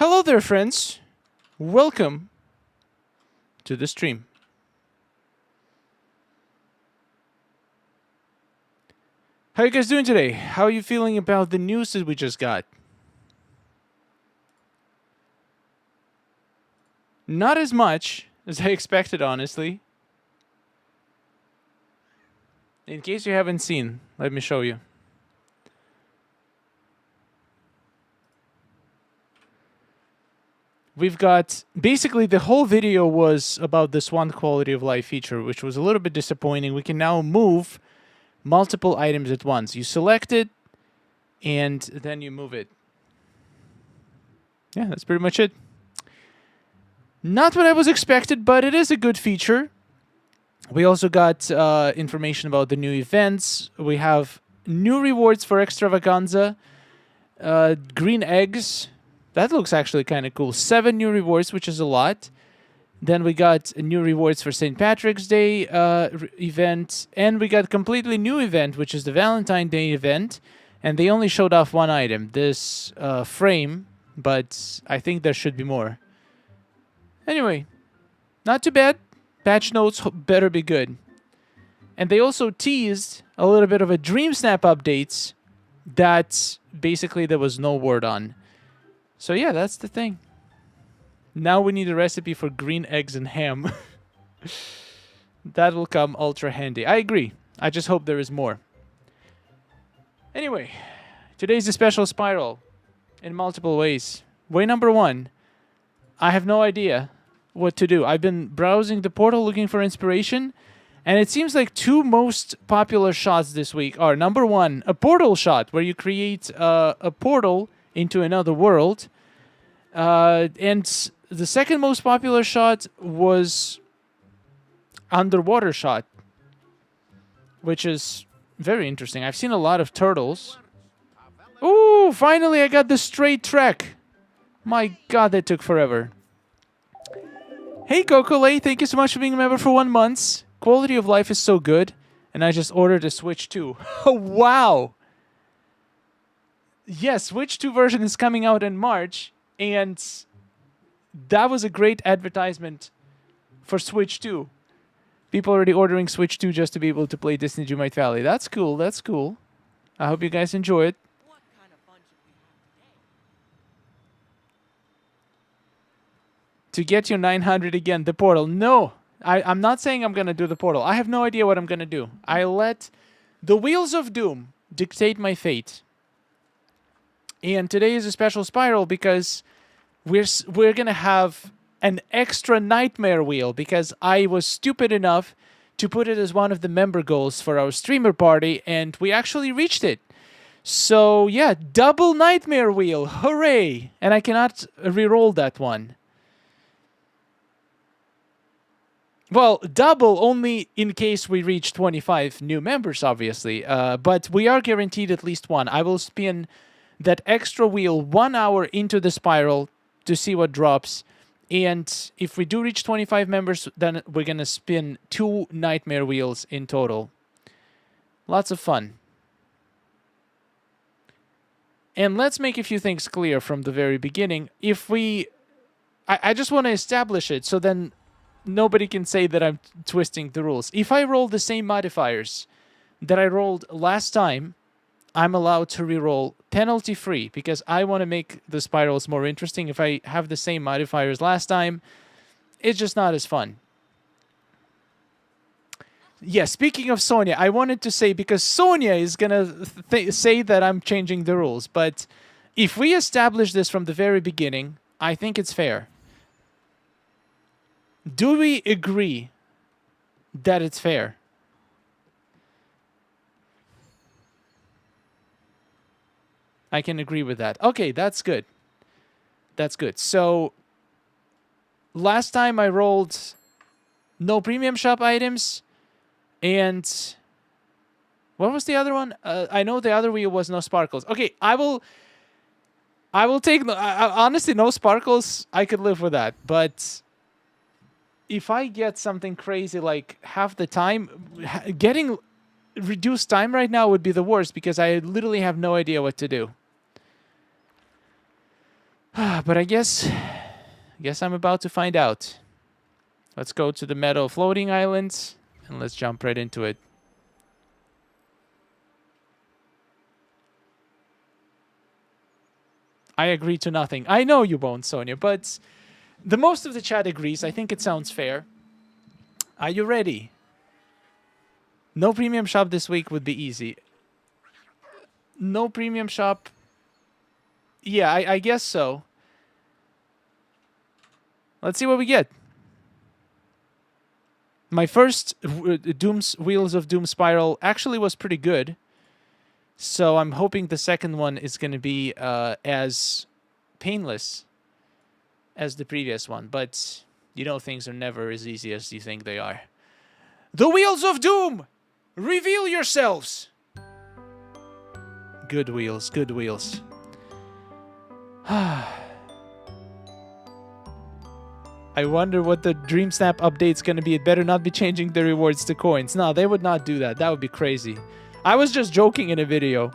Hello there, friends. Welcome to the stream. How are you guys doing today? How are you feeling about the news that we just got? Not as much as I expected, honestly. In case you haven't seen, let me show you. We've got, basically the whole video was about this one quality of life feature, which was a little bit disappointing. We can now move multiple items at once. You select it, and then you move it. Yeah, that's pretty much it. Not what I was expected, but it is a good feature. We also got information about the new events. We have new rewards for Extravaganza, green eggs. That looks actually kind of cool. 7 new rewards, which is a lot. Then we got new rewards for St. Patrick's Day event. And we got a completely new event, which is the Valentine Day event. And they only showed off one item, this frame. But I think there should be more. Anyway, not too bad. Patch notes better be good. And they also teased a little bit of a Dreamsnap updates that basically there was no word on. So yeah, that's the thing. Now we need a recipe for green eggs and ham. That will come ultra handy. I agree. I just hope there is more. Anyway, today's a special spiral in multiple ways. Way number 1, I have no idea what to do. I've been browsing the portal looking for inspiration, and it seems like 2 most popular shots this week are, number 1, a portal shot where you create a portal into another world. And the second most popular shot was underwater shot, which is very interesting. I've seen a lot of turtles. Ooh, finally I got the straight track. My god, that took forever. Hey Cocolay, thank you so much for being a member for 1 month. Quality of life is so good, and I just ordered a Switch 2. Oh, wow! Yes, Switch 2 version is coming out in March, and that was a great advertisement for Switch 2. People already ordering Switch 2 just to be able to play Disney Dreamlight Valley. That's cool, that's cool. I hope you guys enjoy it. What kind of fun should we have today? To get you 900 again, the portal. No, I'm not saying I'm going to do the portal. I have no idea what I'm going to do. I let the wheels of doom dictate my fate. And today is a special spiral because we're going to have an extra nightmare wheel because I was stupid enough to put it as one of the member goals for our streamer party, and we actually reached it. So, yeah, double nightmare wheel. Hooray! And I cannot re-roll that one. Well, double only in case we reach 25 new members, obviously. But we are guaranteed at least one. I will spin that extra wheel 1 hour into the spiral to see what drops. And if we do reach 25 members, then we're going to spin 2 nightmare wheels in total. Lots of fun. And let's make a few things clear from the very beginning. If we... I just want to establish it so then nobody can say that I'm twisting the rules. If I roll the same modifiers that I rolled last time, I'm allowed to reroll penalty-free because I want to make the spirals more interesting. If I have the same modifiers last time, it's just not as fun. Yeah, speaking of Sonia, I wanted to say, because Sonia is going to say that I'm changing the rules, but if we establish this from the very beginning, I think it's fair. Do we agree that it's fair? I can agree with that. Okay, that's good. That's good. So, last time I rolled no premium shop items, and what was the other one? I know the other wheel was no sparkles. Okay, I will take... honestly, no sparkles, I could live with that. But if I get something crazy like half the time, getting reduced time right now would be the worst because I literally have no idea what to do. But I guess I'm about to find out. Let's go to the metal floating islands and let's jump right into it. I agree to nothing. I know you won't, Sonia, but the most of the chat agrees. I think it sounds fair. Are you ready? No premium shop this week would be easy. No premium shop. Yeah, I guess so. Let's see what we get. My first Wheels of Doom Spiral actually was pretty good. So I'm hoping the second one is going to be as painless as the previous one. But, you know, things are never as easy as you think they are. The Wheels of Doom! Reveal yourselves! Good wheels, good wheels. I wonder what the Dreamsnap update's going to be. It better not be changing the rewards to coins. No, they would not do that. That would be crazy. I was just joking in a video.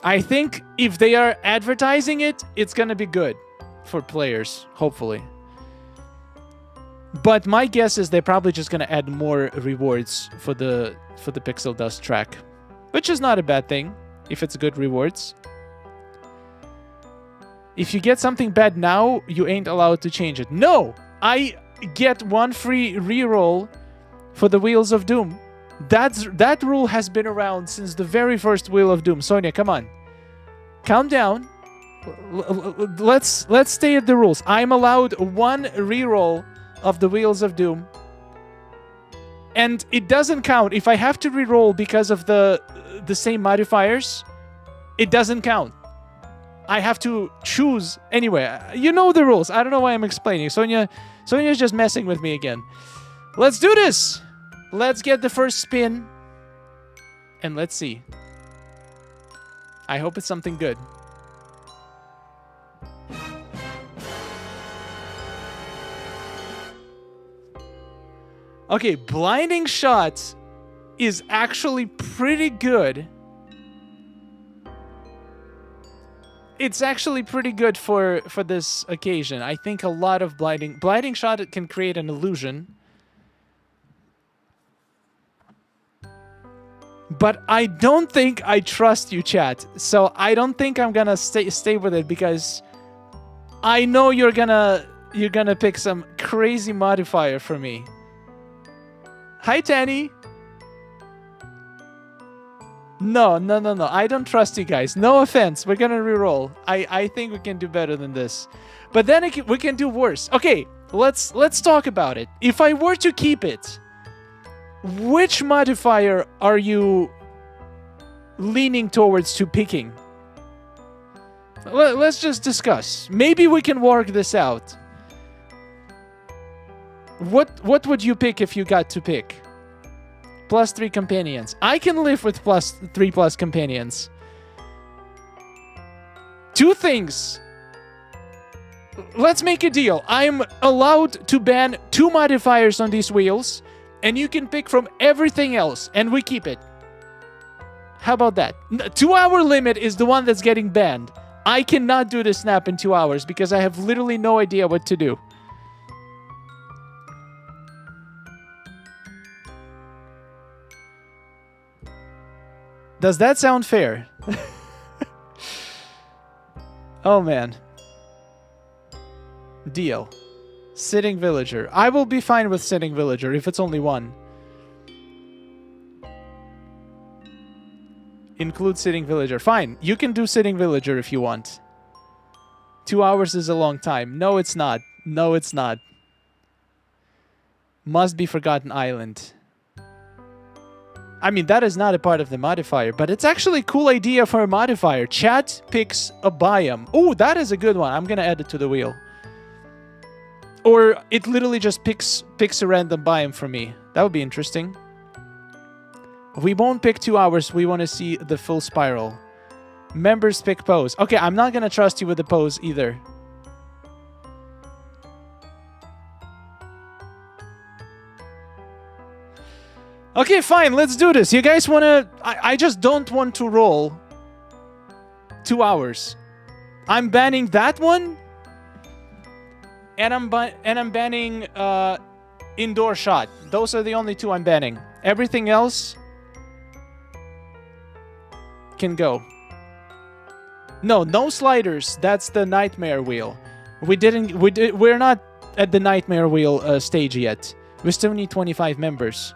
I think if they are advertising it, it's going to be good for players, hopefully. But my guess is they're probably just going to add more rewards for the Pixel Dust track, which is not a bad thing if it's good rewards. If you get something bad now, you ain't allowed to change it. No! I get one free reroll for the Wheels of Doom. That rule has been around since the very first Wheel of Doom. Sonia, come on. Calm down. Let's stay at the rules. I'm allowed one reroll of the Wheels of Doom. And it doesn't count. If I have to reroll because of the same modifiers, it doesn't count. I have to choose anyway. You know the rules. I don't know why I'm explaining. Sonia's just messing with me again. Let's do this. Let's get the first spin. And let's see. I hope it's something good. Okay, blinding shot is actually pretty good. It's actually pretty good for this occasion. I think a lot of blinding shot can create an illusion. But I don't think I trust you, chat. So I don't think I'm gonna stay with it because I know you're gonna pick some crazy modifier for me. Hi, Tanny. No. I don't trust you guys. No offense. We're gonna reroll. I think we can do better than this. But then we can do worse. Okay, let's talk about it. If I were to keep it, which modifier are you leaning towards to picking? Let's just discuss. Maybe we can work this out. What would you pick if you got to pick? +3 companions. I can live with +3 companions. Two things. Let's make a deal. I'm allowed to ban 2 modifiers on these wheels, and you can pick from everything else, and we keep it. How about that? 2-hour limit is the one that's getting banned. I cannot do the snap in 2 hours because I have literally no idea what to do. Does that sound fair? Oh, man. Deal. Sitting Villager. I will be fine with Sitting Villager if it's only one. Include Sitting Villager. Fine. You can do Sitting Villager if you want. 2 hours is a long time. No, it's not. No, it's not. Must be Forgotten Island. I mean, that is not a part of the modifier, but it's actually a cool idea for a modifier. Chat picks a biome. Oh, that is a good one. I'm going to add it to the wheel. Or it literally just picks a random biome for me. That would be interesting. We won't pick 2 hours. We want to see the full spiral. Members pick pose. Okay, I'm not going to trust you with the pose either. Okay, fine, let's do this. You guys want to... I just don't want to roll 2 hours. I'm banning that one. And I'm banning indoor shot. Those are the only two I'm banning. Everything else can go. No sliders. That's the nightmare wheel. We're not at the nightmare wheel stage yet. We still need 25 members.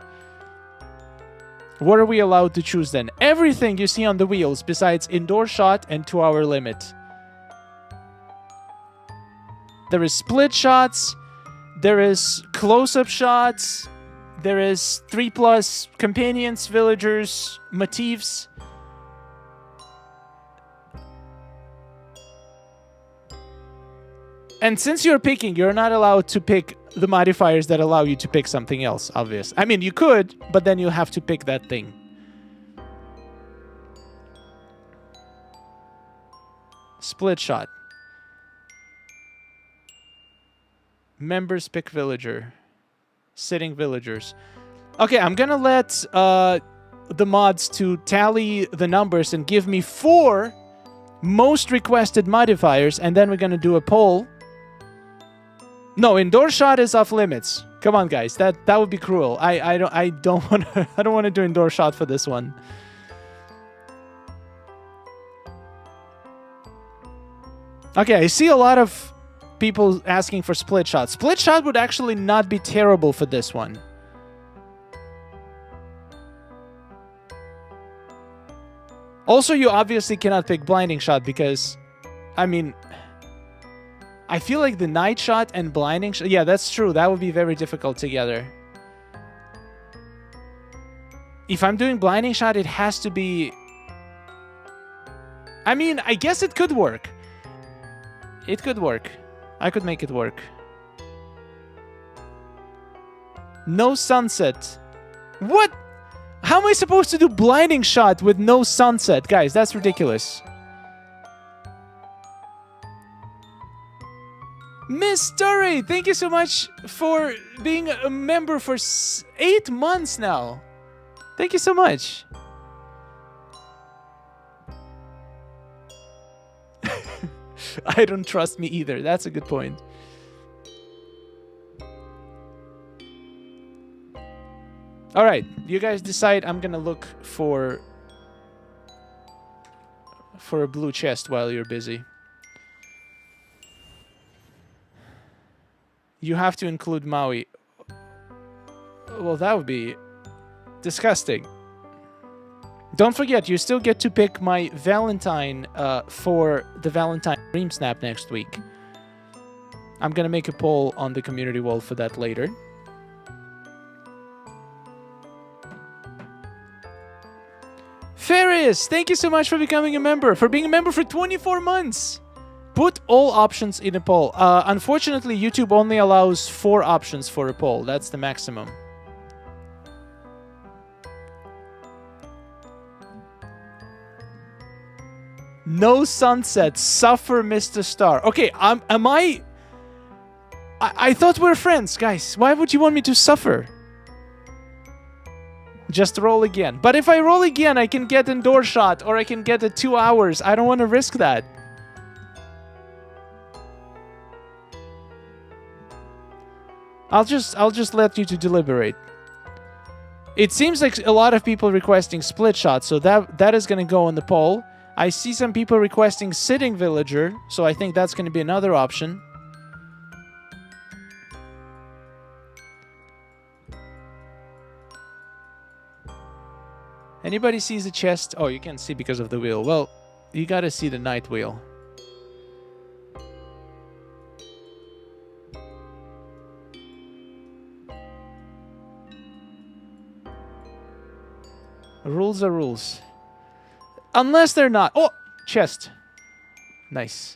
What are we allowed to choose then? Everything you see on the wheels besides indoor shot and 2-hour limit. There is split shots. There is close-up shots. There is 3+ companions, villagers, motifs. And since you're picking, you're not allowed to pick the modifiers that allow you to pick something else, obvious. I mean, you could, but then you have to pick that thing. Split shot. Members pick villager. Sitting villagers. Okay, I'm gonna let the mods to tally the numbers and give me 4 most requested modifiers, and then we're gonna do a poll. No, indoor shot is off limits. Come on, guys, that would be cruel. I don't want to do indoor shot for this one. Okay, I see a lot of people asking for split shot. Split shot would actually not be terrible for this one. Also, you obviously cannot pick blinding shot because, I mean, I feel like the night shot and blinding shot... Yeah, that's true. That would be very difficult together. If I'm doing blinding shot, it has to be... I mean, I guess it could work. It could work. I could make it work. No sunset. What? How am I supposed to do blinding shot with no sunset? Guys, that's ridiculous. Miss Turry, thank you so much for being a member for 8 months now. Thank you so much. I don't trust me either. That's a good point. All right, you guys decide. I'm gonna look for a blue chest while you're busy. You have to include Maui. Well, that would be disgusting. Don't forget, you still get to pick my Valentine for the Valentine Dreamsnap next week. I'm gonna make a poll on the community wall for that later. Ferris, thank you so much for becoming a member, for being a member for 24 months. Put all options in a poll. Unfortunately, YouTube only allows 4 options for a poll. That's the maximum. No sunset. Suffer, Mr. Star. Okay, am I thought we're friends, guys. Why would you want me to suffer? Just roll again. But if I roll again, I can get indoor shot or I can get a 2 hours. I don't want to risk that. I'll just let you to deliberate. It seems like a lot of people requesting split shot, so that is going to go on the poll. I see some people requesting sitting villager, so I think that's going to be another option. Anybody sees the chest? Oh, you can't see because of the wheel. Well, you got to see the night wheel. Rules are rules. Unless they're not. Oh, chest. Nice.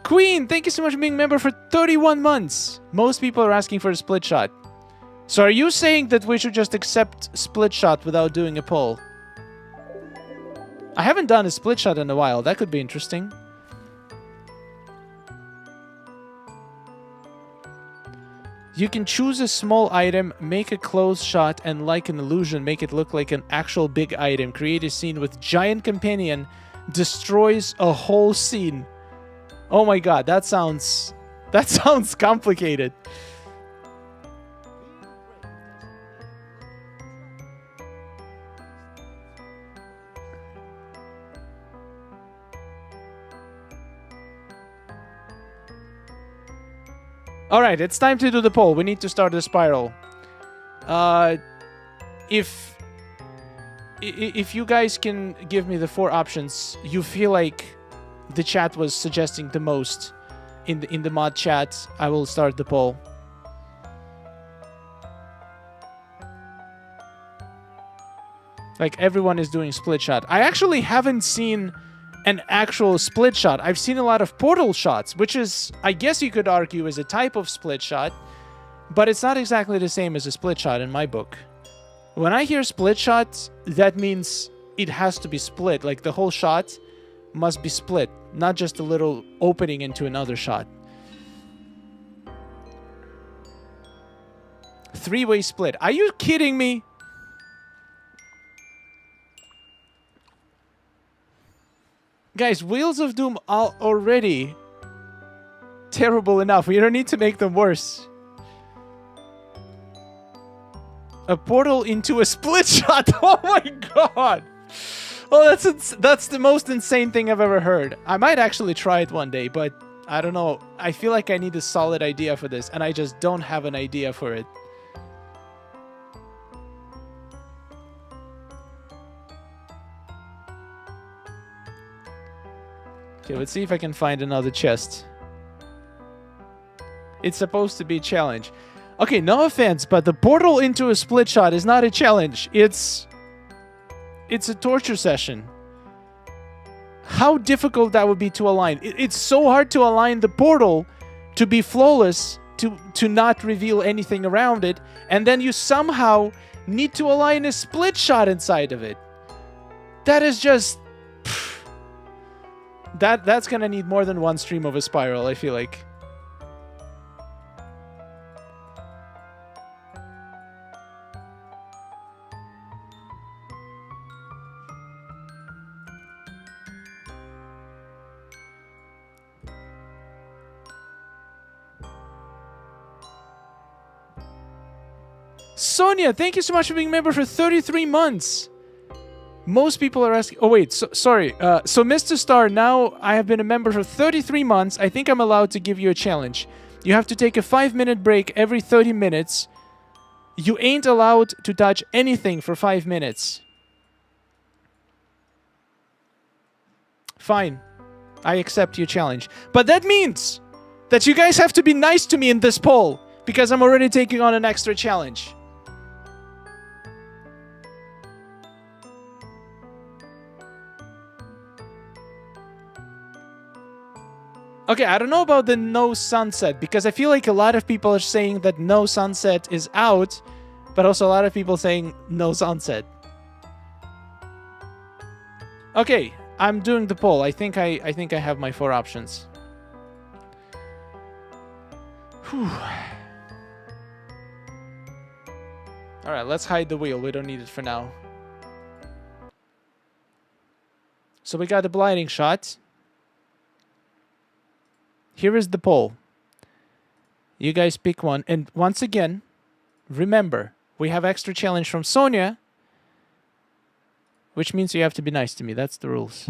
Queen, thank you so much for being a member for 31 months. Most people are asking for a split shot. So are you saying that we should just accept split shot without doing a poll? I haven't done a split shot in a while. That could be interesting. You can choose a small item, make a close shot, and like an illusion, make it look like an actual big item. Create a scene with giant companion, destroys a whole scene. Oh my god, that sounds complicated. All right, it's time to do the poll. We need to start the spiral. If you guys can give me the 4 options you feel like the chat was suggesting the most in the mod chat, I will start the poll. Like, everyone is doing split shot. I actually haven't seen an actual split shot. I've seen a lot of portal shots, which is, I guess you could argue, is a type of split shot, but it's not exactly the same as a split shot in my book. When I hear split shot, that means it has to be split. Like, the whole shot must be split, not just a little opening into another shot. 3-way split. Are you kidding me? Guys, Wheels of Doom are already terrible enough. We don't need to make them worse. A portal into a split shot. Oh my god. Oh, that's the most insane thing I've ever heard. I might actually try it one day, but I don't know. I feel like I need a solid idea for this, and I just don't have an idea for it. Okay, let's see if I can find another chest. It's supposed to be a challenge. Okay, no offense, but the portal into a split shot is not a challenge. It's a torture session. How difficult that would be to align. It's so hard to align the portal to be flawless, to not reveal anything around it, and then you somehow need to align a split shot inside of it. That is just... That's gonna need more than one stream of a spiral, I feel like. Sonia, thank you so much for being a member for 33 months. Most people are asking... Oh, wait. Sorry. So, Mr. Star, now I have been a member for 33 months. I think I'm allowed to give you a challenge. You have to take a 5-minute break every 30 minutes. You ain't allowed to touch anything for 5 minutes. Fine. I accept your challenge. But that means that you guys have to be nice to me in this poll, because I'm already taking on an extra challenge. Okay, I don't know about the no sunset, because I feel like a lot of people are saying that no sunset is out, but also a lot of people saying no sunset. Okay, I'm doing the poll. I think I have my 4 options. Whew. All right, let's hide the wheel. We don't need it for now. So we got the blinding shot. Here is the poll. You guys pick one. And once again, remember, we have extra challenge from Sonia, which means you have to be nice to me. That's the rules.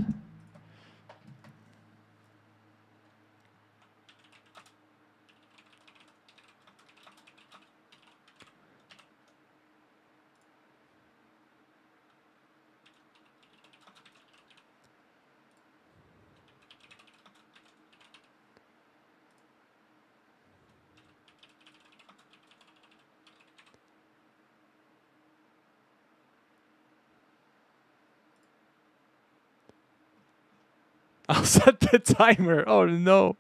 I'll set the timer. Oh no.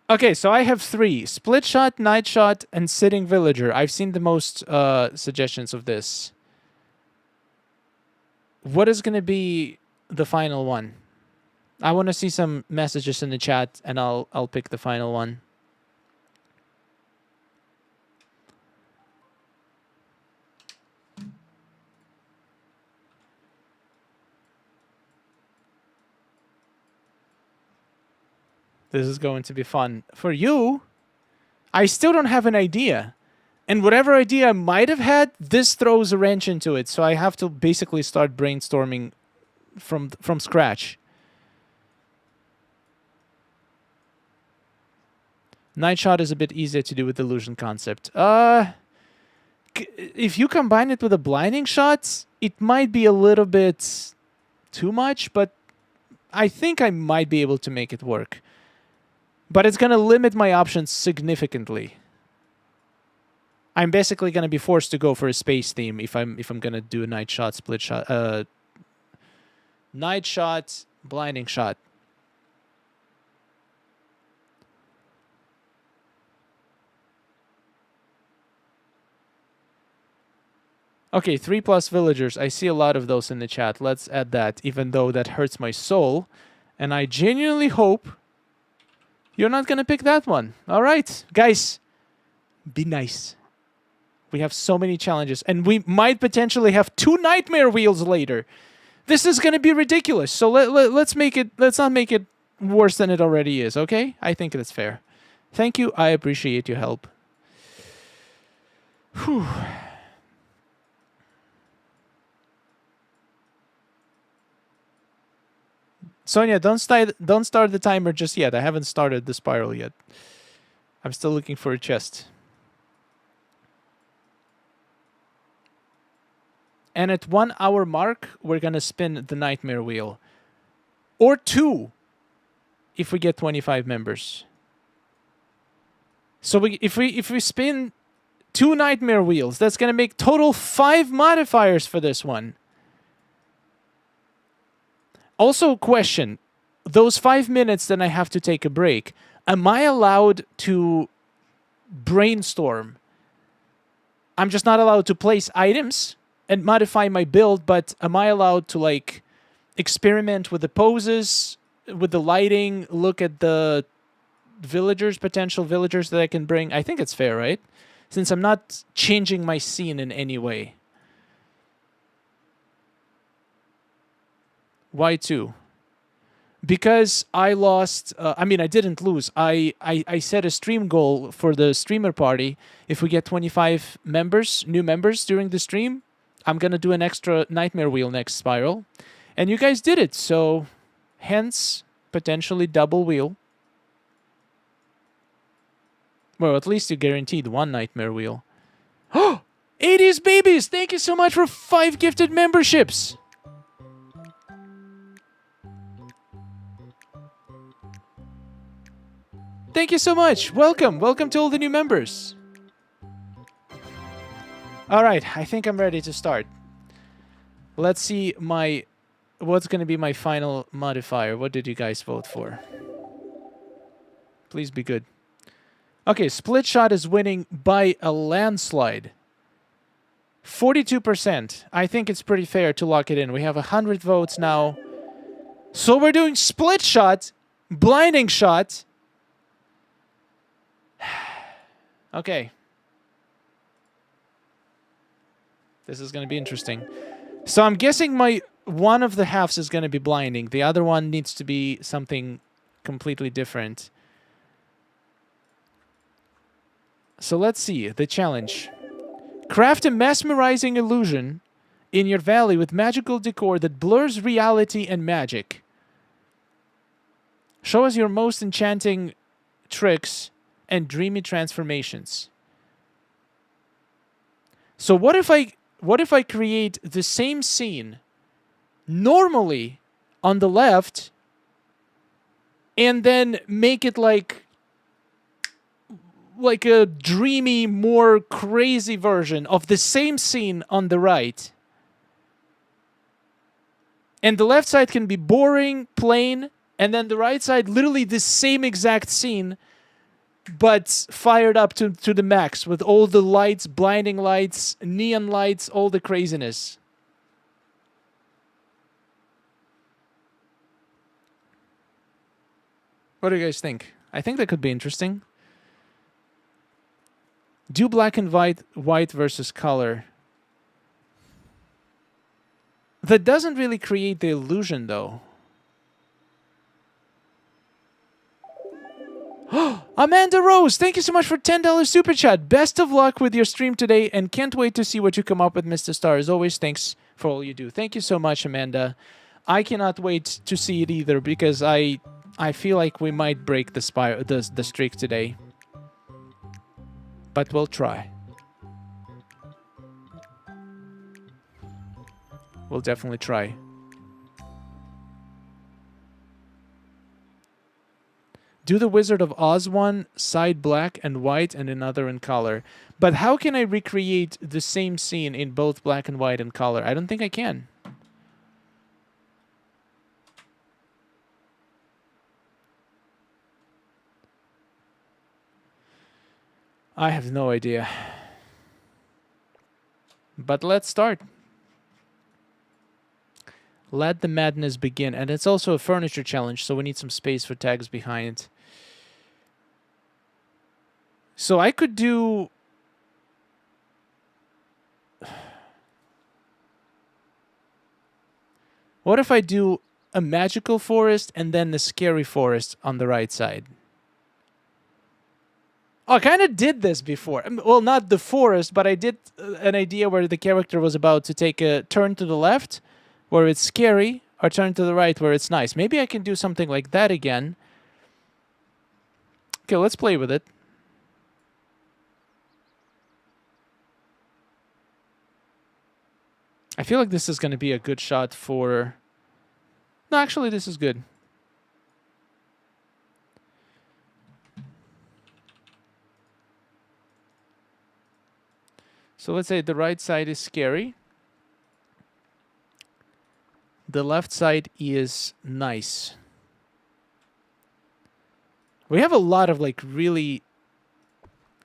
Okay, so I have 3. Split shot, night shot, and sitting villager. I've seen the most suggestions of this. What is going to be the final one? I want to see some messages in the chat, and I'll pick the final one. This is going to be fun. For you, I still don't have an idea. And whatever idea I might have had, this throws a wrench into it. So I have to basically start brainstorming from scratch. Night shot is a bit easier to do with illusion concept. If you combine it with a blinding shot, it might be a little bit too much, but I think I might be able to make it work. But it's going to limit my options significantly. I'm basically going to be forced to go for a space theme if I'm going to do a night shot, split shot, night shot, blinding shot. Okay, 3+ villagers. I see a lot of those in the chat. Let's add that, even though that hurts my soul. And I genuinely hope you're not going to pick that one. All right, guys, be nice. We have so many challenges, and we might potentially have 2 nightmare wheels later. This is going to be ridiculous. So let's not make it worse than it already is, okay? I think that's fair. Thank you. I appreciate your help. Whew. Sonia, don't start the timer just yet. I haven't started the spiral yet. I'm still looking for a chest. And at 1 hour mark, we're gonna spin the nightmare wheel. Or 2, if we get 25 members. So if we spin 2 nightmare wheels, that's gonna make total 5 modifiers for this one. Also, question, those 5 minutes that I have to take a break, am I allowed to brainstorm? I'm just not allowed to place items and modify my build, but am I allowed to, like, experiment with the poses, with the lighting, look at the villagers, potential villagers that I can bring? I think it's fair, right? Since I'm not changing my scene in any way. Why 2? Because I lost... I mean, I didn't lose. I set a stream goal for the streamer party. If we get 25 members, new members during the stream, I'm going to do an extra nightmare wheel next spiral. And you guys did it, so hence, potentially double wheel. Well, at least you guaranteed 1 nightmare wheel. 80s babies! Thank you so much for 5 gifted memberships! Thank you so much. Welcome. Welcome to all the new members. All right. I think I'm ready to start. Let's see what's going to be my final modifier. What did you guys vote for? Please be good. Okay. Split shot is winning by a landslide. 42%. I think it's pretty fair to lock it in. We have 100 votes now. So we're doing split shot, blinding shot. Okay. This is going to be interesting. So I'm guessing one of the halves is going to be blinding. The other one needs to be something completely different. So let's see. The challenge. Craft a mesmerizing illusion in your valley with magical decor that blurs reality and magic. Show us your most enchanting tricks and dreamy transformations. So what if I create the same scene normally on the left and then make it like a dreamy, more crazy version of the same scene on the right? And the left side can be boring, plain, and then the right side literally the same exact scene but fired up to the max with all the lights, blinding lights, neon lights, all the craziness. What do you guys think? I think that could be interesting. Do black and white versus color. That doesn't really create the illusion, though. Amanda Rose, thank you so much for $10 super chat. Best of luck with your stream today, and can't wait to see what you come up with, Mr. Star. As always, thanks for all you do. Thank you so much, Amanda. I cannot wait to see it either, because I feel like we might break the streak today. But we'll try. We'll definitely try. Do the Wizard of Oz one, side black and white and another in color. But how can I recreate the same scene in both black and white and color? I don't think I can. I have no idea. But let's start. Let the madness begin. And it's also a furniture challenge, so we need some space for tags behind. So I could do... What if I do a magical forest and then the scary forest on the right side? Oh, I kind of did this before. Well, not the forest, but I did an idea where the character was about to take a turn to the left, where it's scary, or turn to the right, where it's nice. Maybe I can do something like that again. Okay, let's play with it. I feel like this is going to be a good shot for... No, actually, this is good. So let's say the right side is scary. The left side is nice. We have a lot of like really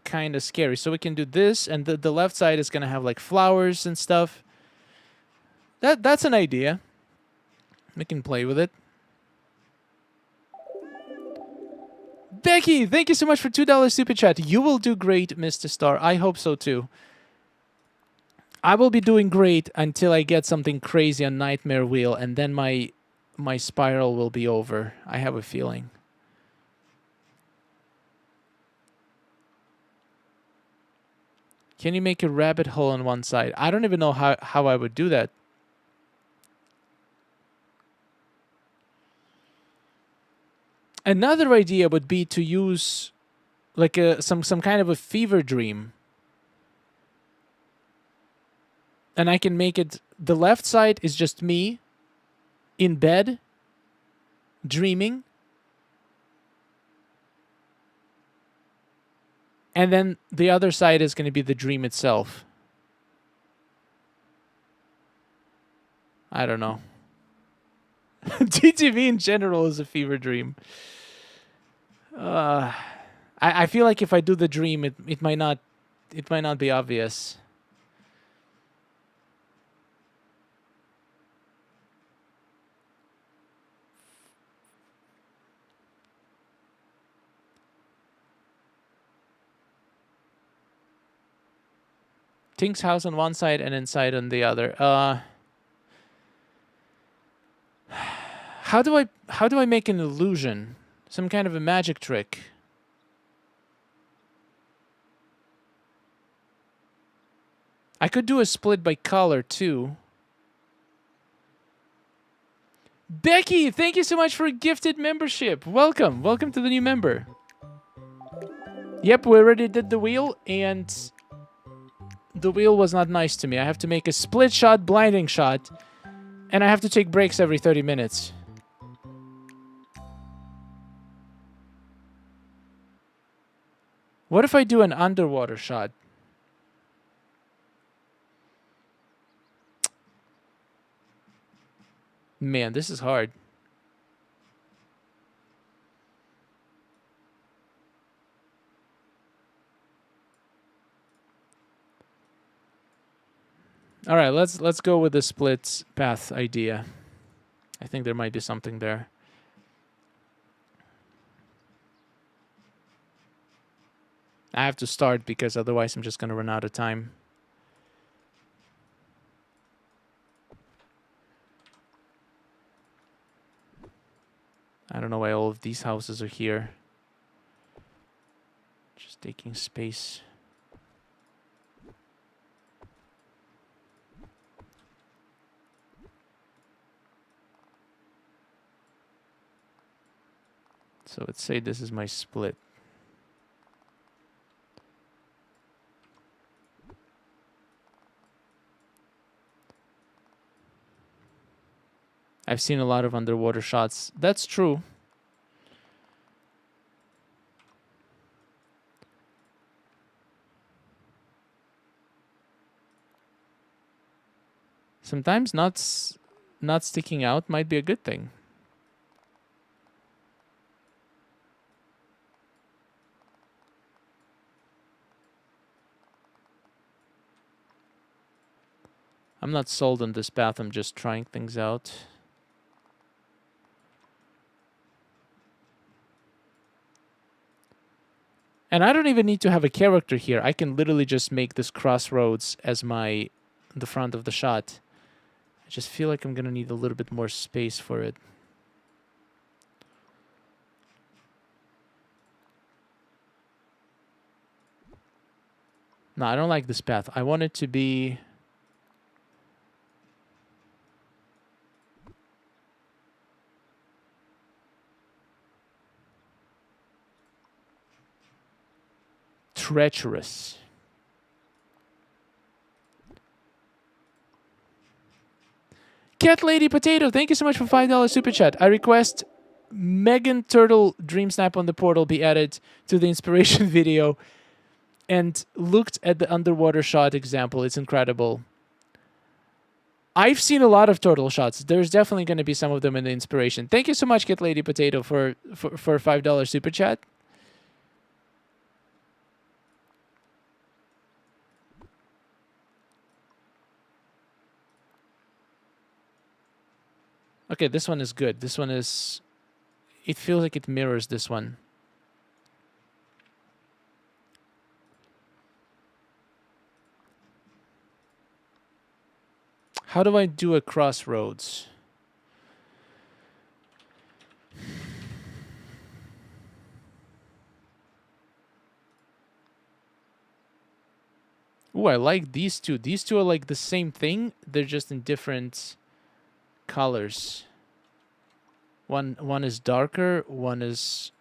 kind of scary. So we can do this, and the left side is going to have like flowers and stuff. That's an idea. We can play with it. Becky, thank you so much for $2 super chat. You will do great, Mr. Star. I hope so too. I will be doing great until I get something crazy on Nightmare Wheel, and then my spiral will be over. I have a feeling. Can you make a rabbit hole on one side? I don't even know how I would do that. Another idea would be to use like some kind of a fever dream. And I can make it, the left side is just me in bed, dreaming. And then the other side is going to be the dream itself. I don't know. TTV in general is a fever dream. I feel like if I do the dream, it might not be obvious. Tink's house on one side and inside on the other. How do I make an illusion? Some kind of a magic trick. I could do a split by color too. Becky, thank you so much for a gifted membership. Welcome. Welcome to the new member. Yep, we already did the wheel, and the wheel was not nice to me. I have to make a split shot, blinding shot, and I have to take breaks every 30 minutes. What if I do an underwater shot? Man, this is hard. All right, let's go with the split path idea. I think there might be something there. I have to start because otherwise I'm just going to run out of time. I don't know why all of these houses are here. Just taking space. So let's say this is my split. I've seen a lot of underwater shots. That's true. Sometimes not sticking out might be a good thing. I'm not sold on this path. I'm just trying things out. And I don't even need to have a character here. I can literally just make this crossroads as the front of the shot. I just feel like I'm going to need a little bit more space for it. No, I don't like this path. I want it to be... treacherous. Cat Lady Potato, thank you so much for $5 super chat. I request Megan Turtle Dreamsnap on the portal be added to the inspiration video, and looked at the underwater shot example. It's incredible. I've seen a lot of turtle shots. There's definitely going to be some of them in the inspiration. Thank you so much, Cat Lady Potato, for $5 super chat. Okay, this one is good. This one is... It feels like it mirrors this one. How do I do a crossroads? Ooh, I like these two. These two are like the same thing. They're just in different colors. One is darker, one is...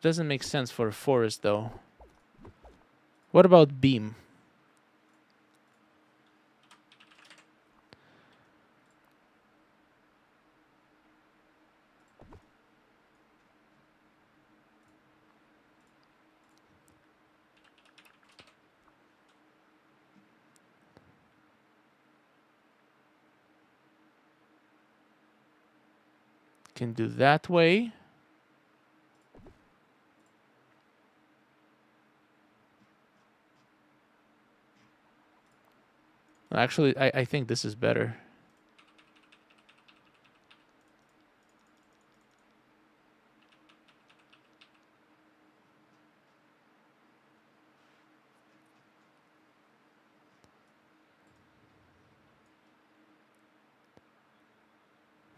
Doesn't make sense for a forest, though. What about beam? Can do that way. Actually, I think this is better.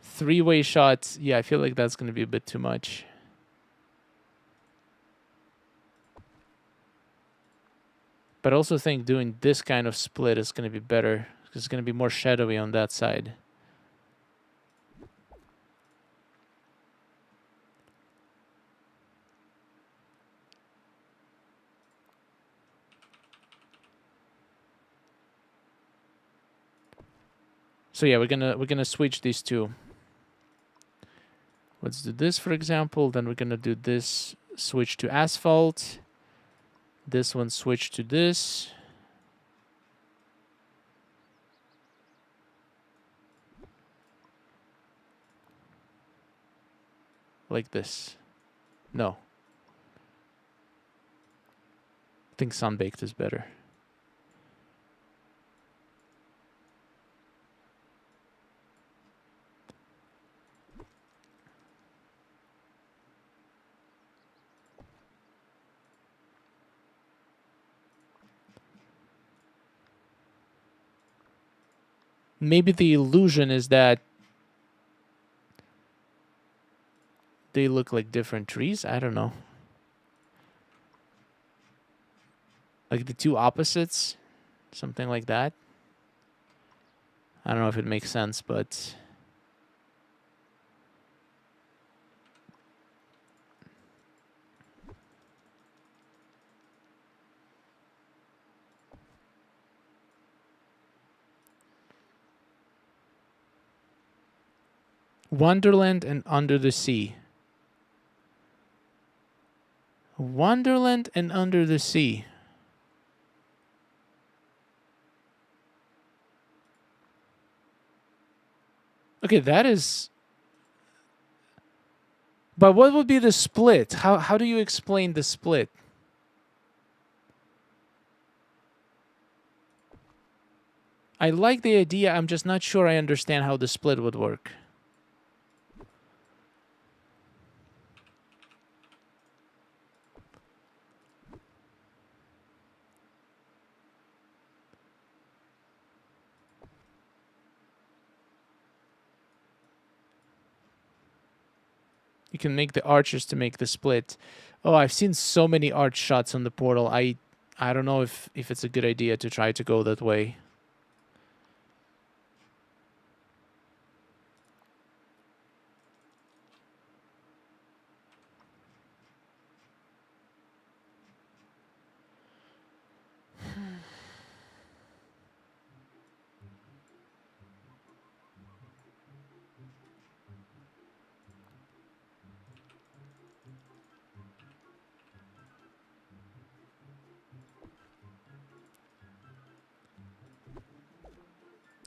Three-way shots. Yeah, I feel like that's going to be a bit too much. But I also think doing this kind of split is going to be better, because it's going to be more shadowy on that side. So yeah, we're gonna switch these two. Let's do this, for example. Then we're gonna do this, switch to asphalt. This one switch to this. Like this. No. I think sun-baked is better. Maybe the illusion is that they look like different trees. I don't know. Like the two opposites, something like that. I don't know if it makes sense, but Wonderland and Under the Sea. Wonderland and Under the Sea. Okay, that is... But what would be the split? How do you explain the split? I like the idea. I'm just not sure I understand how the split would work. You can make the archers to make the split. Oh, I've seen so many arch shots on the portal. I don't know if it's a good idea to try to go that way.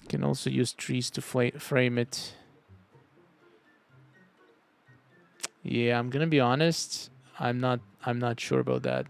Can also use trees to frame it. Yeah, I'm gonna be honest. I'm not sure about that.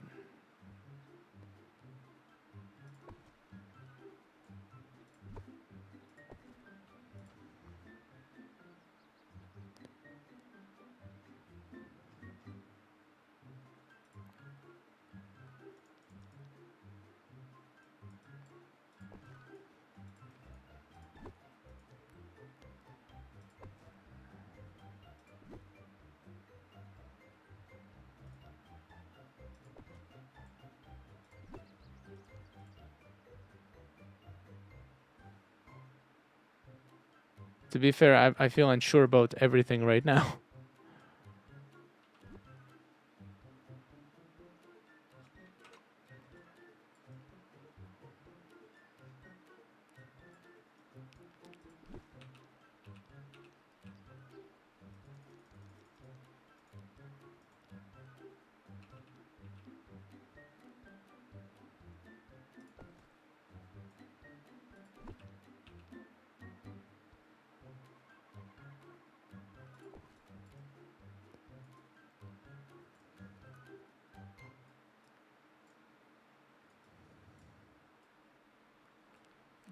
To be fair, I feel unsure about everything right now.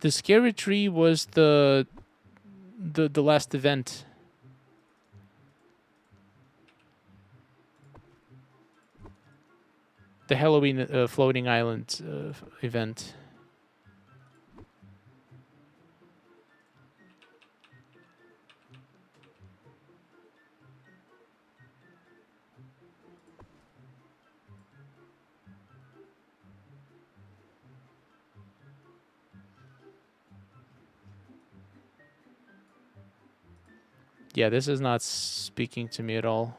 The scary tree was the last event. The Halloween floating island event. Yeah, this is not speaking to me at all.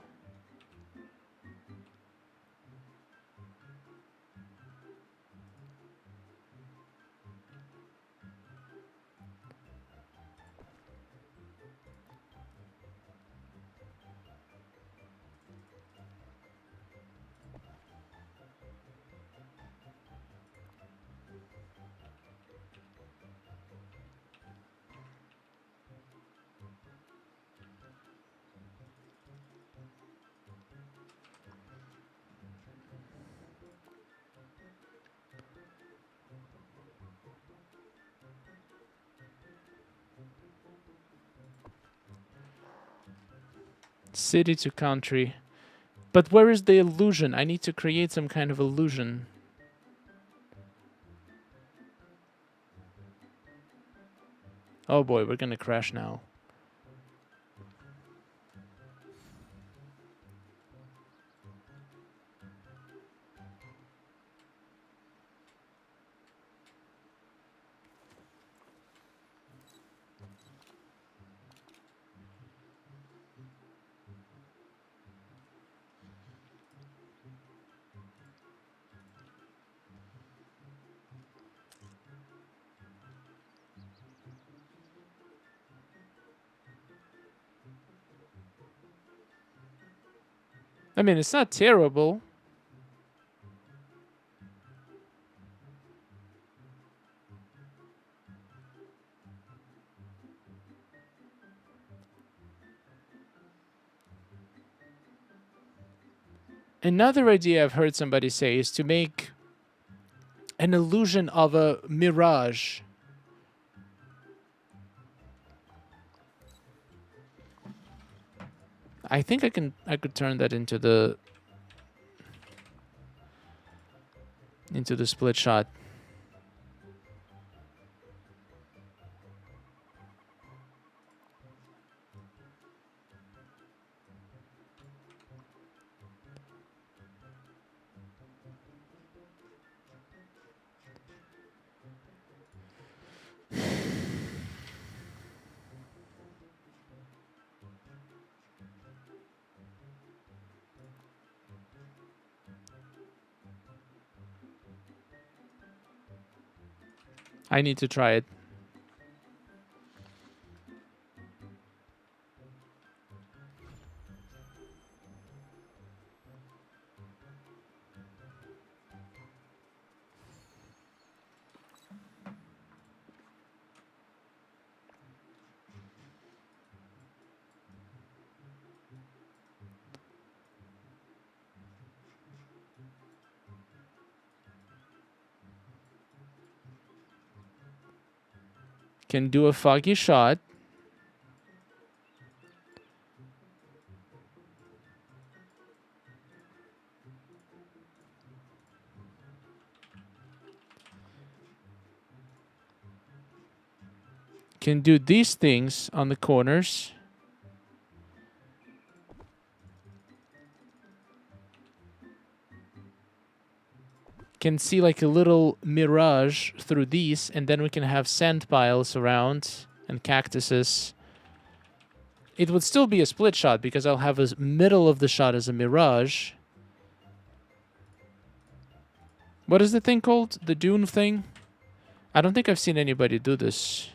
City to country. But where is the illusion? I need to create some kind of illusion. Oh boy, we're gonna crash now. I mean, it's not terrible. Another idea I've heard somebody say is to make an illusion of a mirage. I think I could turn that into the split shot. I need to try it. Can do a foggy shot. Can do these things on the corners. Can see like a little mirage through these, and then we can have sand piles around and cactuses. It would still be a split shot because I'll have a middle of the shot as a mirage. What is the thing called? The dune thing? I don't think I've seen anybody do this.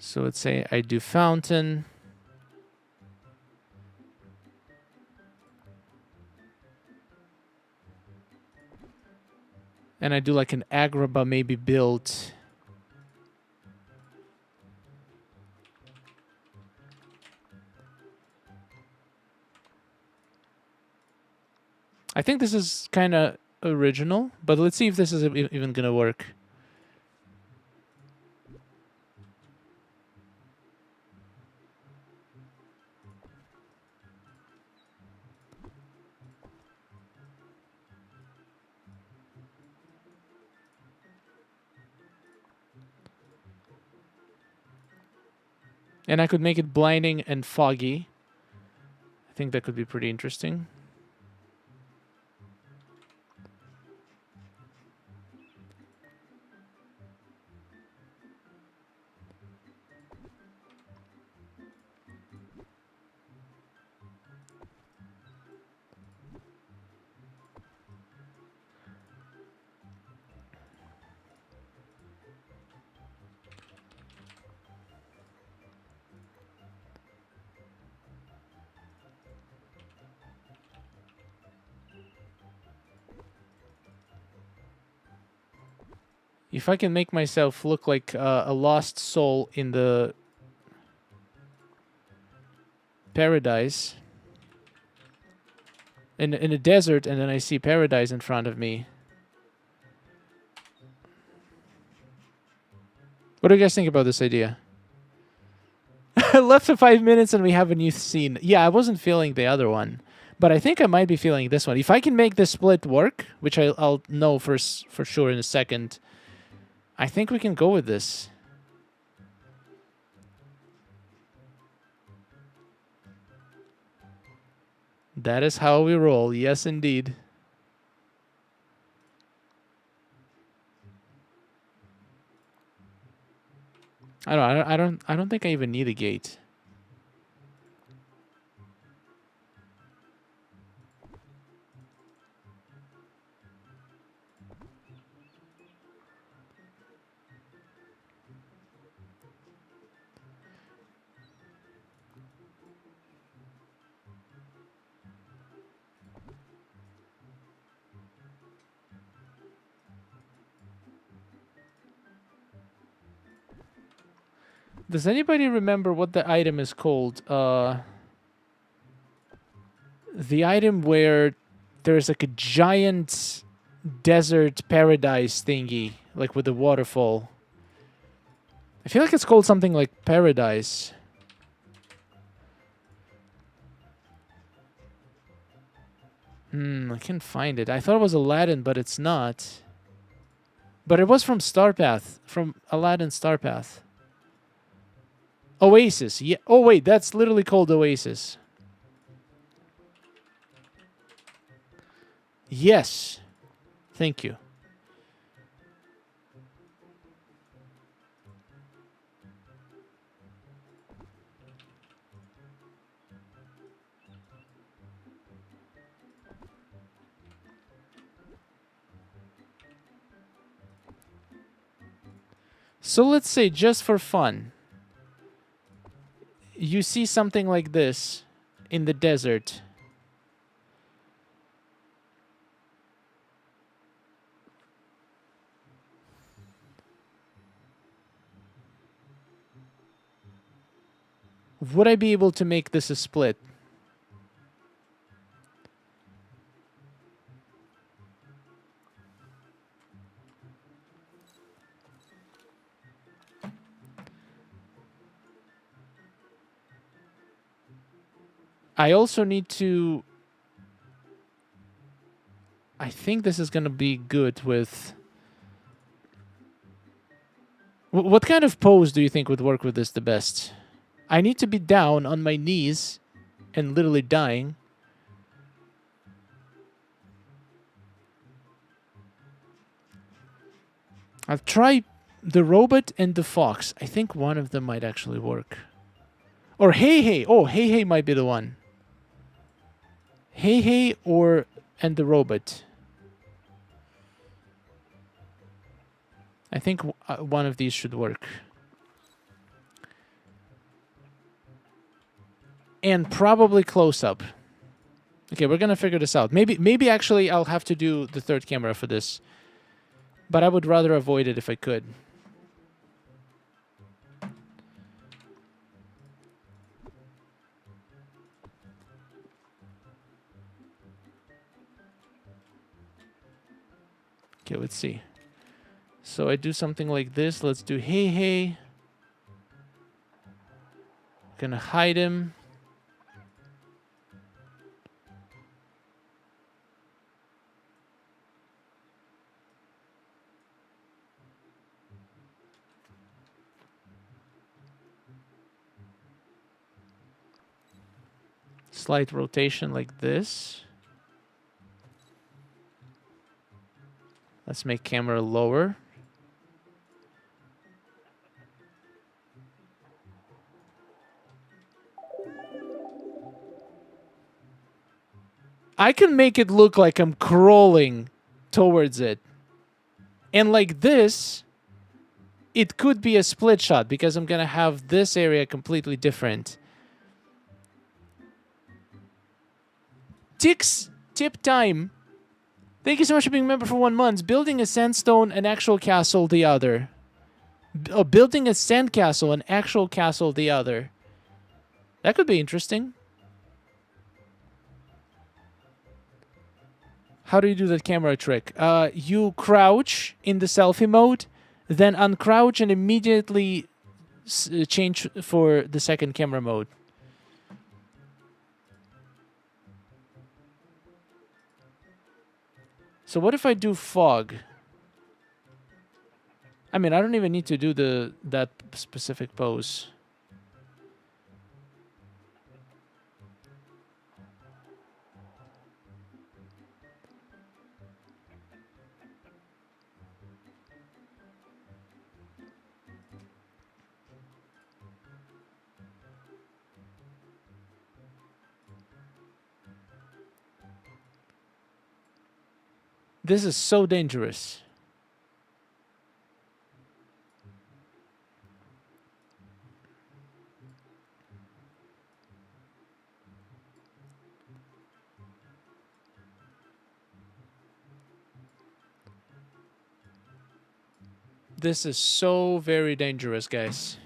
So let's say I do fountain. And I do like an agrabah maybe built. I think this is kind of original, but let's see if this is even going to work. And I could make it blinding and foggy. I think that could be pretty interesting. If I can make myself look like a lost soul in the paradise, in a desert, and then I see paradise in front of me. What do you guys think about this idea? Left for 5 minutes and we have a new scene. Yeah, I wasn't feeling the other one, but I think I might be feeling this one. If I can make this split work, which I'll know for sure in a second, I think we can go with this. That is how we roll. Yes, indeed. I don't think I even need a gate. Does anybody remember what the item is called? The item where there's like a giant desert paradise thingy, like with a waterfall. I feel like it's called something like Paradise. I can't find it. I thought it was Aladdin, but it's not. But it was from Starpath, from Aladdin Starpath. Oasis. Yeah. Oh, wait, that's literally called Oasis. Yes. Thank you. So let's say, just for fun, you see something like this in the desert. Would I be able to make this a split? I also need to... I think this is going to be good with... What kind of pose do you think would work with this the best? I need to be down on my knees and literally dying. I've tried the robot and the fox. I think one of them might actually work. Or Hey Hey. Oh, Hey Hey might be the one. Hey Hey and the robot. I think one of these should work. And probably close up. Okay, we're gonna figure this out. Maybe actually I'll have to do the third camera for this. But I would rather avoid it if I could. Okay, let's see. So I do something like this. Let's do Hey Hey. Gonna hide him. Slight rotation like this. Let's make camera lower. I can make it look like I'm crawling towards it. And like this, it could be a split shot because I'm going to have this area completely different. Tip time. Thank you so much for being a member for 1 month. Building a sandstone, an actual castle, the other. Building a sandcastle, an actual castle, the other. That could be interesting. How do you do that camera trick? You crouch in the selfie mode, then uncrouch and immediately change for the second camera mode. So what if I do fog? I mean, I don't even need to do that specific pose. This is so dangerous. This is so very dangerous, guys.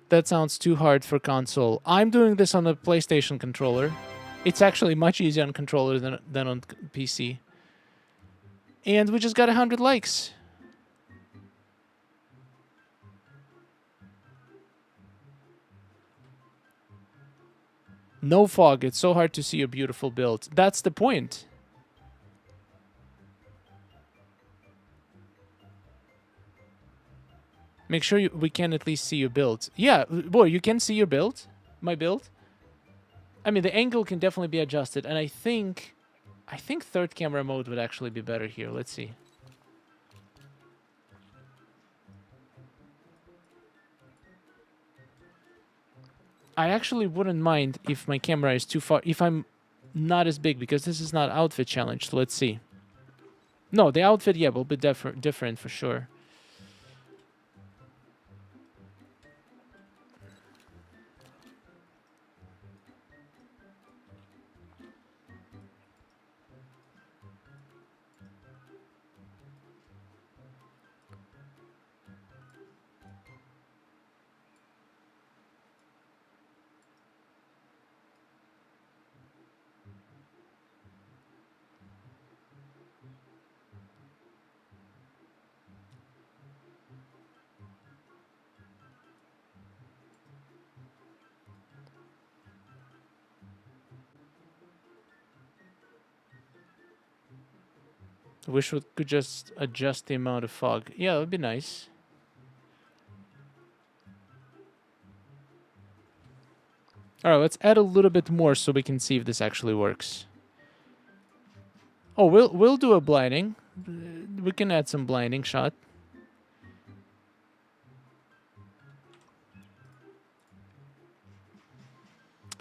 That sounds too hard for console. I'm doing this on a PlayStation controller. It's actually much easier on controller than on PC. And we just got 100 likes. No fog. It's so hard to see your beautiful build. That's the point. Make sure we can at least see your build. Yeah, boy, you can see your build? My build? I mean, the angle can definitely be adjusted. And I think third camera mode would actually be better here. Let's see. I actually wouldn't mind if my camera is too far, if I'm not as big, because this is not outfit challenge. So let's see. No, the outfit, yeah, will be different for sure. I wish we could just adjust the amount of fog. Yeah, that would be nice. All right, let's add a little bit more so we can see if this actually works. Oh, we'll do a blinding. We can add some blinding shot.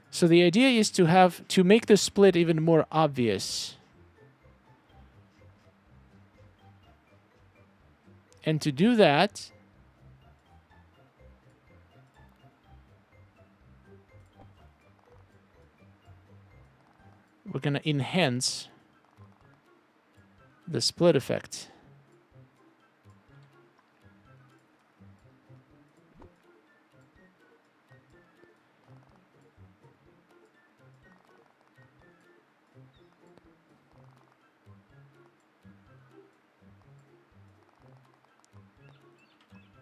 So the idea is to make the split even more obvious. And to do that, we're going to enhance the split effect.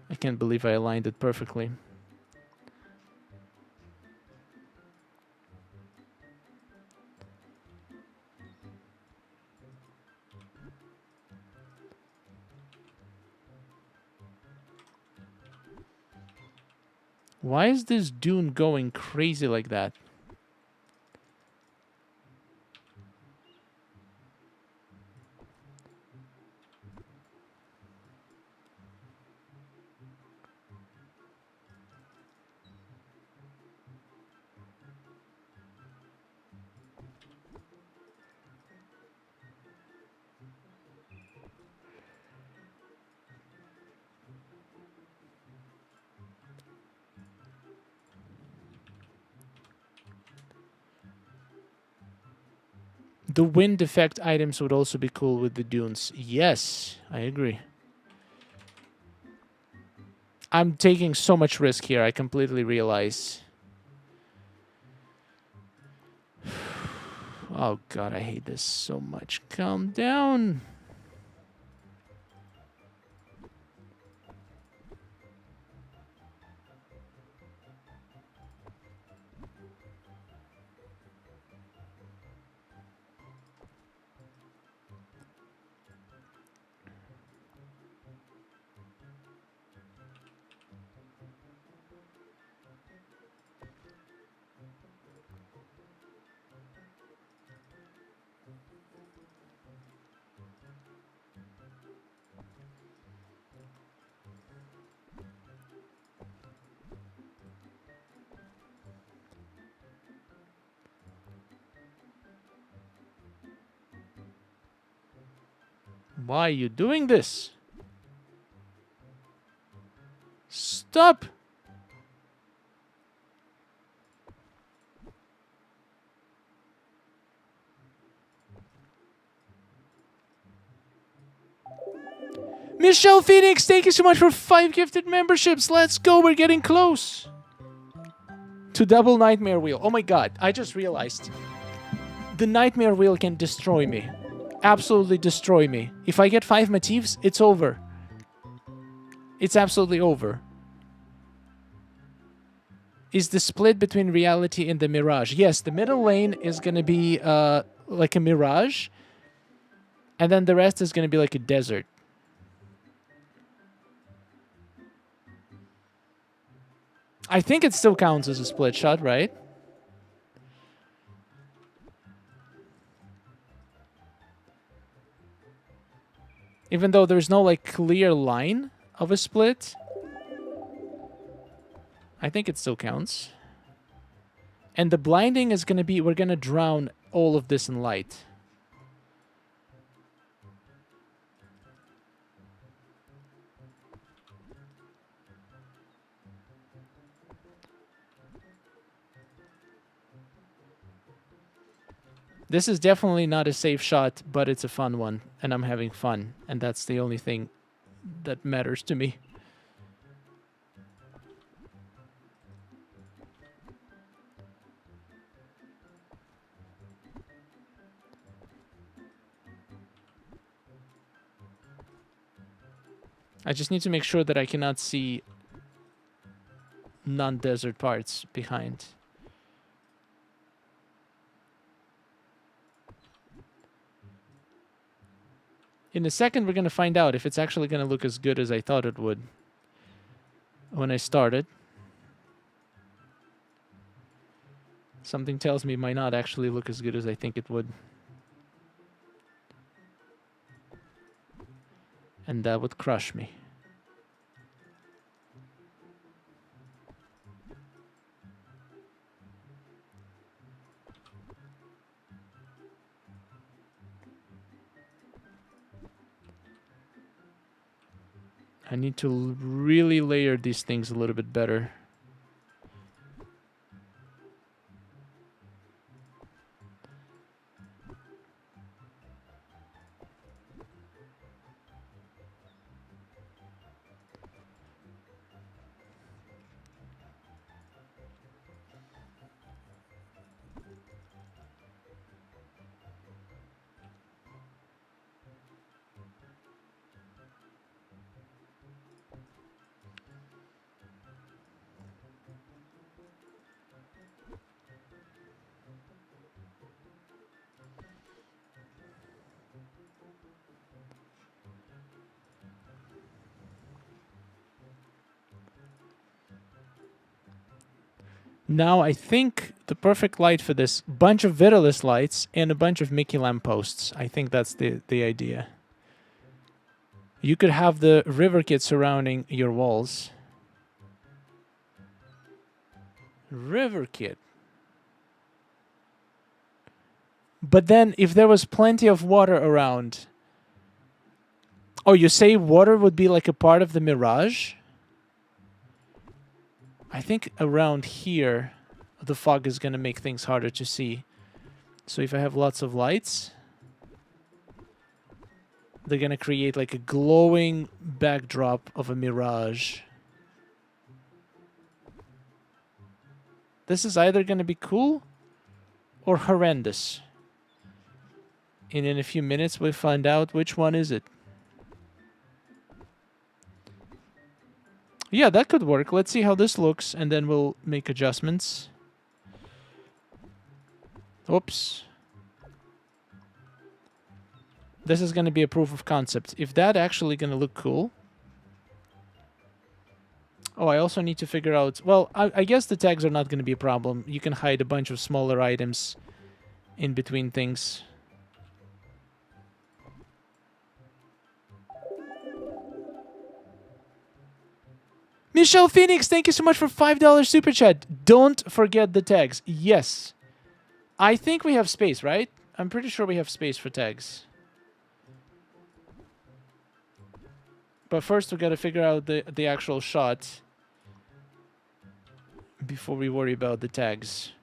I can't believe I aligned it perfectly. Why is this dune going crazy like that? The wind effect items would also be cool with the dunes. Yes, I agree. I'm taking so much risk here, I completely realize. Oh god, I hate this so much. Calm down. Why are you doing this? Stop! Michelle Phoenix, thank you so much for 5 gifted memberships. Let's go, we're getting close. To double Nightmare Wheel. Oh my god, I just realized. The Nightmare Wheel can destroy me. Absolutely destroy me. If I get 5 motifs, it's over. It's absolutely over. Is the split between reality and the mirage? Yes, the middle lane is going to be like a mirage. And then the rest is going to be like a desert. I think it still counts as a split shot, right? Even though there's no like clear line of a split, I think it still counts. And the blinding is going to be, we're going to drown all of this in light. This is definitely not a safe shot, but it's a fun one, and I'm having fun, and that's the only thing that matters to me. I just need to make sure that I cannot see non-desert parts behind. In a second, we're going to find out if it's actually going to look as good as I thought it would when I started. Something tells me it might not actually look as good as I think it would. And that would crush me. I need to really layer these things a little bit better. Now I think the perfect light for this, bunch of Vitalis lights and a bunch of Mickey lampposts. I think that's the idea. You could have the river kit surrounding your walls. River kit. But then if there was plenty of water around... Oh, you say water would be like a part of the mirage? I think around here, the fog is going to make things harder to see. So if I have lots of lights, they're gonna create like a glowing backdrop of a mirage. This is either gonna be cool or horrendous. And in a few minutes we'll find out which one is it. Yeah, that could work. Let's see how this looks and then we'll make adjustments. Oops. This is going to be a proof of concept. If that actually going to look cool. Oh, I also need to figure out... Well, I guess the tags are not going to be a problem. You can hide a bunch of smaller items in between things. Michelle Phoenix, thank you so much for $5 super chat. Don't forget the tags. Yes. I think we have space, right? I'm pretty sure we have space for tags. But first we gotta figure out the actual shot before we worry about the tags.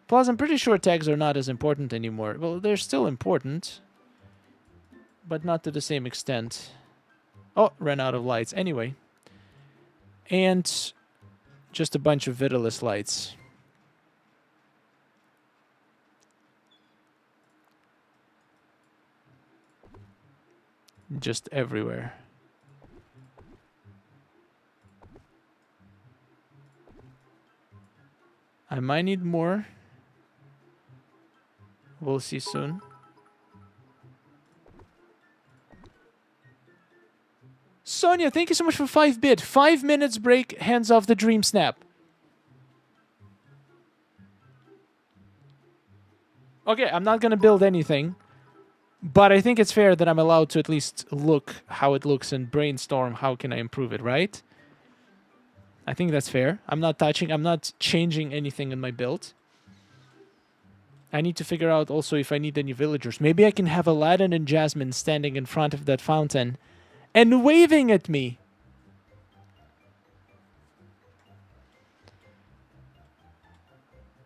Plus, I'm pretty sure tags are not as important anymore. Well, they're still important, but not to the same extent. Oh, ran out of lights. Anyway. And just a bunch of Vitalice lights. Just everywhere. I might need more. We'll see soon. Sonia, thank you so much for 5-bit. 5 minutes break, hands off the Dreamsnap. Okay, I'm not going to build anything. But I think it's fair that I'm allowed to at least look how it looks and brainstorm how can I improve it, right? I think that's fair. I'm not changing anything in my build. I need to figure out also if I need any villagers. Maybe I can have Aladdin and Jasmine standing in front of that fountain and waving at me.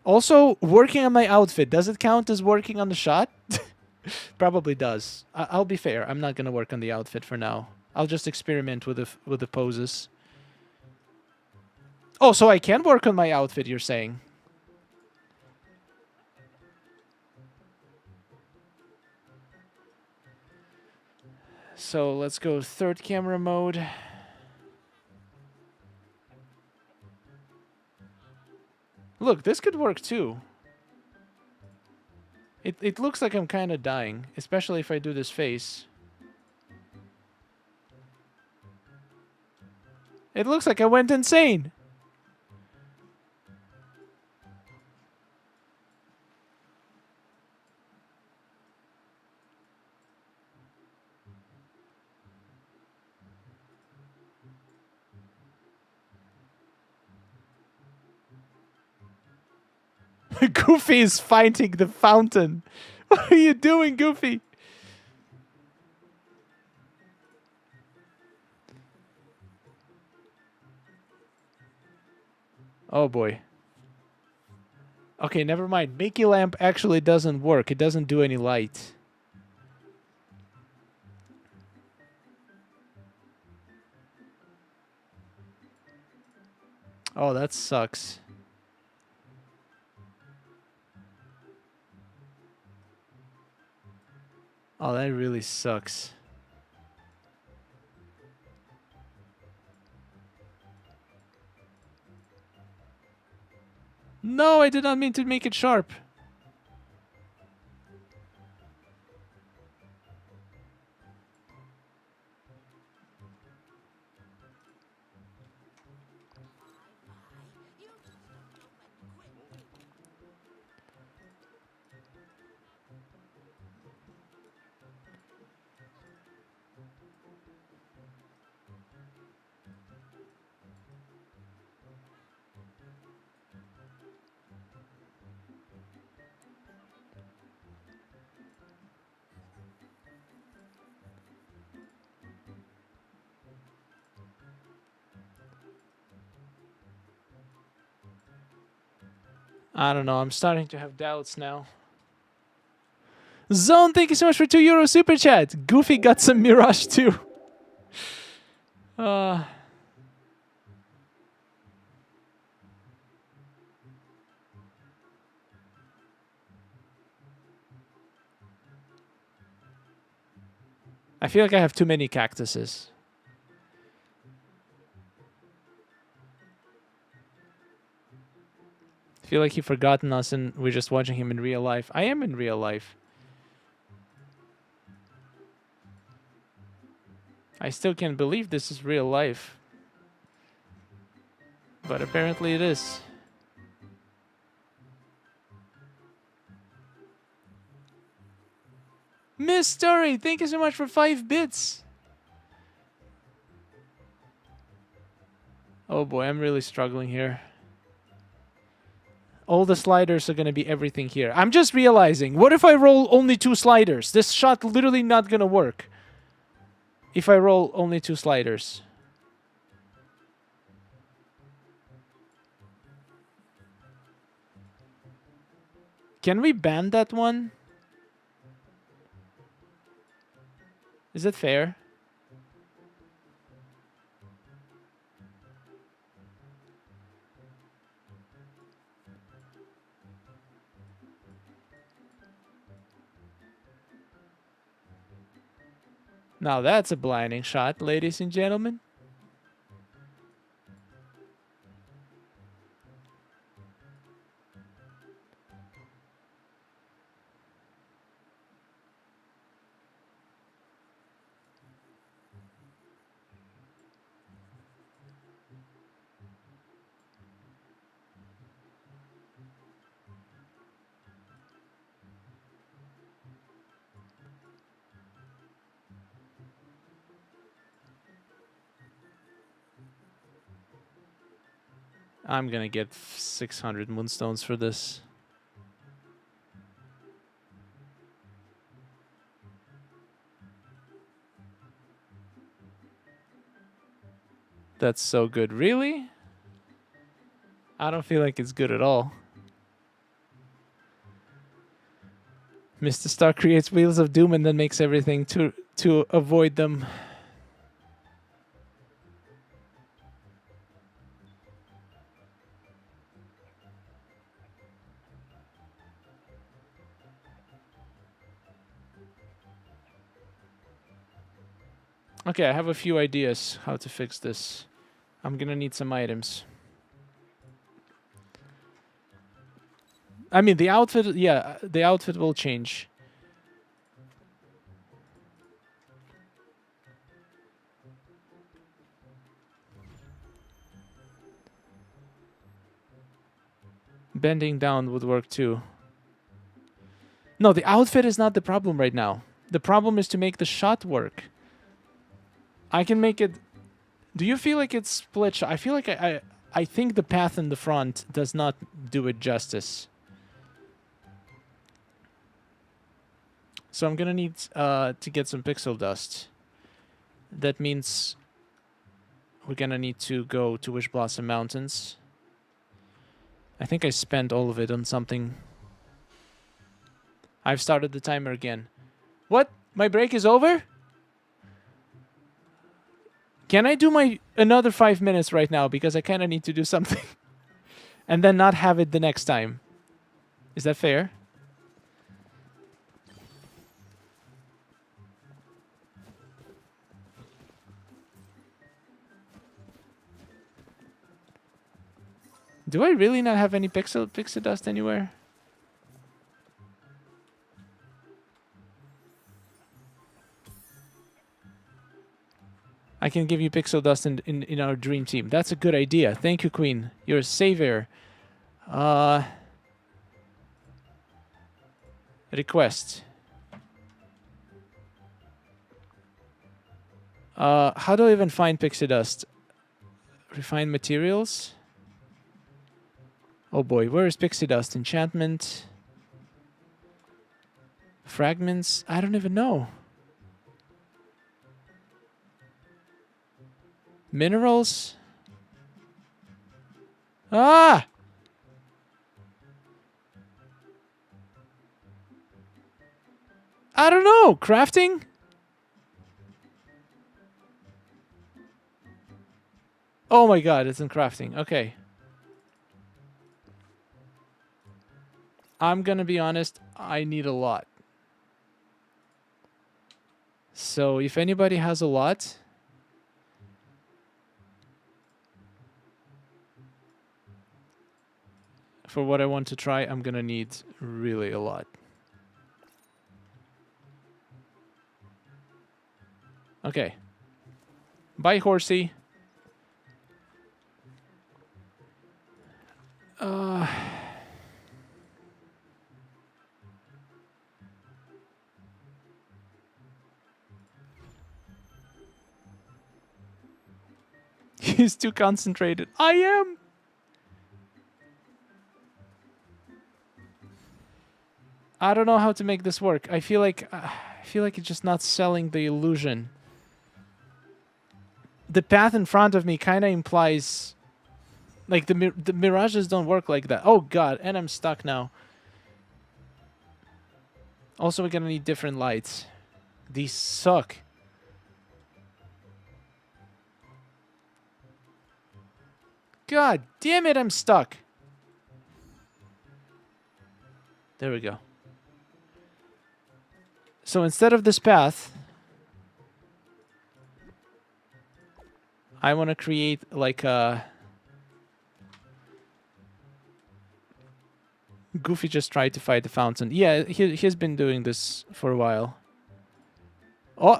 Also, working on my outfit. Does it count as working on the shot? Probably does. I'll be fair. I'm not going to work on the outfit for now. I'll just experiment with the poses. Oh, so I can work on my outfit, you're saying? So let's go third camera mode. Look, this could work too. It looks like I'm kind of dying, especially if I do this face. It looks like I went insane. Goofy is fighting the fountain. What are you doing, Goofy? Oh boy. Okay, never mind. Mickey lamp actually doesn't work. It doesn't do any light. Oh, that sucks. Oh, that really sucks. No, I did not mean to make it sharp. I don't know. I'm starting to have doubts now. Zone, thank you so much for €2 super chat. Goofy got some Mirage too. I feel like I have too many cactuses. I feel like he's forgotten us and we're just watching him in real life. I am in real life. I still can't believe this is real life. But apparently it is. Miss Story, thank you so much for 5 bits. Oh boy, I'm really struggling here. All the sliders are going to be everything here. I'm just realizing, what if I roll only 2 sliders? This shot literally not going to work. If I roll only 2 sliders. Can we ban that one? Is it fair? Now that's a blinding shot, ladies and gentlemen. I'm gonna get 600 moonstones for this. That's so good. Really? I don't feel like it's good at all. Mr. Star creates Wheels of Doom and then makes everything to avoid them. Okay, I have a few ideas how to fix this. I'm gonna need some items. I mean, the outfit, yeah, the outfit will change. Bending down would work too. No, the outfit is not the problem right now. The problem is to make the shot work. I can make it... Do you feel like it's split shot? I feel like I think the path in the front does not do it justice. So I'm gonna need to get some pixel dust. That means we're gonna need to go to Wish Blossom Mountains. I think I spent all of it on something. I've started the timer again. What? My break is over? Can I do my another 5 minutes right now? Because I kind of need to do something. And then not have it the next time. Is that fair? Do I really not have any pixel dust anywhere? I can give you pixel dust in our dream team. That's a good idea. Thank you, Queen. You're a savior. Request. How do I even find pixie dust? Refine materials? Oh boy, where is pixie dust? Enchantment? Fragments? I don't even know. Minerals? Ah! I don't know. Crafting? Oh my god, it's in crafting. Okay. I'm gonna be honest, I need a lot. So if anybody has a lot, for what I want to try, I'm gonna need really a lot. Okay. Bye, horsey. He's too concentrated. I am. I don't know how to make this work. I feel like it's just not selling the illusion. The path in front of me kind of implies like the mirages don't work like that. Oh god, and I'm stuck now. Also, we're gonna need different lights. These suck. God damn it, I'm stuck. There we go. So instead of this path, I want to create like a... Goofy just tried to fight the fountain. Yeah, he's been doing this for a while. Oh!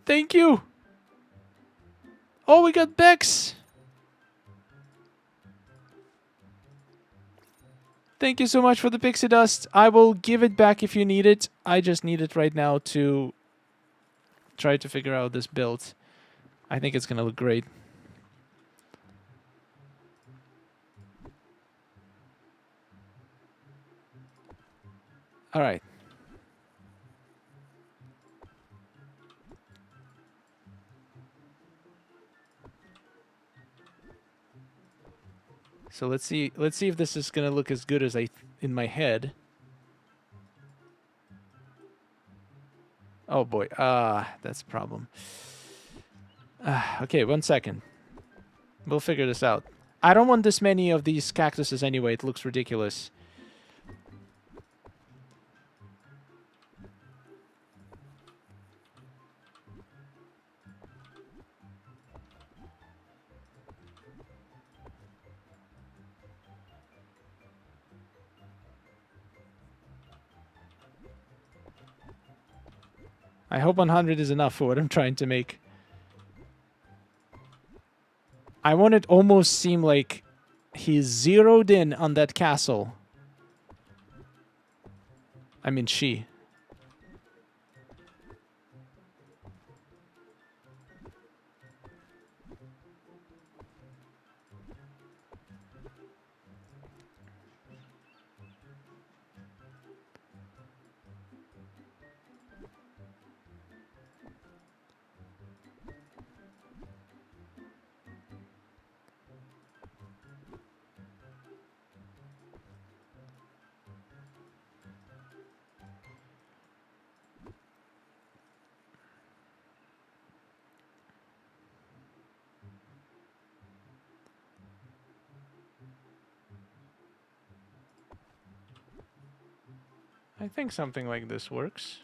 Thank you! Oh, we got Bex! Thank you so much for the pixie dust. I will give it back if you need it. I just need it right now to try to figure out this build. I think it's gonna look great. Alright. So let's see if this is gonna look as good as in my head. Oh boy, that's a problem. Okay, 1 second. We'll figure this out. I don't want this many of these cactuses anyway, it looks ridiculous. I hope 100 is enough for what I'm trying to make. I want it almost seem like he's zeroed in on that castle. I mean, she. I think something like this works.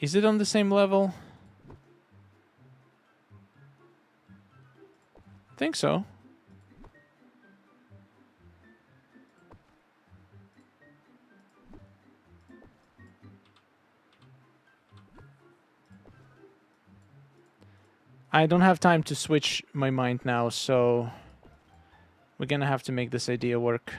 Is it on the same level? I think so. I don't have time to switch my mind now, so we're gonna have to make this idea work.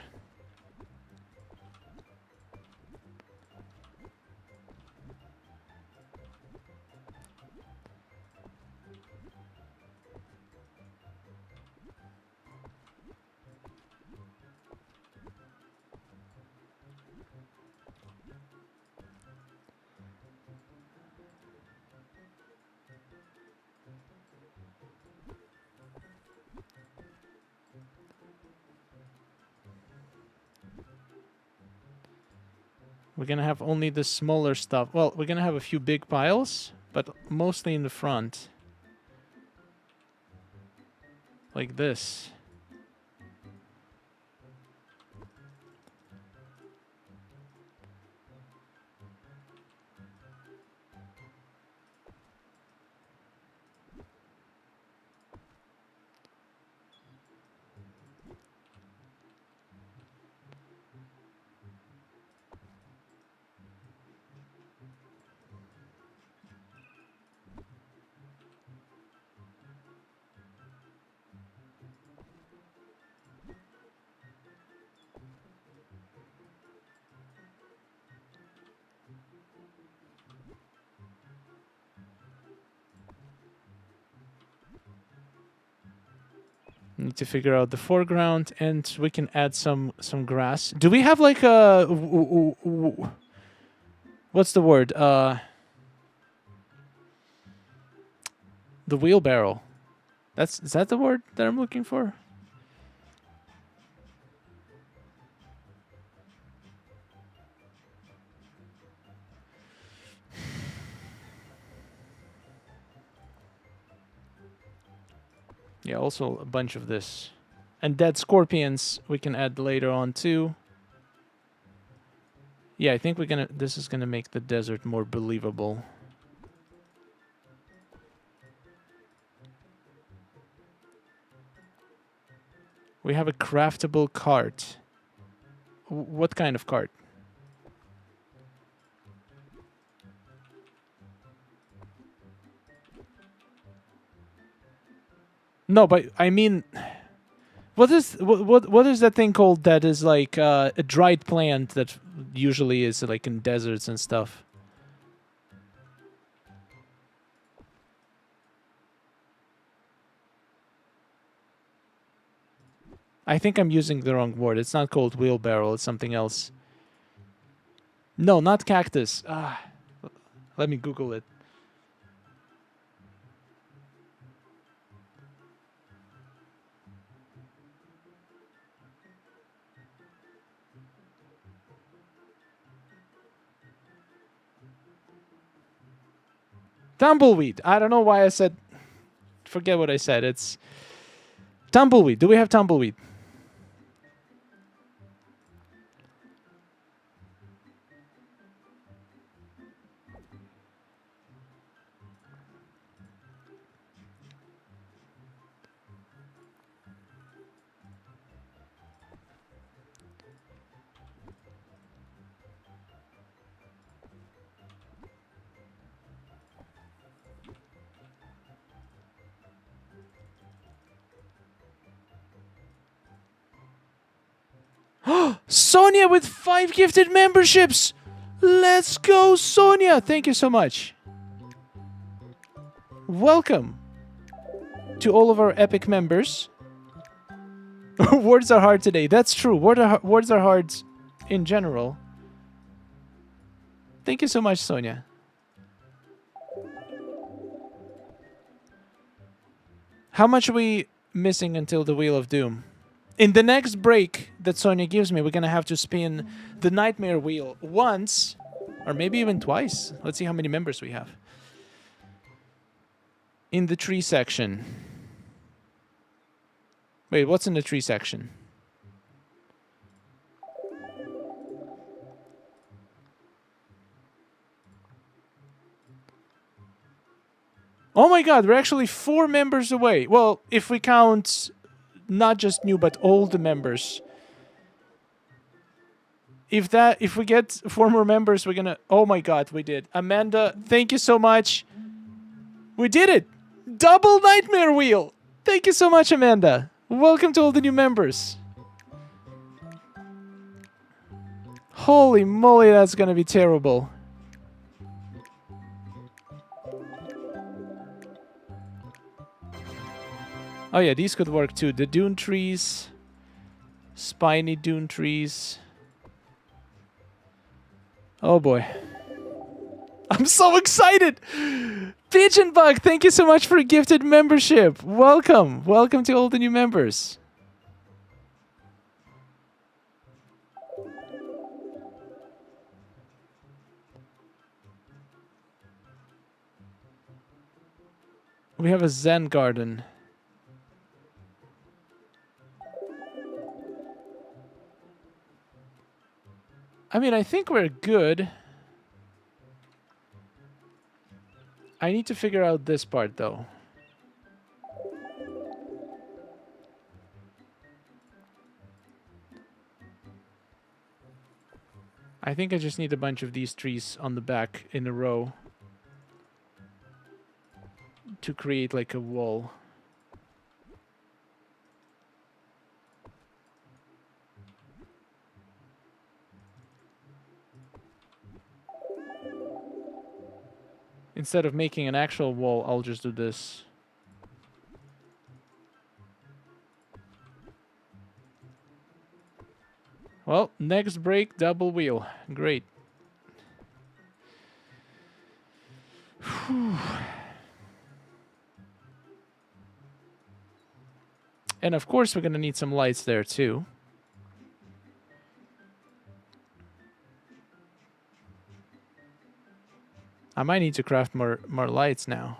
We're gonna have only the smaller stuff. Well, we're gonna have a few big piles, but mostly in the front. Like this. Need to figure out the foreground, and we can add some grass. Do we have like a what's the word? The wheelbarrow. Is that the word that I'm looking for? Yeah, also a bunch of this. And dead scorpions we can add later on too. Yeah, I think this is gonna make the desert more believable. We have a craftable cart. What kind of cart? No, but I mean, what is that thing called that is like a dried plant that usually is like in deserts and stuff? I think I'm using the wrong word. It's not called wheelbarrow. It's something else. No, not cactus. Let me Google it. Tumbleweed. I don't know why I said... Forget what I said. It's tumbleweed. Do we have tumbleweed? Sonia with 5 gifted memberships! Let's go, Sonia! Thank you so much. Welcome to all of our epic members. Words are hard today. That's true. Words are hard in general. Thank you so much, Sonia. How much are we missing until the Wheel of Doom? In the next break that Sonia gives me, we're going to have to spin the Nightmare Wheel once, or maybe even twice. Let's see how many members we have. In the tree section. Wait, what's in the tree section? Oh my god, we're actually 4 members away. Well, if we count not just new, but old members. If we get 4 more members, we're gonna... Oh my god, we did. Amanda, thank you so much. We did it! Double Nightmare Wheel! Thank you so much, Amanda. Welcome to all the new members. Holy moly, that's gonna be terrible. Oh yeah, these could work too. The dune trees. Spiny dune trees. Oh boy. I'm so excited! Pigeon Bug, thank you so much for a gifted membership. Welcome. Welcome to all the new members. We have a Zen garden. I mean, I think we're good. I need to figure out this part, though. I think I just need a bunch of these trees on the back in a row to create like a wall. Instead of making an actual wall, I'll just do this. Well, next break, double wheel. Great. And of course, we're going to need some lights there too. I might need to craft more lights now.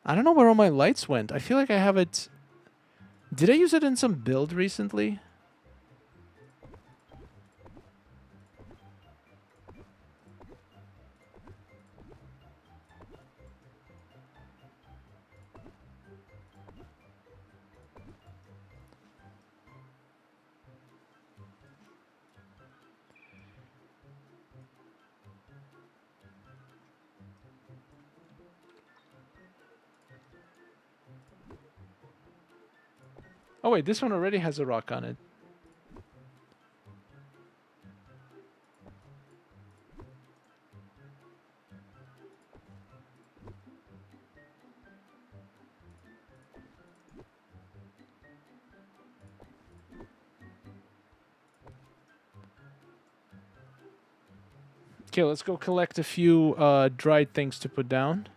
I don't know where all my lights went. I feel like I have it... Did I use it in some build recently? Oh wait, this one already has a rock on it. Okay, let's go collect a few dried things to put down.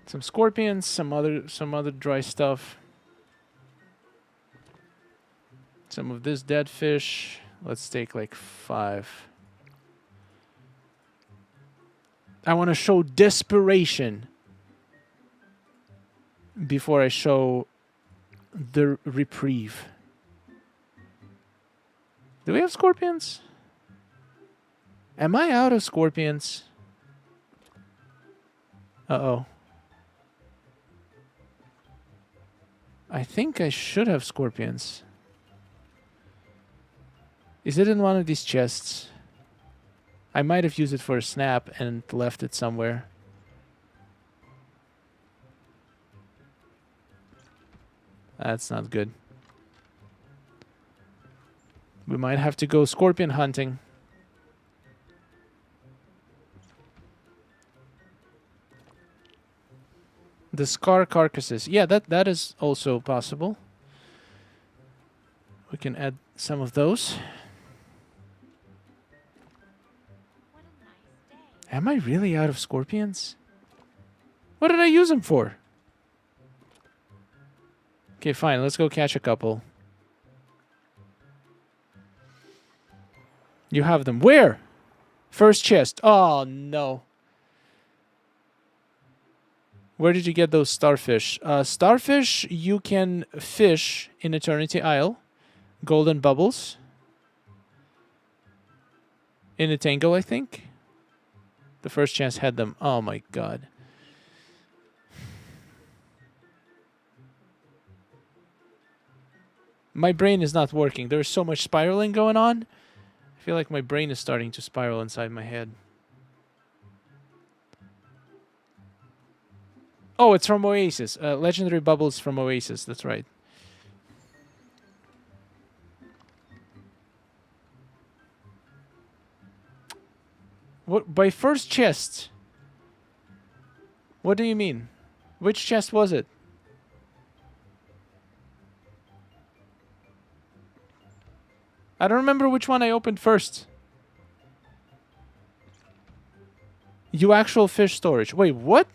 Some scorpions, some other dry stuff. Some of this dead fish. Let's take like 5. I want to show desperation before I show the reprieve. Do we have scorpions? Am I out of scorpions? Uh-oh. I think I should have scorpions. Is it in one of these chests? I might have used it for a snap and left it somewhere. That's not good. We might have to go scorpion hunting. The scar carcasses. Yeah, that is also possible. We can add some of those. What a nice day. Am I really out of scorpions? What did I use them for? Okay, fine. Let's go catch a couple. You have them. Where? First chest. Oh, no. Where did you get those starfish? Starfish you can fish in Eternity Isle. Golden bubbles. In a tango, I think. The first chance had them. Oh my god. My brain is not working. There's so much spiraling going on. I feel like my brain is starting to spiral inside my head. Oh, it's from Oasis. Legendary bubbles from Oasis. That's right. What by first chest? What do you mean? Which chest was it? I don't remember which one I opened first. You actual fish storage. Wait, what?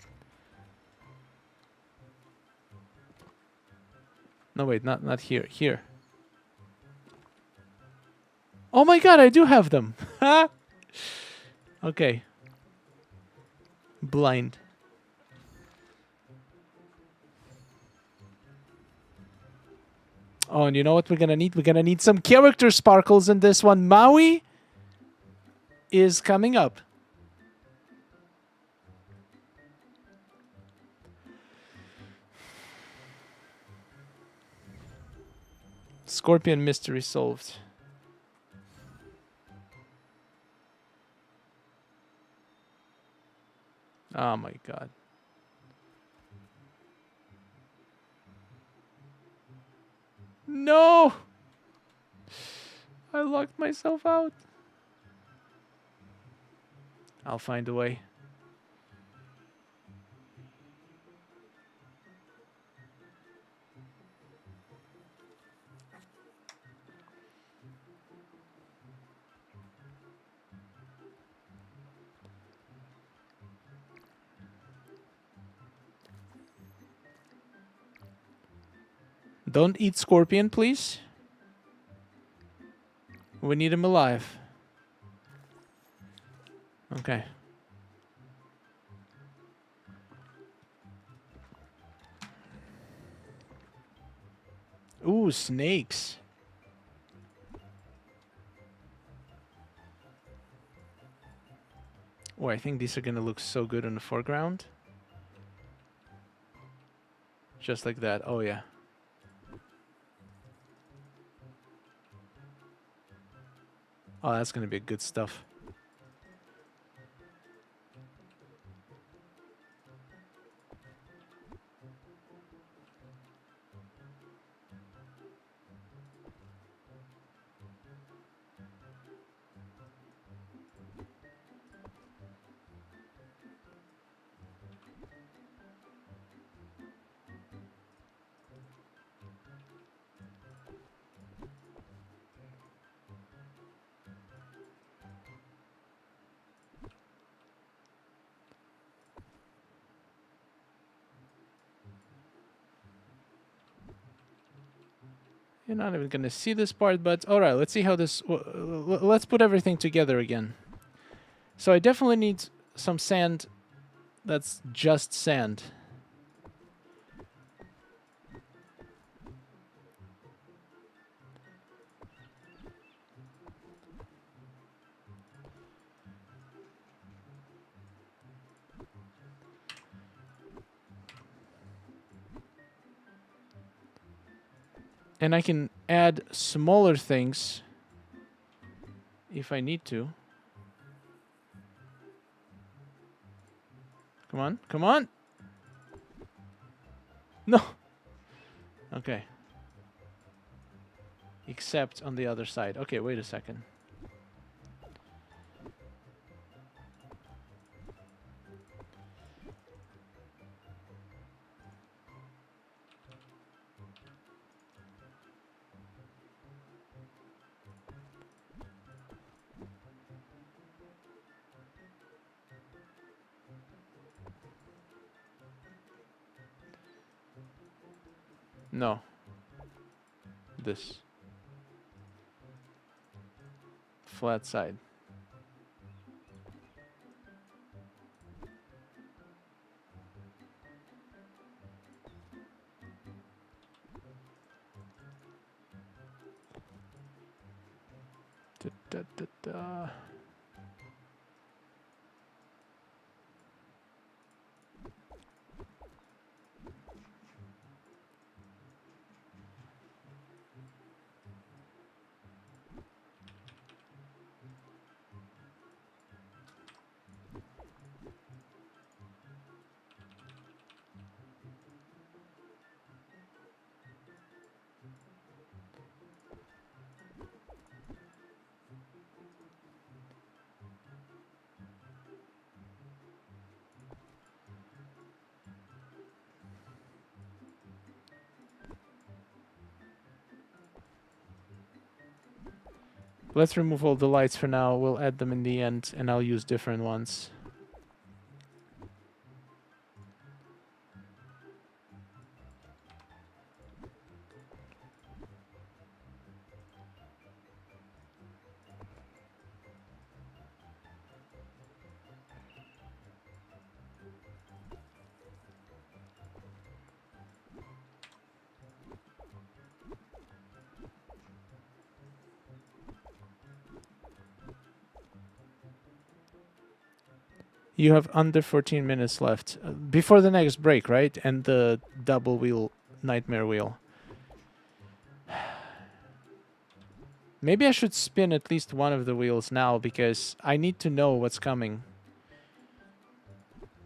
No, wait, not here. Here. Oh my god, I do have them. Okay. Blind. Oh, and you know what we're gonna need? We're gonna need some character sparkles in this one. Maui is coming up. Scorpion mystery solved. Oh my god. No! I locked myself out. I'll find a way. Don't eat Scorpion, please. We need him alive. Okay. Ooh, snakes. Oh, I think these are gonna look so good in the foreground. Just like that. Oh, yeah. Oh, that's gonna be good stuff. You're not even gonna see this part, but all right. Let's see how this. Let's put everything together again. So I definitely need some sand. That's just sand. And I can add smaller things if I need to. Come on, come on. No. Okay. Except on the other side. Okay, wait a second. No. This. Flat side. Da, da, da, da. Let's remove all the lights for now. We'll add them in the end, and I'll use different ones. You have under 14 minutes left. Before the next break, right? And the double wheel nightmare wheel. Maybe I should spin at least one of the wheels now because I need to know what's coming.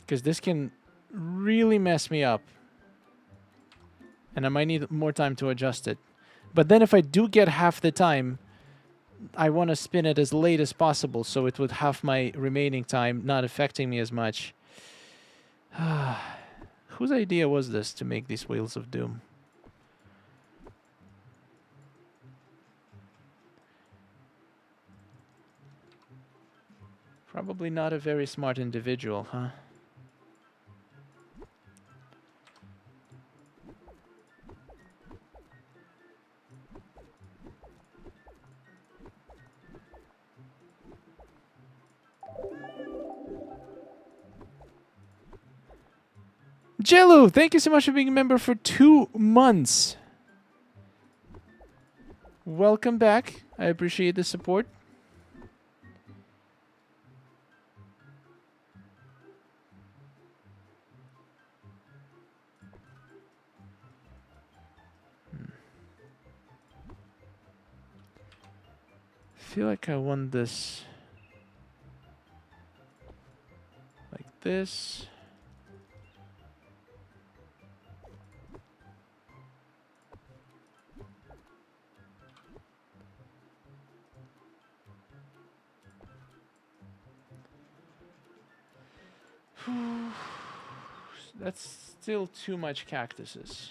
Because this can really mess me up. And I might need more time to adjust it. But then if I do get half the time, I want to spin it as late as possible so it would have my remaining time not affecting me as much. Whose idea was this to make these Wheels of Doom? Probably not a very smart individual, huh? Jello, thank you so much for being a member for 2 months. Welcome back. I appreciate the support. I feel like I want this like this. That's still too much cactuses.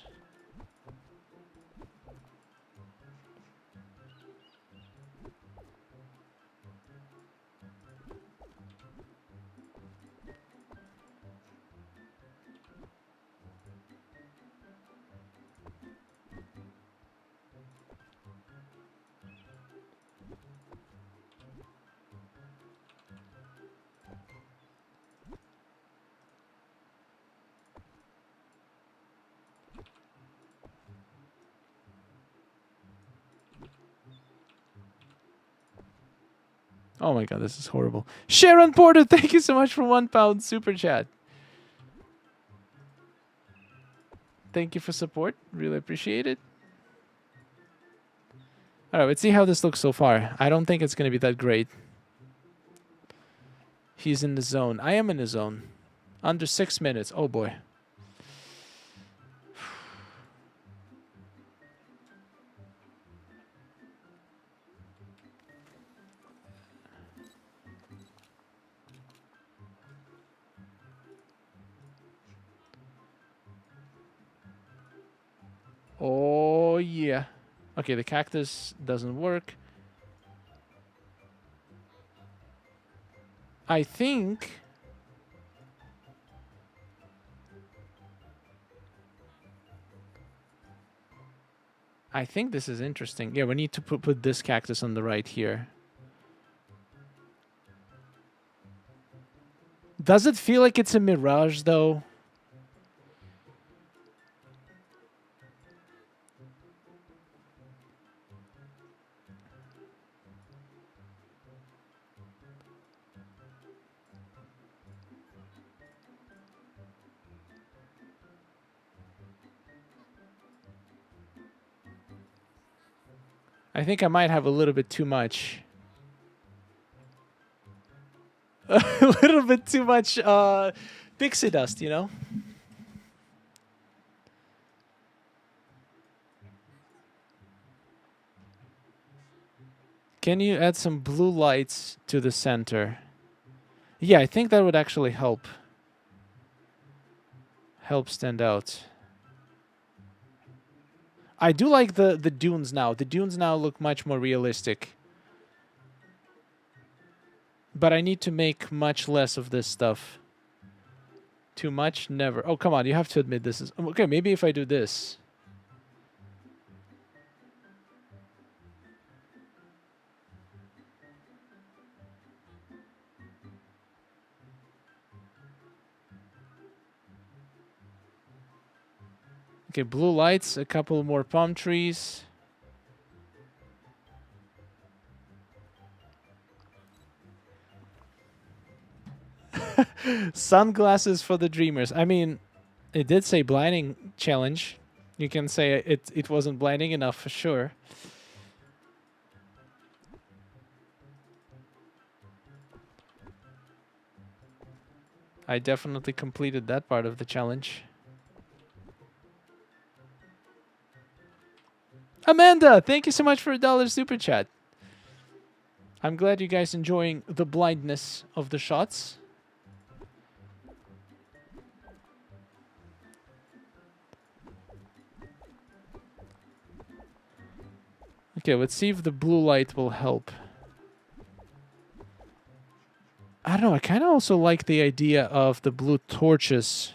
Oh my god, this is horrible. Sharon Porter, thank you so much for £1 super chat. Thank you for support. Really appreciate it. Alright, let's see how this looks so far. I don't think it's going to be that great. He's in the zone. I am in the zone. Under 6 minutes. Oh boy. Oh, yeah. Okay, the cactus doesn't work. I think... this is interesting. Yeah, we need to put this cactus on the right here. Does it feel like it's a mirage, though? I think I might have a little bit too much. A little bit too much pixie dust, you know? Can you add some blue lights to the center? Yeah, I think that would actually help. Help stand out. I do like the dunes now. The dunes now look much more realistic. But I need to make much less of this stuff. Too much? Never. Oh, come on. You have to admit this is... Okay, maybe if I do this. Okay, blue lights, a couple more palm trees. Sunglasses for the dreamers. I mean, it did say blinding challenge. You can say it wasn't blinding enough for sure. I definitely completed that part of the challenge. Amanda, thank you so much for $1 super chat. I'm glad you guys enjoying the blindness of the shots. Okay, let's see if the blue light will help. I don't know, I kind of also like the idea of the blue torches.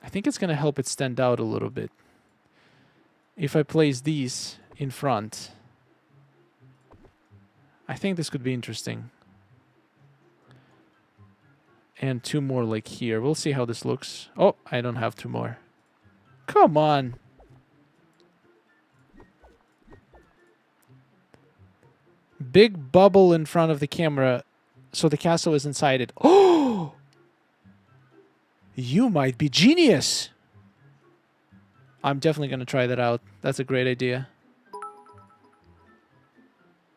I think it's going to help it stand out a little bit. If I place these in front, I think this could be interesting. And 2 more like here. We'll see how this looks. Oh, I don't have 2 more. Come on. Big bubble in front of the camera so the castle is inside it. Oh! You might be genius! I'm definitely going to try that out. That's a great idea.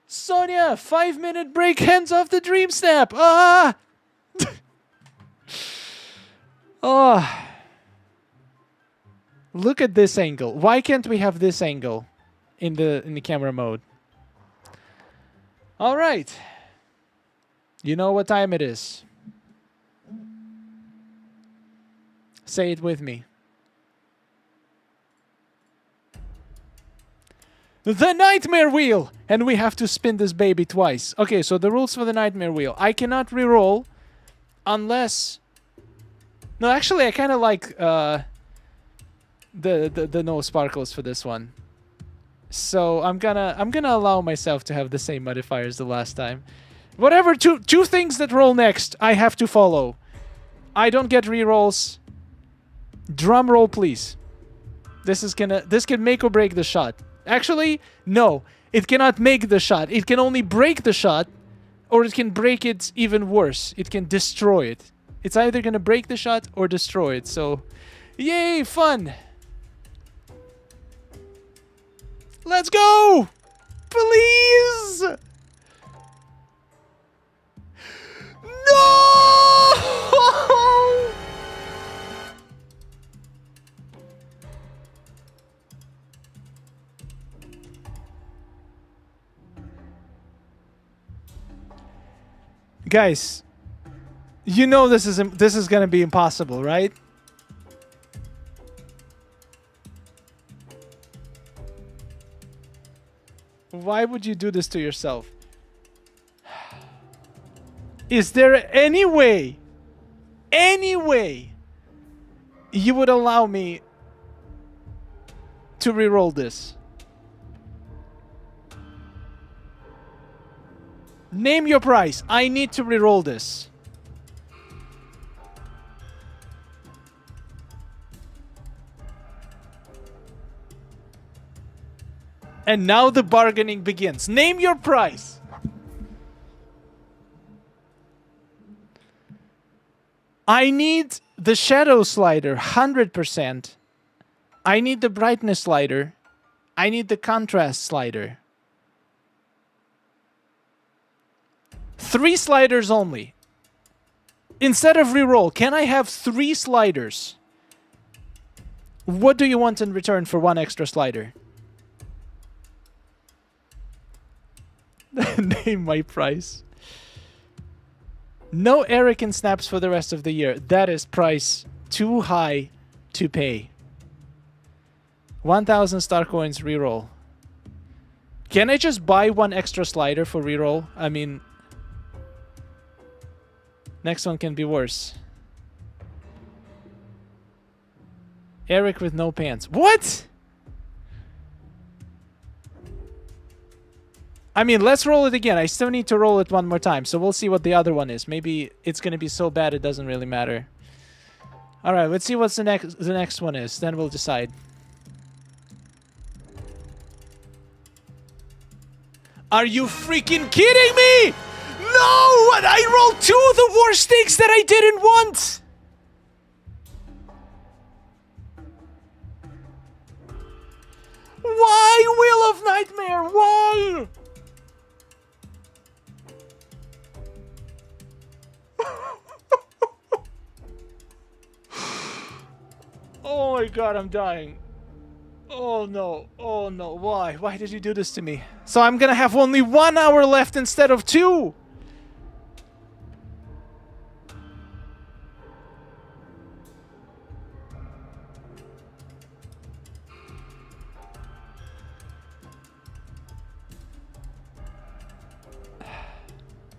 Sonia, 5-minute break, hands off the Dreamsnap! Ah! Oh. Look at this angle. Why can't we have this angle in the camera mode? All right. You know what time it is. Say it with me. The Nightmare Wheel! And we have to spin this baby twice. Okay, so the rules for the Nightmare Wheel. I cannot reroll unless... No, actually, I kind of like the no sparkles for this one. So I'm gonna allow myself to have the same modifiers the last time. Whatever, two things that roll next, I have to follow. I don't get rerolls. Drum roll, please. This can make or break the shot. Actually, no. It cannot make the shot. It can only break the shot, or it can break it even worse. It can destroy it. It's either going to break the shot or destroy it. So, yay, fun. Let's go! Please! No! Guys, you know this is going to be impossible, right? Why would you do this to yourself? Is there any way you would allow me to reroll this? Name your price. I need to reroll this. And now the bargaining begins. Name your price. I need the shadow slider, 100%. I need the brightness slider. I need the contrast slider. 3 sliders only. Instead of reroll, can I have 3 sliders? What do you want in return for 1 extra slider? Name my price. No Erican snaps for the rest of the year. That is price too high to pay. 1,000 star coins reroll. Can I just buy 1 extra slider for reroll? I mean, Next one can be worse. Eric with no pants. What? I mean, let's roll it again. I still need to roll it one more time, so we'll see what the other one is. Maybe it's going to be so bad it doesn't really matter. All right, let's see what's the next one is. Then we'll decide. Are you freaking kidding me? No! I rolled 2 of the worst things that I didn't want! Why, Wheel of Nightmare? Why? Oh my god, I'm dying. Oh no, oh no, why? Why did you do this to me? So I'm gonna have only 1 hour left instead of 2!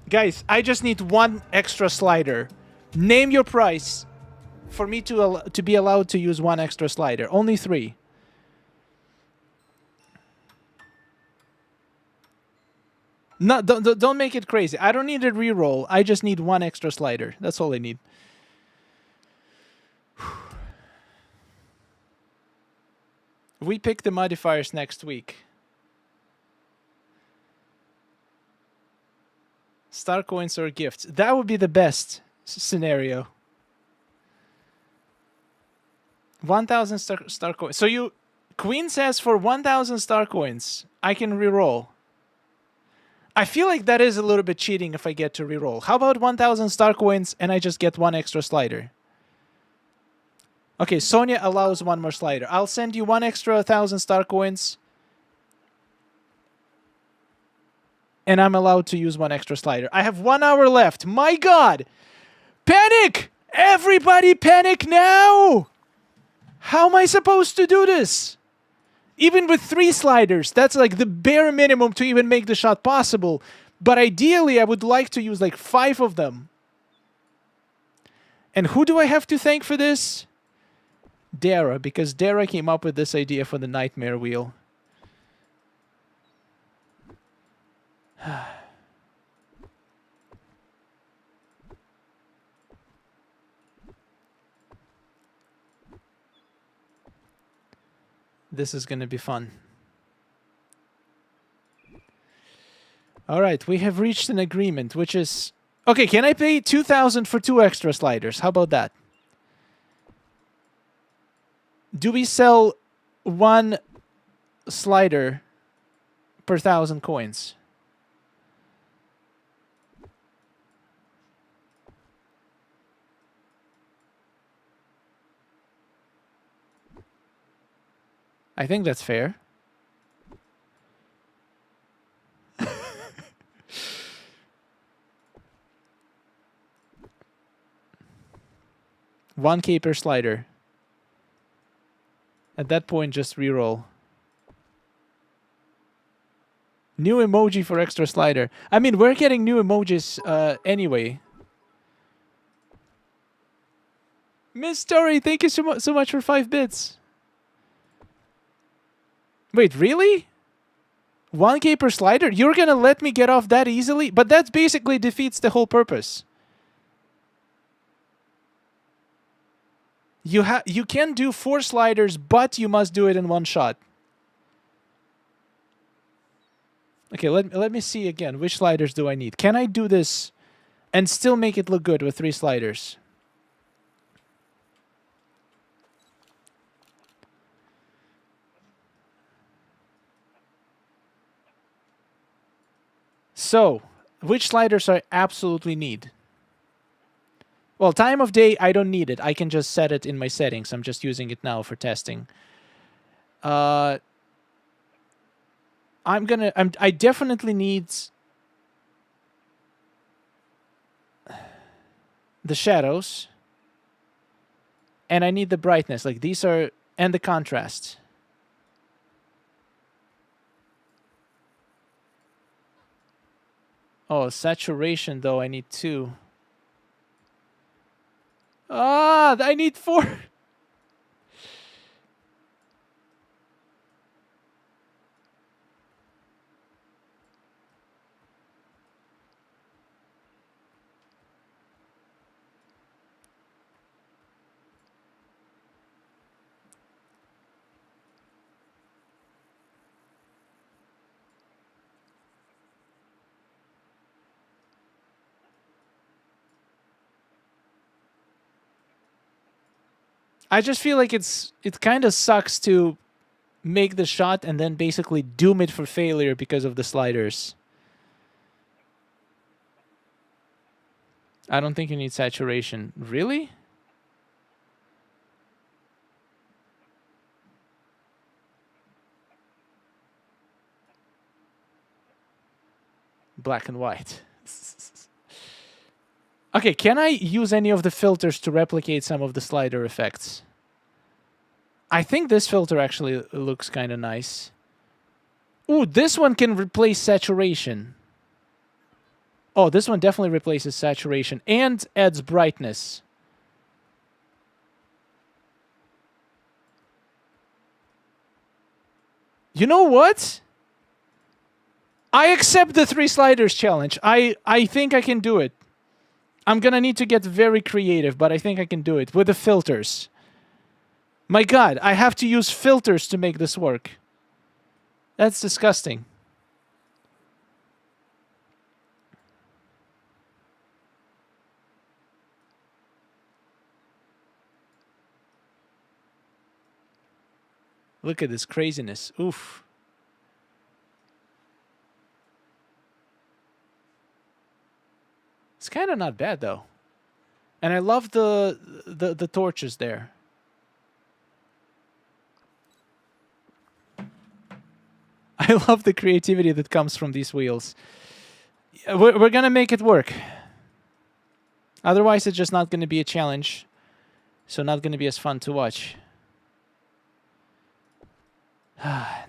Guys, I just need 1 extra slider. Name your price for me to be allowed to use 1 extra slider. Only 3. No, don't make it crazy. I don't need a reroll. I just need 1 extra slider. That's all I need. We pick the modifiers next week. Star coins or gifts. That would be the best scenario. 1,000 star coins. So you... Queen says for 1,000 star coins, I can reroll. I feel like that is a little bit cheating if I get to reroll. How about 1,000 star coins and I just get 1 extra slider? Okay, Sonia allows 1 more slider. I'll send you 1 extra 1,000 star coins. And I'm allowed to use 1 extra slider. I have 1 hour left. My god! Panic! Everybody panic now! How am I supposed to do this? Even with 3 sliders, that's like the bare minimum to even make the shot possible. But ideally, I would like to use like 5 of them. And who do I have to thank for this? Dara, because Dara came up with this idea for the Nightmare Wheel. This is going to be fun. All right, we have reached an agreement, which is... Okay, can I pay 2,000 for 2 extra sliders? How about that? Do we sell 1 slider per 1,000 coins? I think that's fair. $1K per slider. At that point, just reroll. New emoji for extra slider. I mean, we're getting new emojis anyway. Miss Story, thank you so much for 5 bits. Wait, really? 1K per slider? You're gonna let me get off that easily? But that basically defeats the whole purpose. You can do 4 sliders, but you must do it in 1 shot. Okay, let me see again. Which sliders do I need? Can I do this and still make it look good with 3 sliders? So, which sliders I absolutely need? Well, time of day, I don't need it. I can just set it in my settings. I'm just using it now for testing. I definitely need the shadows. And I need the brightness. Like these are, and the contrast. Oh, saturation though, I need 2. Ah, I need 4. I just feel like it kind of sucks to make the shot and then basically doom it for failure because of the sliders. I don't think you need saturation. Really? Black and white. Okay, can I use any of the filters to replicate some of the slider effects? I think this filter actually looks kind of nice. Ooh, this one can replace saturation. Oh, this one definitely replaces saturation and adds brightness. You know what? I accept the 3 sliders challenge. I think I can do it. I'm gonna need to get very creative, but I think I can do it with the filters. My God, I have to use filters to make this work. That's disgusting. Look at this craziness. Oof. It's kind of not bad though. And I love the torches there. I love the creativity that comes from these wheels. We're going to make it work. Otherwise, it's just not going to be a challenge. So not going to be as fun to watch.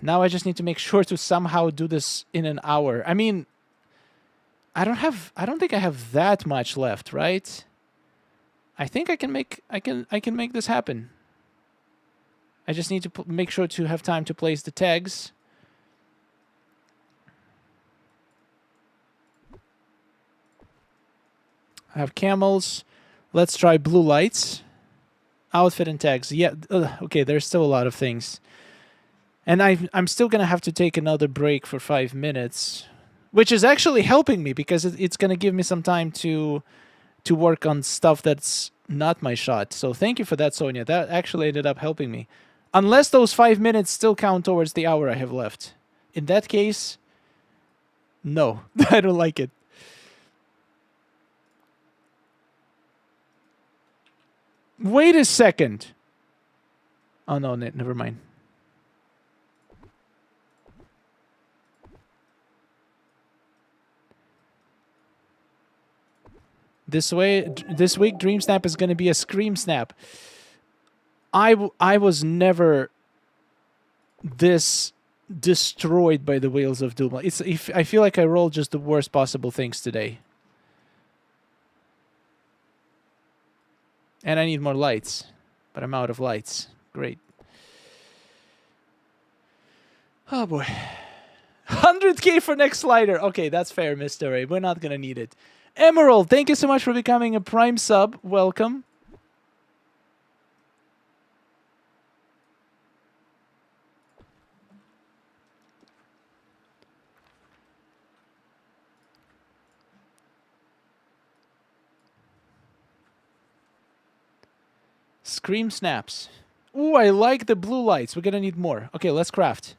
Now I just need to make sure to somehow do this in an hour. I mean, I don't think I have that much left, right? I think I can make this happen. I just need to make sure to have time to place the tags. I have camels. Let's try blue lights. Outfit and tags. Yeah, okay, there's still a lot of things. And I'm still going to have to take another break for 5 minutes, which is actually helping me because it's going to give me some time to work on stuff that's not my shot. So thank you for that, Sonia. That actually ended up helping me. Unless those 5 minutes still count towards the hour I have left. In that case, no, I don't like it. Wait a second. Oh, no, never mind. This week, Dreamsnap is going to be a Scream Snap. I was never this destroyed by the Wheels of Doom. I feel like I rolled just the worst possible things today. And I need more lights, but I'm out of lights. Great. Oh boy. 100k for next slider. Okay, that's fair, Mr. Ray. We're not going to need it. Emerald, thank you so much for becoming a Prime sub. Welcome. Scream snaps. Ooh, I like the blue lights. We're going to need more. Okay, let's craft.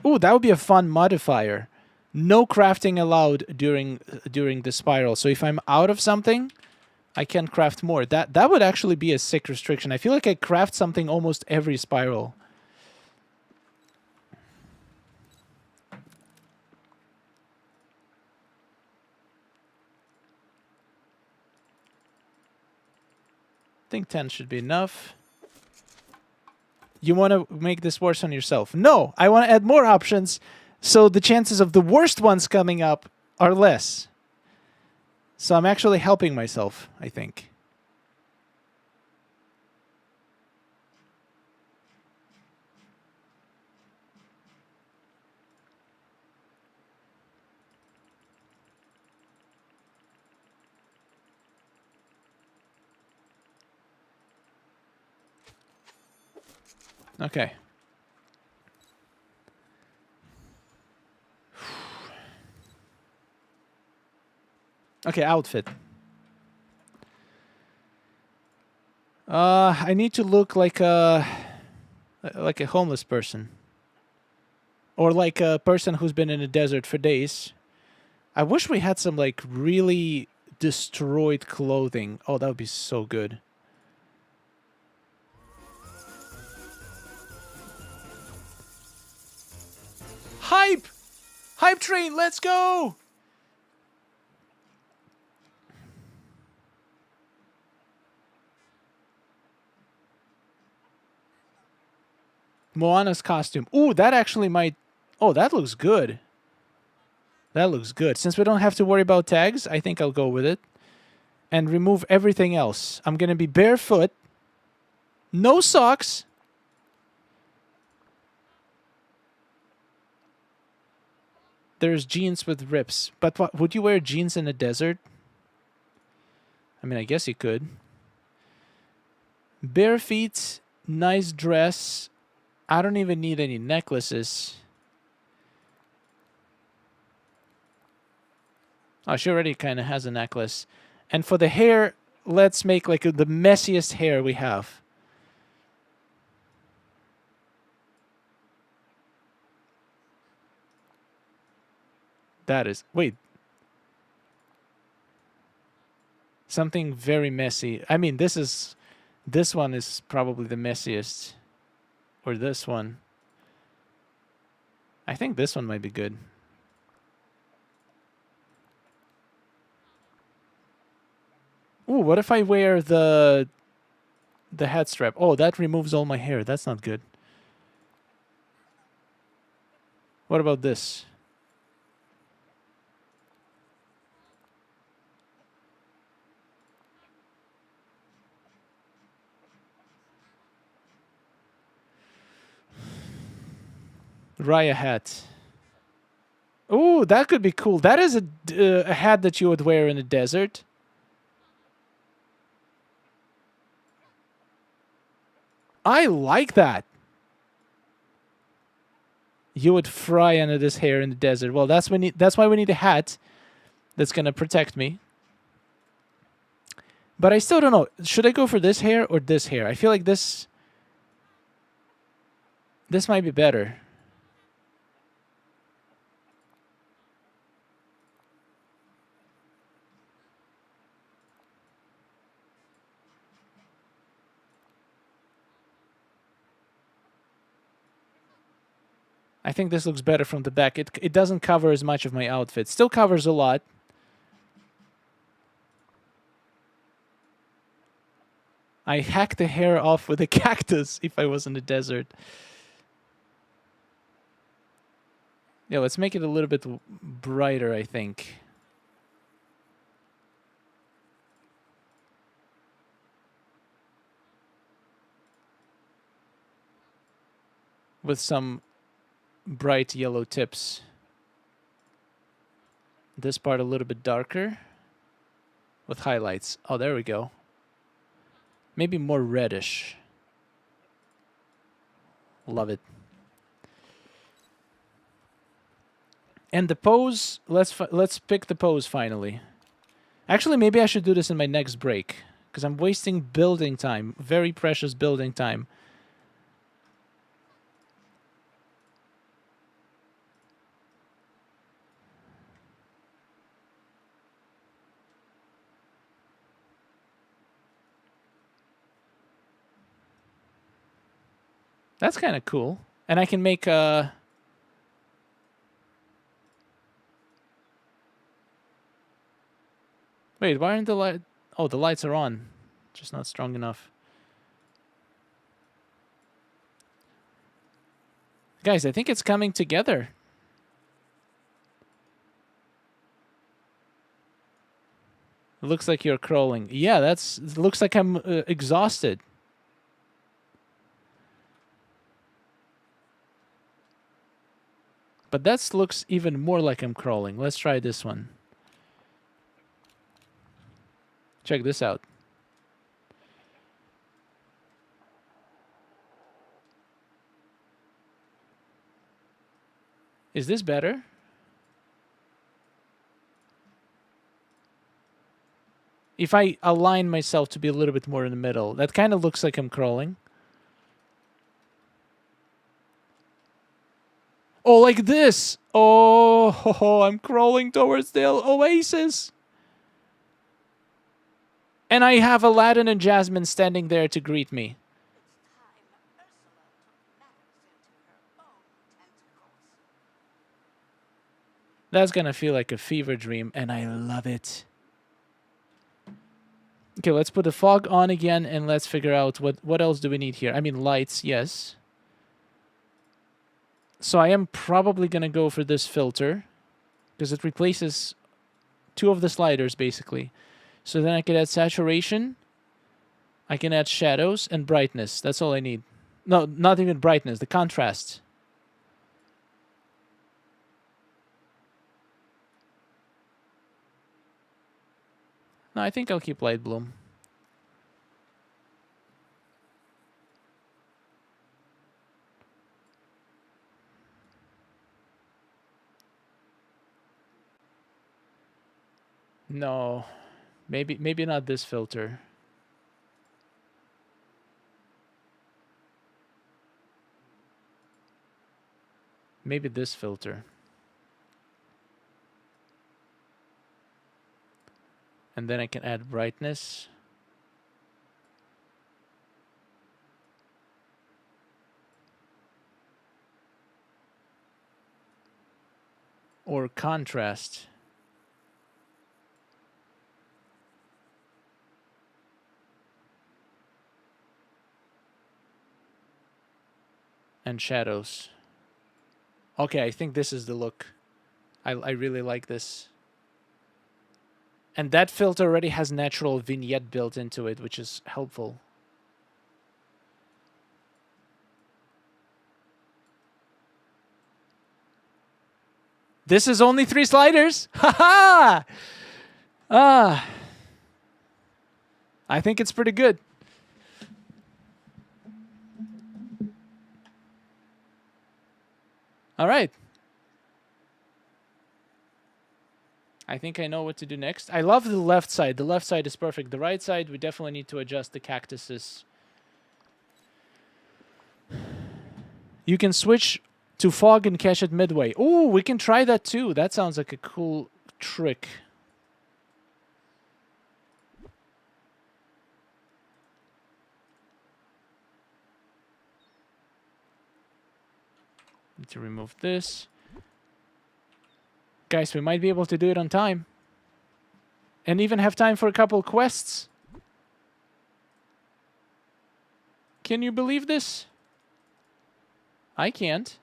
Ooh, that would be a fun modifier. No crafting allowed during the spiral. So if I'm out of something, I can craft more. That would actually be a sick restriction. I feel like I craft something almost every spiral. I think 10 should be enough. You want to make this worse on yourself? No, I want to add more options so the chances of the worst ones coming up are less. So I'm actually helping myself, I think. Okay. Okay, outfit. I need to look like a homeless person. Or like a person who's been in a desert for days. I wish we had some like really destroyed clothing. Oh, that would be so good. Hype! Hype train, let's go! Moana's costume. Ooh, that actually might... Oh, that looks good. That looks good. Since we don't have to worry about tags, I think I'll go with it. And remove everything else. I'm going to be barefoot. No socks. There's jeans with rips. But what, would you wear jeans in the desert? I mean, I guess you could. Bare feet, nice dress. I don't even need any necklaces. Oh, she already kind of has a necklace. And for the hair, let's make like the messiest hair we have. That is... Wait. Something very messy. I mean, this one is probably the messiest. Or this one. I think this one might be good. Ooh, what if I wear the head strap? Oh, that removes all my hair. That's not good. What about this? Raya hat. Ooh, that could be cool. That is a hat that you would wear in the desert. I like that. You would fry under this hair in the desert. Well, that's why we need a hat that's gonna protect me. But I still don't know. Should I go for this hair or this hair? I feel like this might be better. I think this looks better from the back. It doesn't cover as much of my outfit. Still covers a lot. I hack the hair off with a cactus if I was in the desert. Yeah, let's make it a little bit brighter, I think. With some bright yellow tips. This part a little bit darker. With highlights. Oh, there we go. Maybe more reddish. Love it. And the pose, let's pick the pose finally. Actually, maybe I should do this in my next break. Because I'm wasting building time. Very precious building time. That's kind of cool. And I can make a... Wait, why aren't the light... Oh, the lights are on. Just not strong enough. Guys, I think it's coming together. It looks like you're crawling. Yeah, it looks like I'm exhausted. But that looks even more like I'm crawling. Let's try this one. Check this out. Is this better? If I align myself to be a little bit more in the middle, that kind of looks like I'm crawling. Oh, like this. Oh, I'm crawling towards the oasis. And I have Aladdin and Jasmine standing there to greet me. That's gonna feel like a fever dream, and I love it. Okay, let's put the fog on again, and let's figure out what else do we need here. I mean, lights, yes. So I am probably gonna go for this filter, because it replaces 2 of the sliders, basically. So then I can add saturation, I can add shadows, and brightness. That's all I need. No, not even brightness, the contrast. No, I think I'll keep light bloom. No, maybe not this filter. Maybe this filter. And then I can add brightness. Or contrast. And shadows. Okay, I think this is the look. I really like this. And that filter already has natural vignette built into it, which is helpful. This is only 3 sliders. Ha ha! I think it's pretty good. All right. I think I know what to do next. I love the left side. The left side is perfect. The right side, we definitely need to adjust the cactuses. You can switch to fog and catch it midway. Ooh, we can try that too. That sounds like a cool trick. Need to remove this. Guys, we might be able to do it on time. And even have time for a couple quests. Can you believe this? I can't.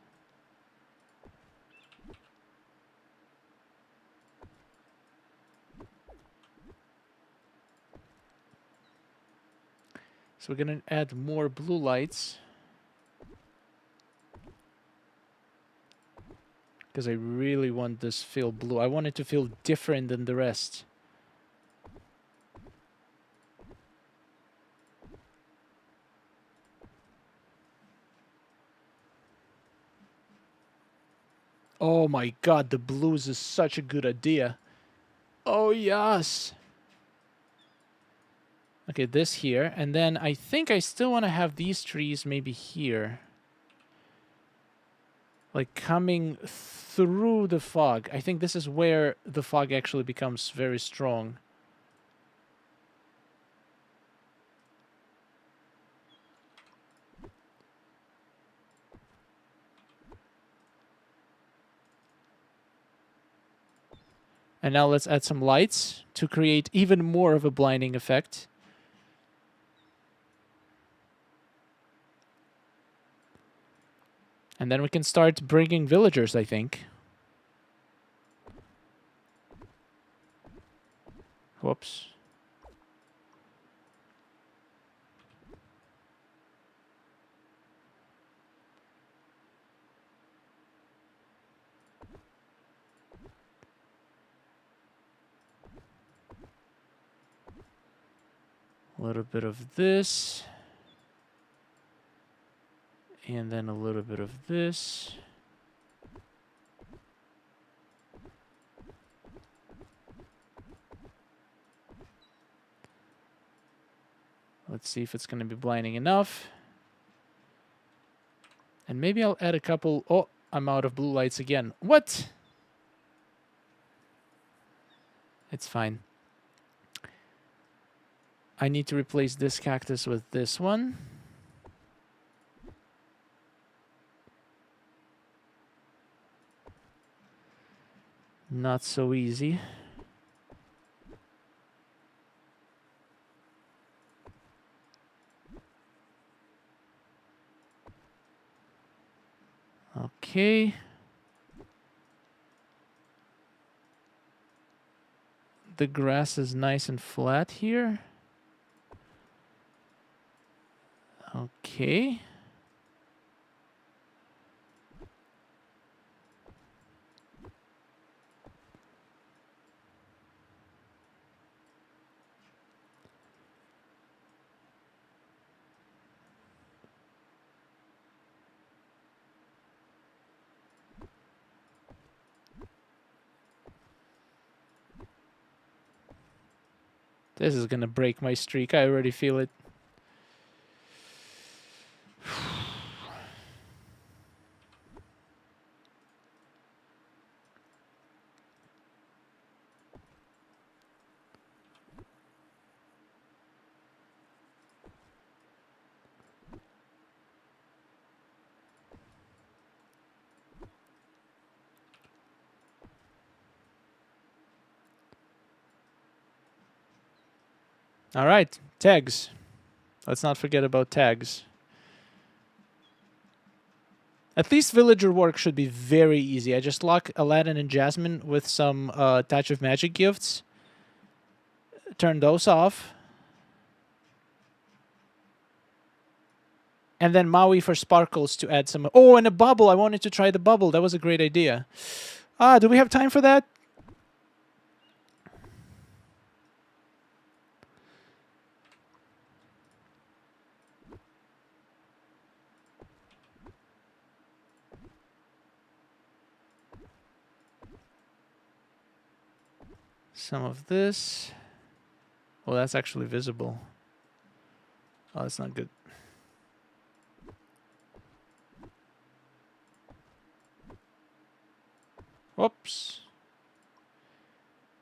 So we're gonna add more blue lights. Because I really want this feel blue. I want it to feel different than the rest. Oh my god, the blues is such a good idea. Oh yes. Okay, this here. And then I think I still want to have these trees maybe here. Like coming through the fog. I think this is where the fog actually becomes very strong. And now let's add some lights to create even more of a blinding effect. And then we can start bringing villagers, I think. Whoops. A little bit of this. And then a little bit of this. Let's see if it's going to be blinding enough. And maybe I'll add a couple... Oh, I'm out of blue lights again. What? It's fine. I need to replace this cactus with this one. Not so easy. Okay. The grass is nice and flat here. Okay. This is gonna break my streak. I already feel it. All right, tags. Let's not forget about tags. At least villager work should be very easy. I just lock Aladdin and Jasmine with some touch of magic gifts. Turn those off. And then Maui for sparkles to add some... Oh, and a bubble. I wanted to try the bubble. That was a great idea. Do we have time for that? Some of this. Oh, that's actually visible. Oh, that's not good. Whoops.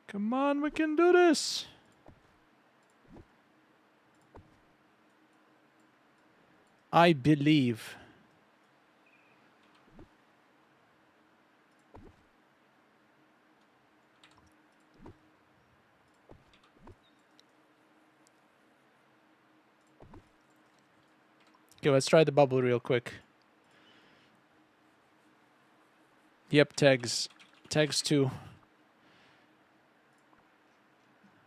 Come on, we can do this. I believe. Okay, let's try the bubble real quick. Yep, tags. Tags 2.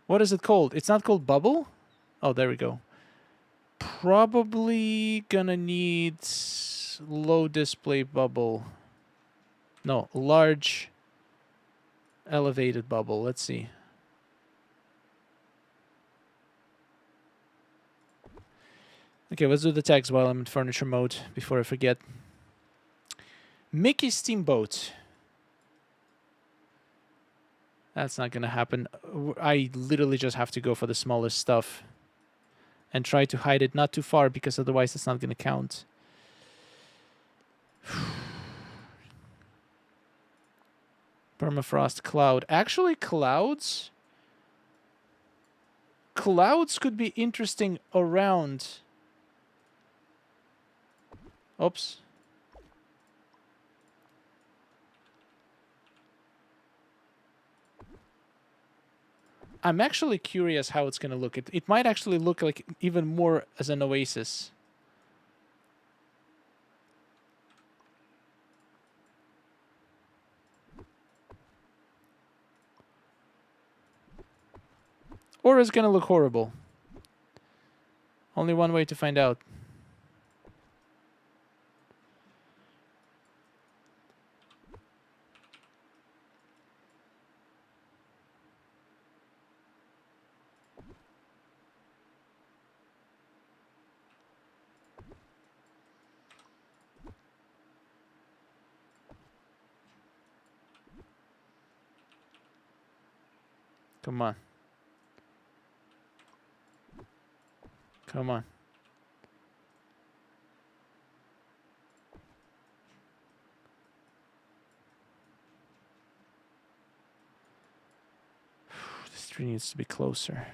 What is it called? It's not called bubble? Oh, there we go. Probably gonna need low display bubble. No, large elevated bubble. Let's see. Okay, let's do the tags while I'm in furniture mode before I forget. Mickey Steamboat. That's not gonna happen. I literally just have to go for the smallest stuff. And try to hide it not too far, because otherwise it's not gonna count. Permafrost cloud. Actually, clouds could be interesting around. Oops. I'm actually curious how it's going to look. It might actually look like even more as an oasis. or it's gonna look horrible. Only one way to find out. Come on. Come on. This tree needs to be closer.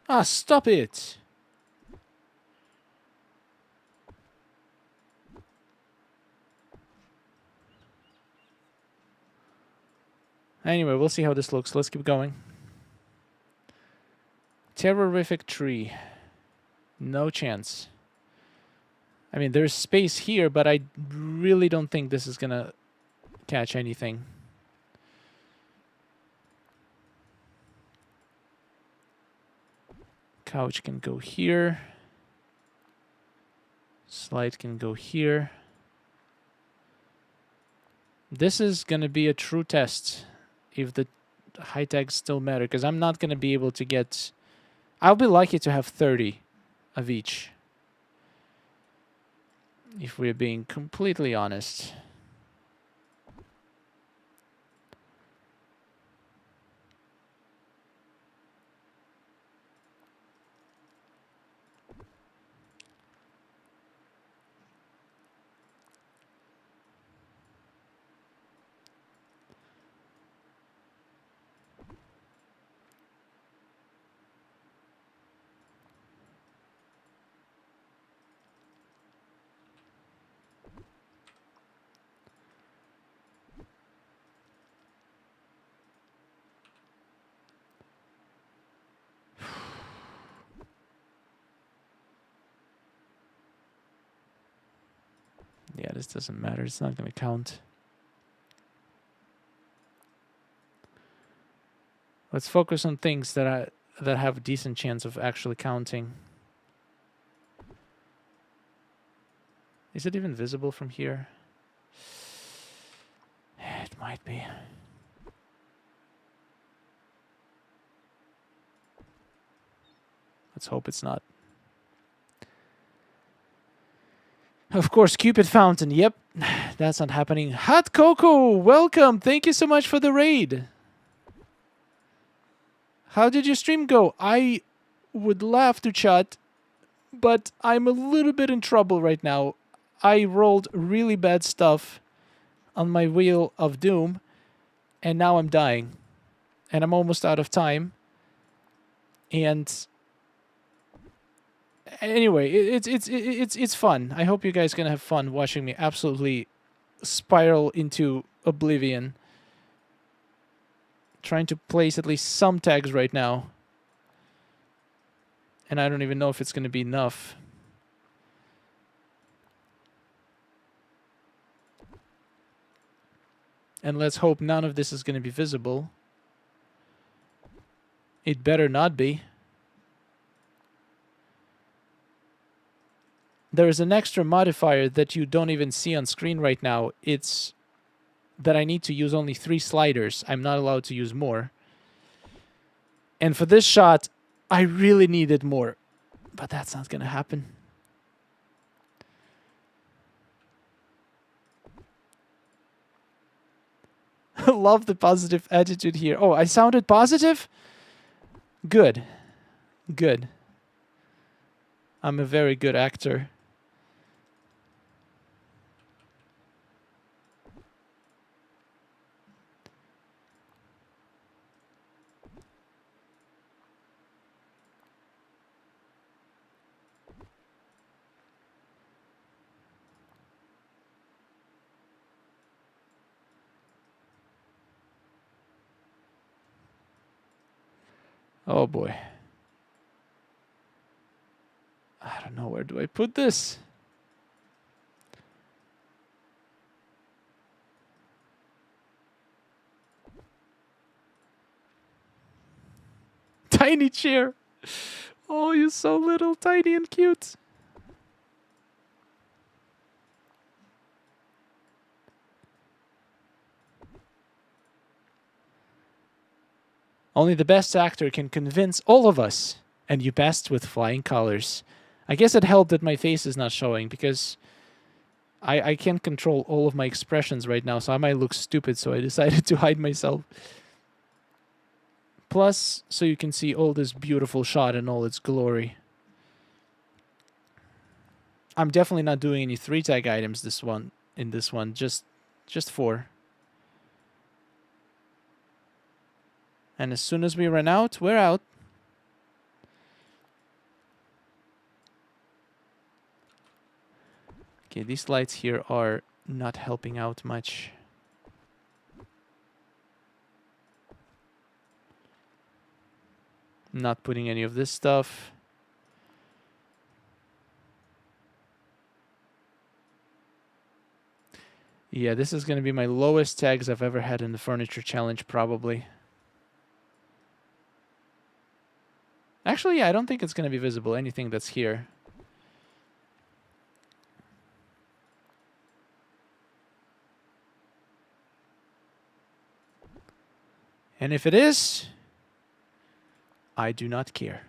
Ah, stop it! Anyway, we'll see how this looks. Let's keep going. Terrorific tree. No chance. I mean, there's space here, but I really don't think this is gonna catch anything. Couch can go here. Slide can go here. This is gonna be a true test if the high tags still matter, because I'm not gonna be able to get... I'll be lucky to have 30 of each, if we're being completely honest. Yeah, this doesn't matter. It's not going to count. Let's focus on things that have a decent chance of actually counting. Is it even visible from here? It might be. Let's hope it's not. Of course, Cupid Fountain. Yep, that's not happening. Hot Cocoa, welcome. Thank you so much for the raid. How did your stream go? I would love to chat, but I'm a little bit in trouble right now. I rolled really bad stuff on my Wheel of Doom, and now I'm dying. And I'm almost out of time. And... anyway, it's fun. I hope you guys gonna have fun watching me absolutely spiral into oblivion. Trying to place at least some tags right now, and I don't even know if it's gonna be enough. And let's hope none of this is gonna be visible. It better not be. There is an extra modifier that you don't even see on screen right now. It's that I need to use only 3 sliders. I'm not allowed to use more. And for this shot, I really needed more. But that's not going to happen. Love the positive attitude here. Oh, I sounded positive? Good. Good. I'm a very good actor. Oh boy. I don't know, where do I put this? Tiny chair. Oh, you're so little, tiny and cute. Only the best actor can convince all of us. And you passed with flying colors. I guess it helped that my face is not showing because I can't control all of my expressions right now, so I might look stupid, so I decided to hide myself. Plus, so you can see all this beautiful shot in all its glory. I'm definitely not doing any 3-tag items in this one, just 4. And as soon as we run out, we're out. Okay, these lights here are not helping out much. Not putting any of this stuff. Yeah, this is going to be my lowest tags I've ever had in the furniture challenge, probably. Actually, yeah, I don't think it's going to be visible, anything that's here. And if it is, I do not care.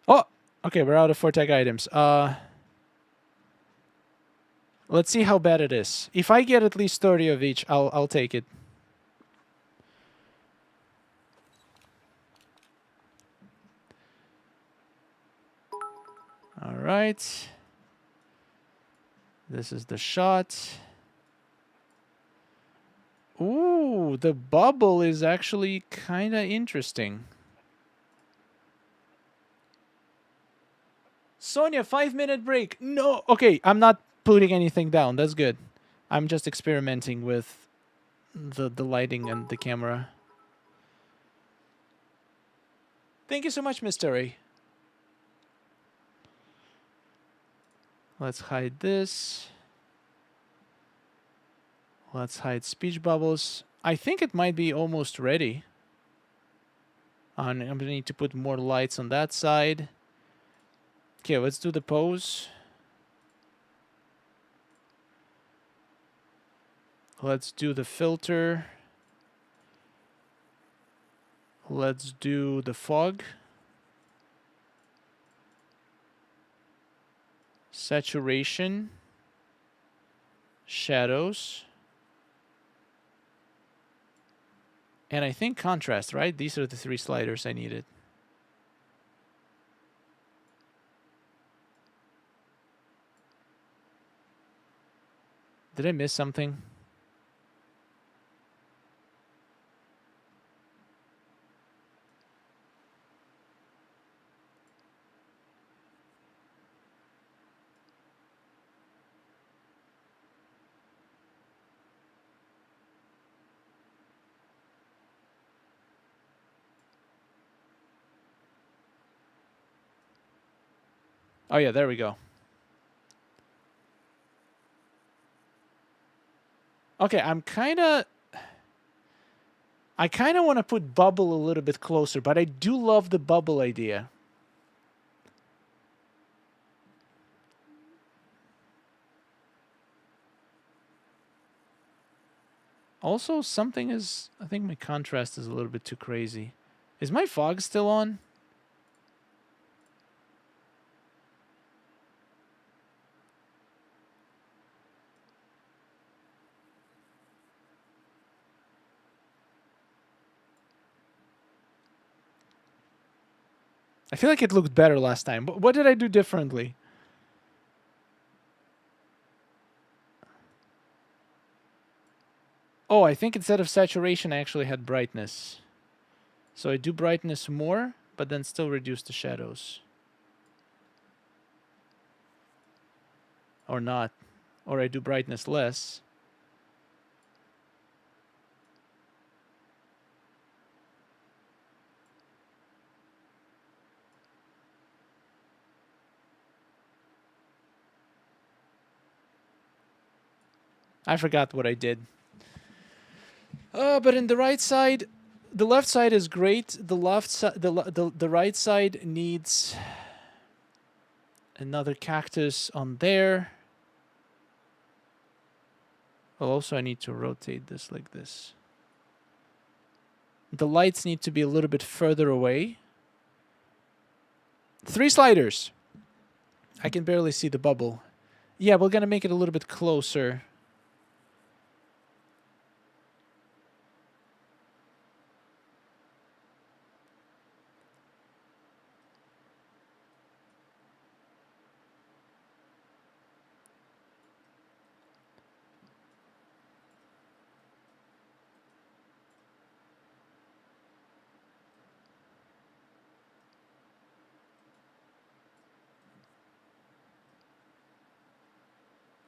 Oh, okay, we're out of 4-tag items. Let's see how bad it is. If I get at least 30 of each, I'll take it. All right. This is the shot. Ooh, the bubble is actually kind of interesting. Sonia, 5-minute break. No, okay, I'm not putting anything down. That's good. I'm just experimenting with the lighting and the camera. Thank you so much, Mr. A. Let's hide this. Let's hide speech bubbles. I think it might be almost ready. I'm going to need to put more lights on that side. Okay, let's do the pose. Let's do the filter. Let's do the fog. Saturation. Shadows. And I think contrast, right? These are the 3 sliders I needed. Did I miss something? Oh yeah, there we go. Okay, I kind of want to put bubble a little bit closer, but I do love the bubble idea. Also, something is... I think my contrast is a little bit too crazy. Is my fog still on? I feel like it looked better last time. But what did I do differently? Oh, I think instead of saturation, I actually had brightness. So I do brightness more, but then still reduce the shadows. Or not. Or I do brightness less. I forgot what I did. But in the right side, the left side is great. The left side, the right side needs another cactus on there. Well, also I need to rotate this like this. The lights need to be a little bit further away. 3 sliders. I can barely see the bubble. Yeah, we're gonna make it a little bit closer.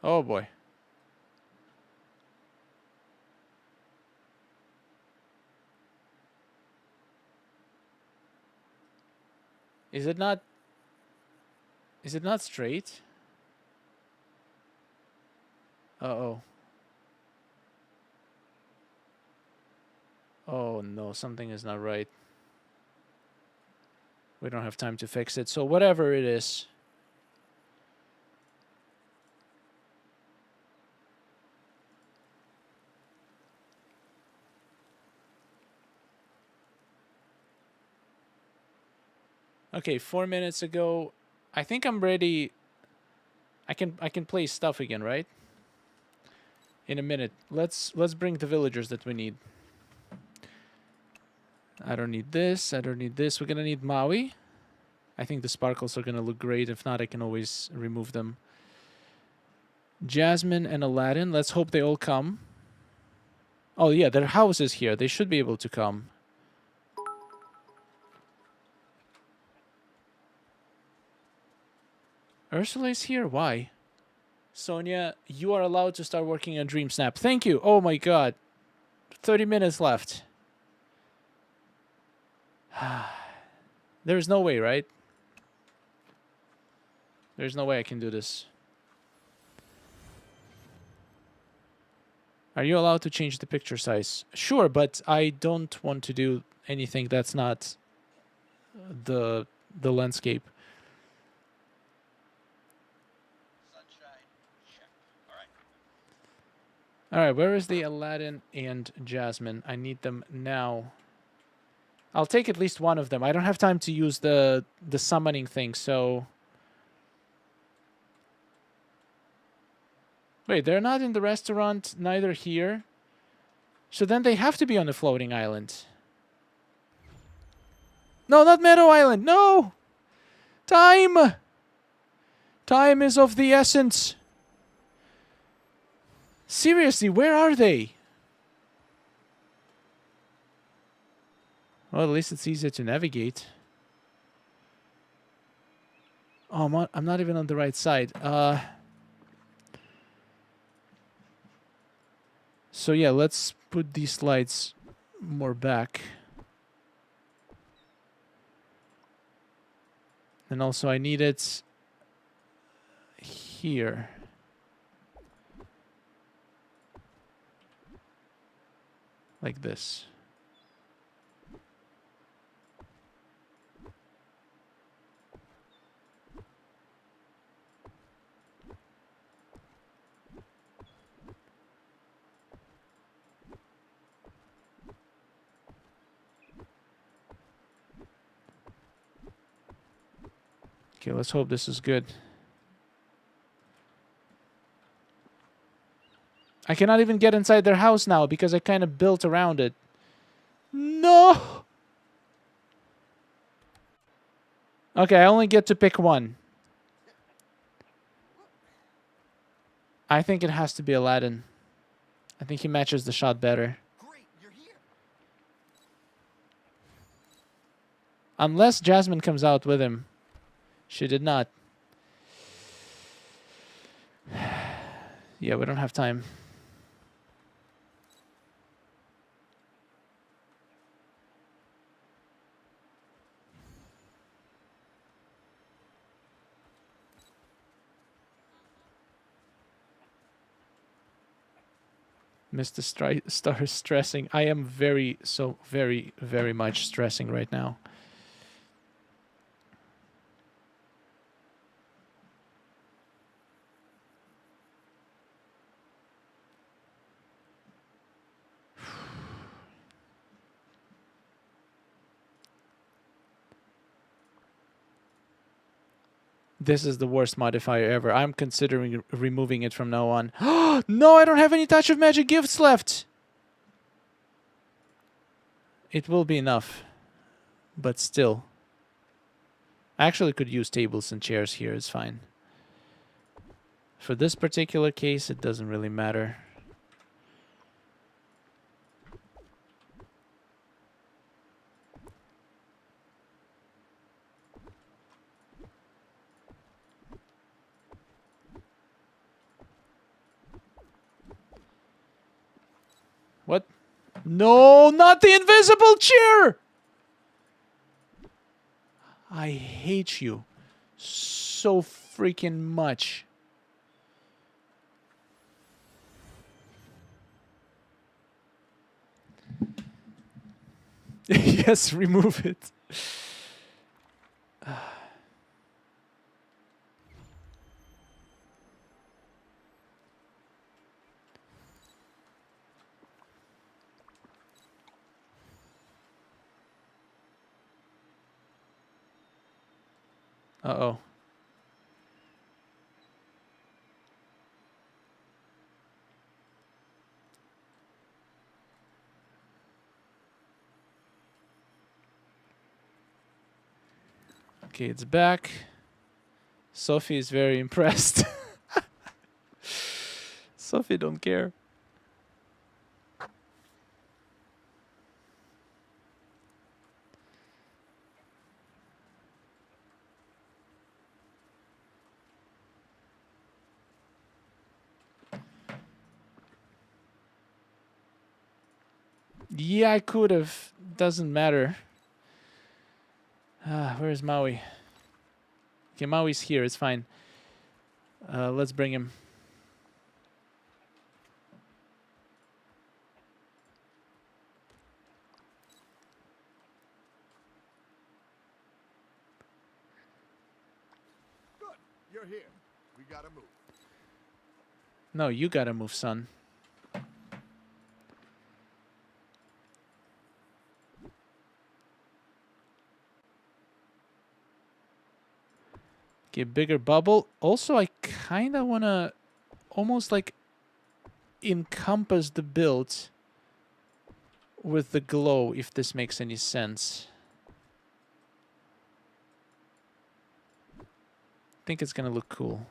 Oh boy. Is it not straight? Uh-oh. Oh no, something is not right. We don't have time to fix it. So whatever it is. Okay, 4 minutes ago. I think I'm ready. I can play stuff again, right? In a minute. Let's bring the villagers that we need. I don't need this. I don't need this. We're gonna need Maui. I think the sparkles are gonna look great. If not, I can always remove them. Jasmine and Aladdin. Let's hope they all come. Oh yeah, their house is here. They should be able to come. Ursula is here. Why? Sonia, you are allowed to start working on Dreamsnap. Thank you. Oh my god. 30 minutes left. There's no way, right? There's no way I can do this. Are you allowed to change the picture size? Sure, but I don't want to do anything that's not the landscape. All right, where is the Aladdin and Jasmine? I need them now. I'll take at least one of them. I don't have time to use the summoning thing, so... Wait, they're not in the restaurant, neither here. So then they have to be on the floating island. No, not Meadow Island. No! Time! Time is of the essence. Seriously, where are they? Well, at least it's easier to navigate. Oh, I'm not even on the right side. So yeah, let's put these lights more back. And also I need it here. Like this. Okay, let's hope this is good. I cannot even get inside their house now because I kind of built around it. No! Okay, I only get to pick one. I think it has to be Aladdin. I think he matches the shot better. Great, you're here. Unless Jasmine comes out with him. She did not. Yeah, we don't have time. Mr. Star is stressing. I am very much stressing right now. This is the worst modifier ever. I'm considering removing it from now on. No, I don't have any touch of magic gifts left. It will be enough. But still. I actually could use tables and chairs here. It's fine. For this particular case, it doesn't really matter. What? No, not the invisible chair! I hate you so freaking much. Yes, remove it. Uh-oh. Okay, it's back. Sophie is very impressed. Sophie don't care. Yeah, I could have. Doesn't matter. Where's Maui? Okay, Maui's here. It's fine. Let's bring him. Good. You're here. We gotta move. No, you gotta move, son. Okay, bigger bubble. Also, I kind of want to almost like encompass the build with the glow, if this makes any sense. I think it's going to look cool.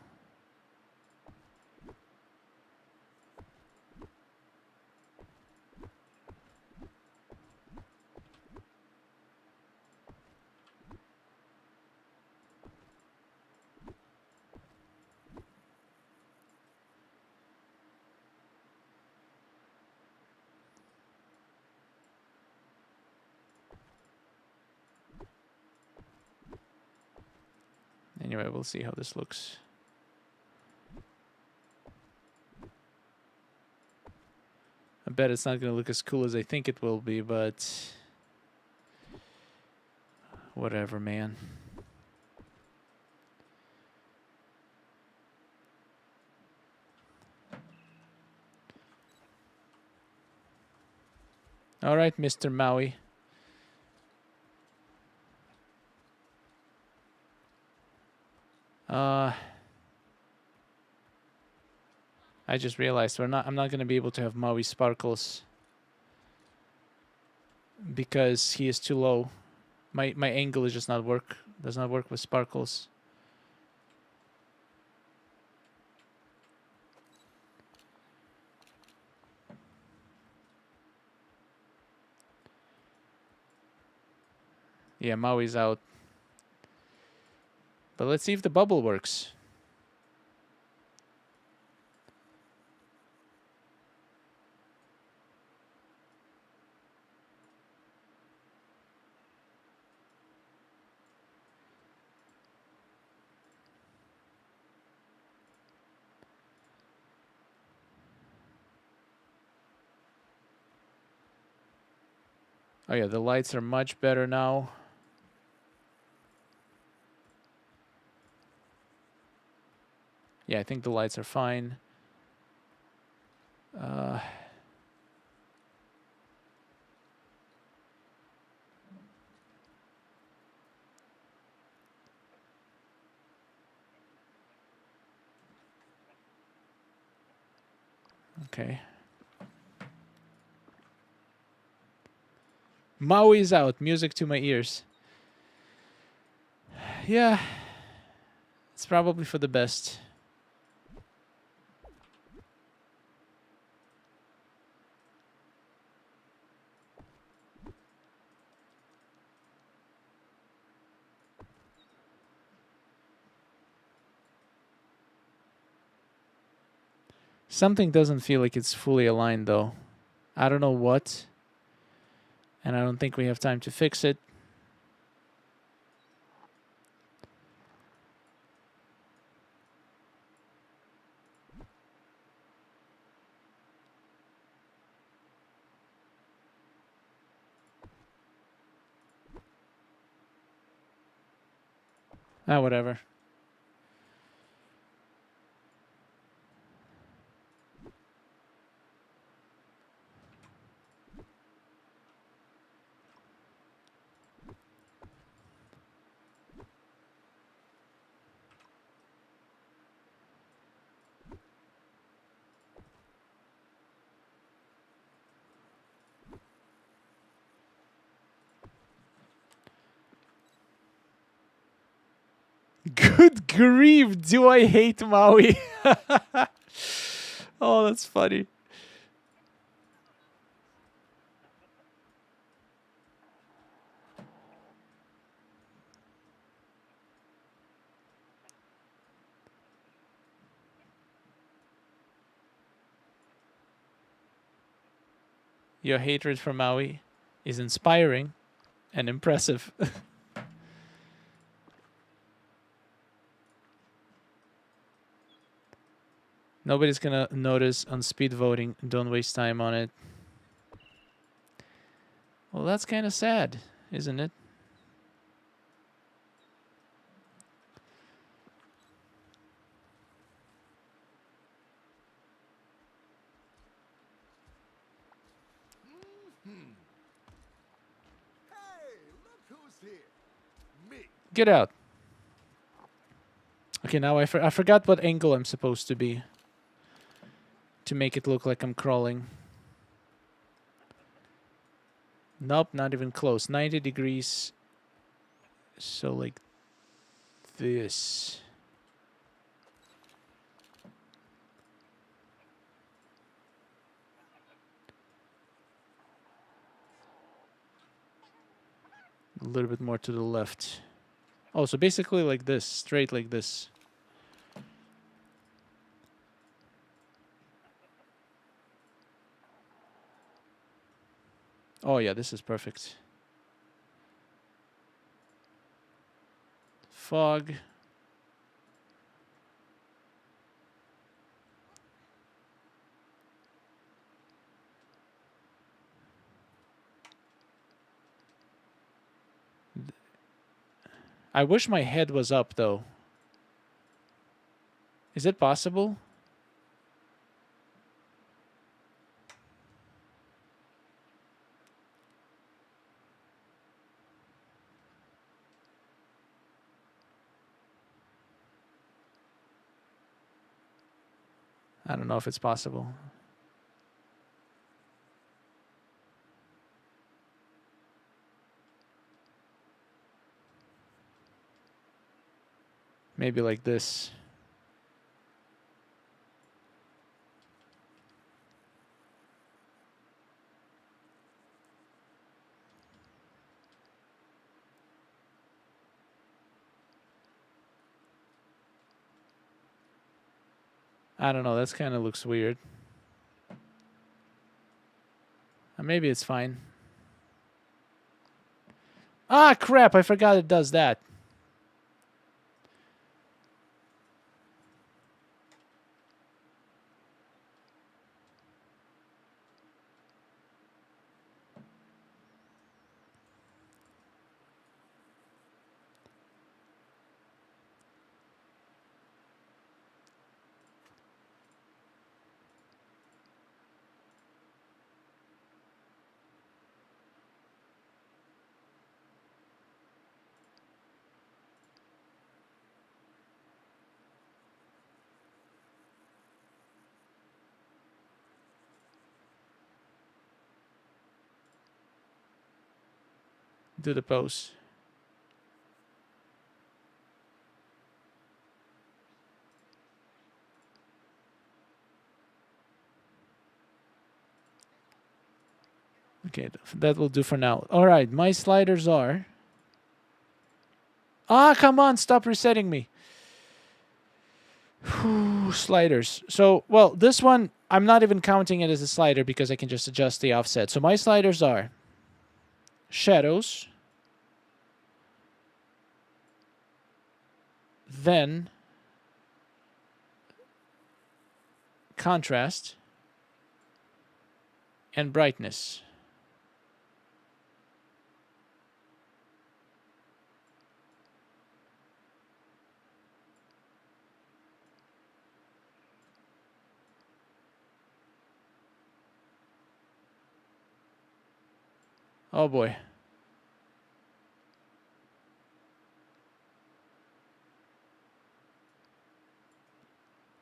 Anyway, we'll see how this looks. I bet it's not going to look as cool as I think it will be, but whatever, man. All right, Mr. Maui. I just realized I'm not going to be able to have Maui sparkles because he is too low. My angle is just does not work with sparkles. Yeah, Maui's out. But let's see if the bubble works. Oh yeah, the lights are much better now. Yeah, I think the lights are fine. Okay. Maui's out. Music to my ears. Yeah. It's probably for the best. Something doesn't feel like it's fully aligned though. I don't know what. And I don't think we have time to fix it. Ah, whatever. Good grief, do I hate Maui? Oh, that's funny. Your hatred for Maui is inspiring and impressive. Nobody's gonna notice on speed voting. Don't waste time on it. Well, that's kind of sad, isn't it? Hey, look who's here. Me. Get out. Okay, now I forgot what angle I'm supposed to be to make it look like I'm crawling. Nope, not even close. 90 degrees. So like this. A little bit more to the left. Oh, so basically like this, straight like this. Oh yeah, this is perfect. Fog. I wish my head was up though. Is it possible? I don't know if it's possible. Maybe like this. I don't know. That's kind of looks weird. Maybe it's fine. Ah, crap. I forgot it does that. Do the pose. Okay, that will do for now. All right, my sliders are... Ah, come on, stop resetting me. Sliders. So, well, this one, I'm not even counting it as a slider because I can just adjust the offset. So my sliders are shadows, then contrast, and brightness. Oh boy.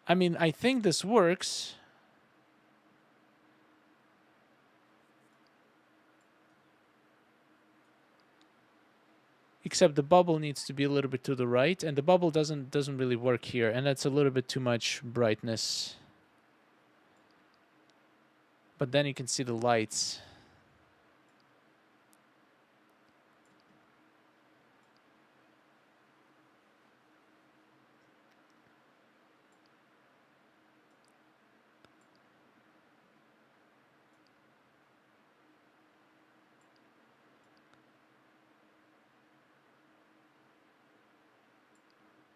I mean, I think this works. Except the bubble needs to be a little bit to the right, and the bubble doesn't really work here, and that's a little bit too much brightness. But then you can see the lights.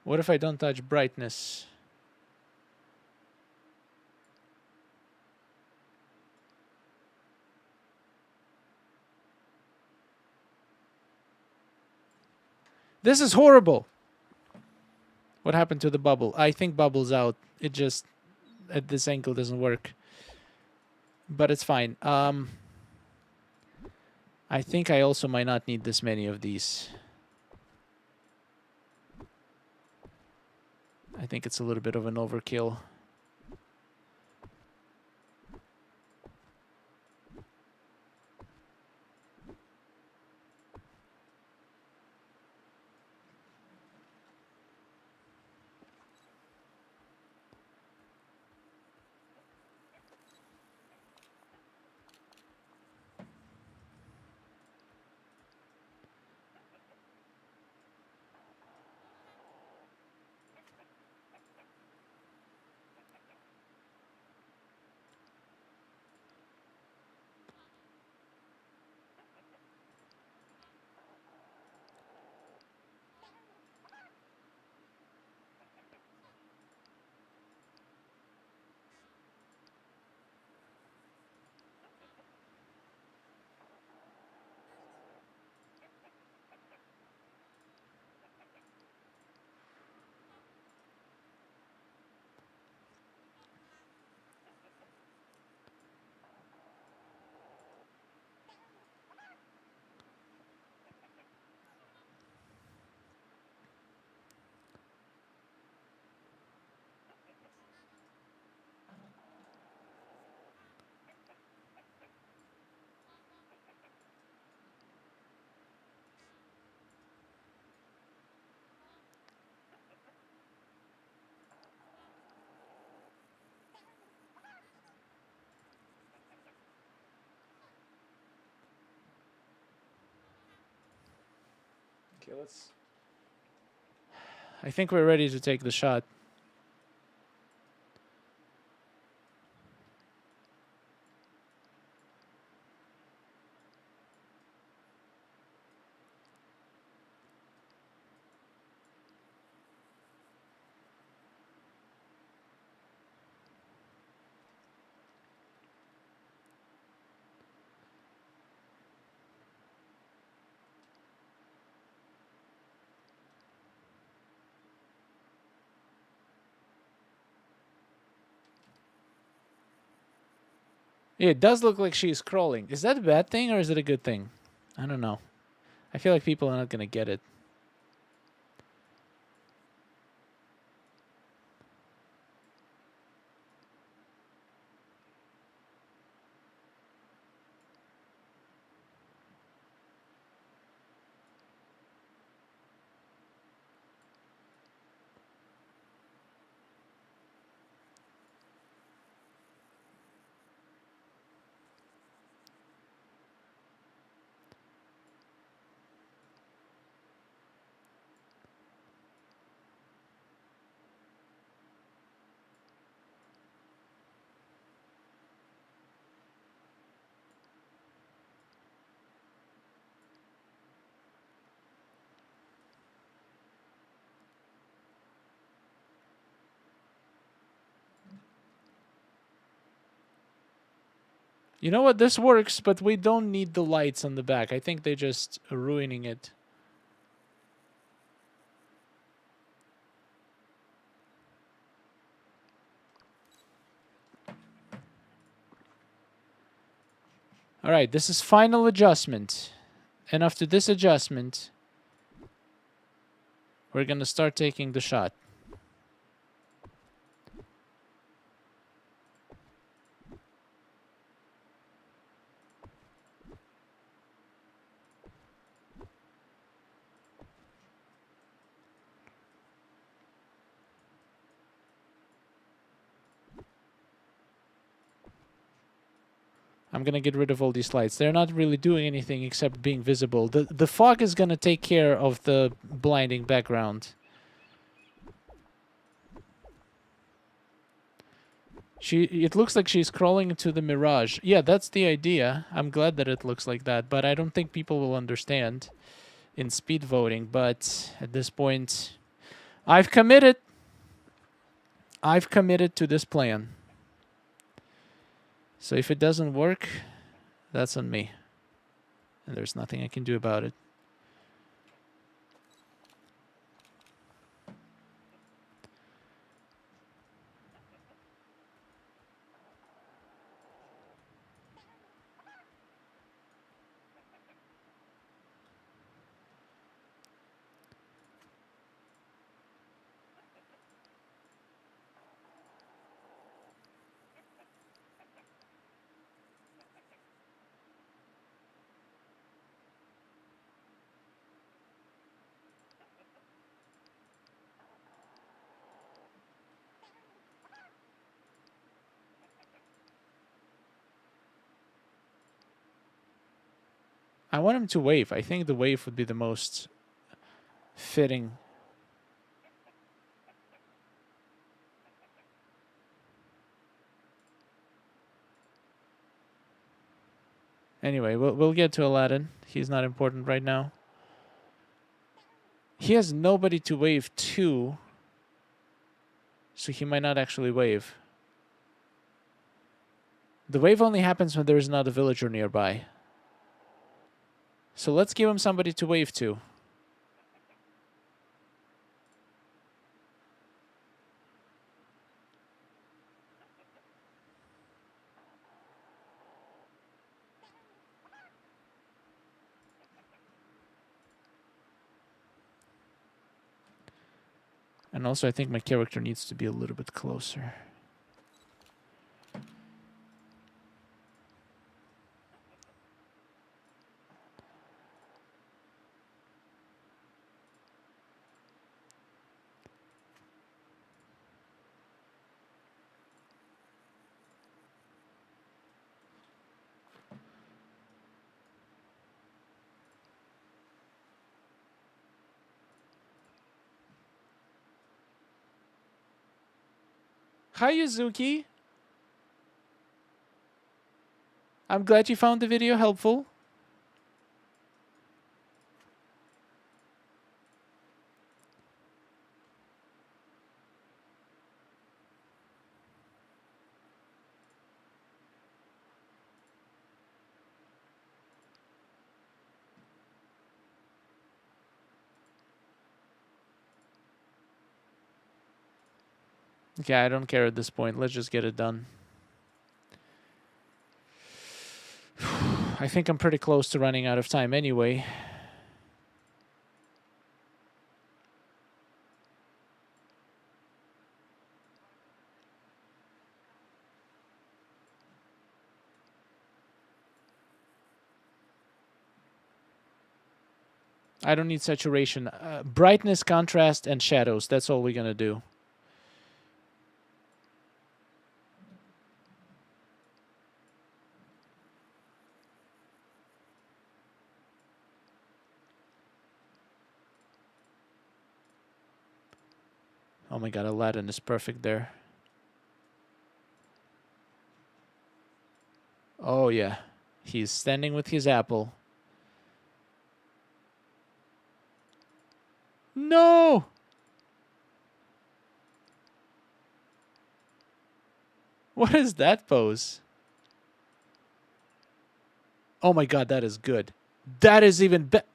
What if I don't touch brightness? This is horrible. What happened to the bubble? I think bubble's out. It just, at this angle, doesn't work. But it's fine. I think I also might not need this many of these. I think it's a little bit of an overkill. Okay, let's... I think we're ready to take the shot. Yeah, it does look like she's crawling. Is that a bad thing or is it a good thing? I don't know. I feel like people are not gonna get it. You know what? This works, but we don't need the lights on the back. I think they're just ruining it. All right, this is final adjustment. And after this adjustment, we're going to start taking the shot. I'm going to get rid of all these lights. They're not really doing anything except being visible. The fog is going to take care of the blinding background. It looks like she's crawling into the mirage. Yeah, that's the idea. I'm glad that it looks like that, but I don't think people will understand in speed voting. But at this point, I've committed. I've committed to this plan. So if it doesn't work, that's on me. And there's nothing I can do about it. I want him to wave. I think the wave would be the most fitting. Anyway, we'll get to Aladdin. He's not important right now. He has nobody to wave to, so he might not actually wave. The wave only happens when there is not a villager nearby. So let's give him somebody to wave to. And also, I think my character needs to be a little bit closer. Hi, Yuzuki. I'm glad you found the video helpful. Okay, I don't care at this point. Let's just get it done. I think I'm pretty close to running out of time anyway. I don't need saturation. Brightness, contrast, and shadows. That's all we're going to do. Oh my god, Aladdin is perfect there. Oh yeah. He's standing with his apple. No! What is that pose? Oh my god, that is good. That is even better.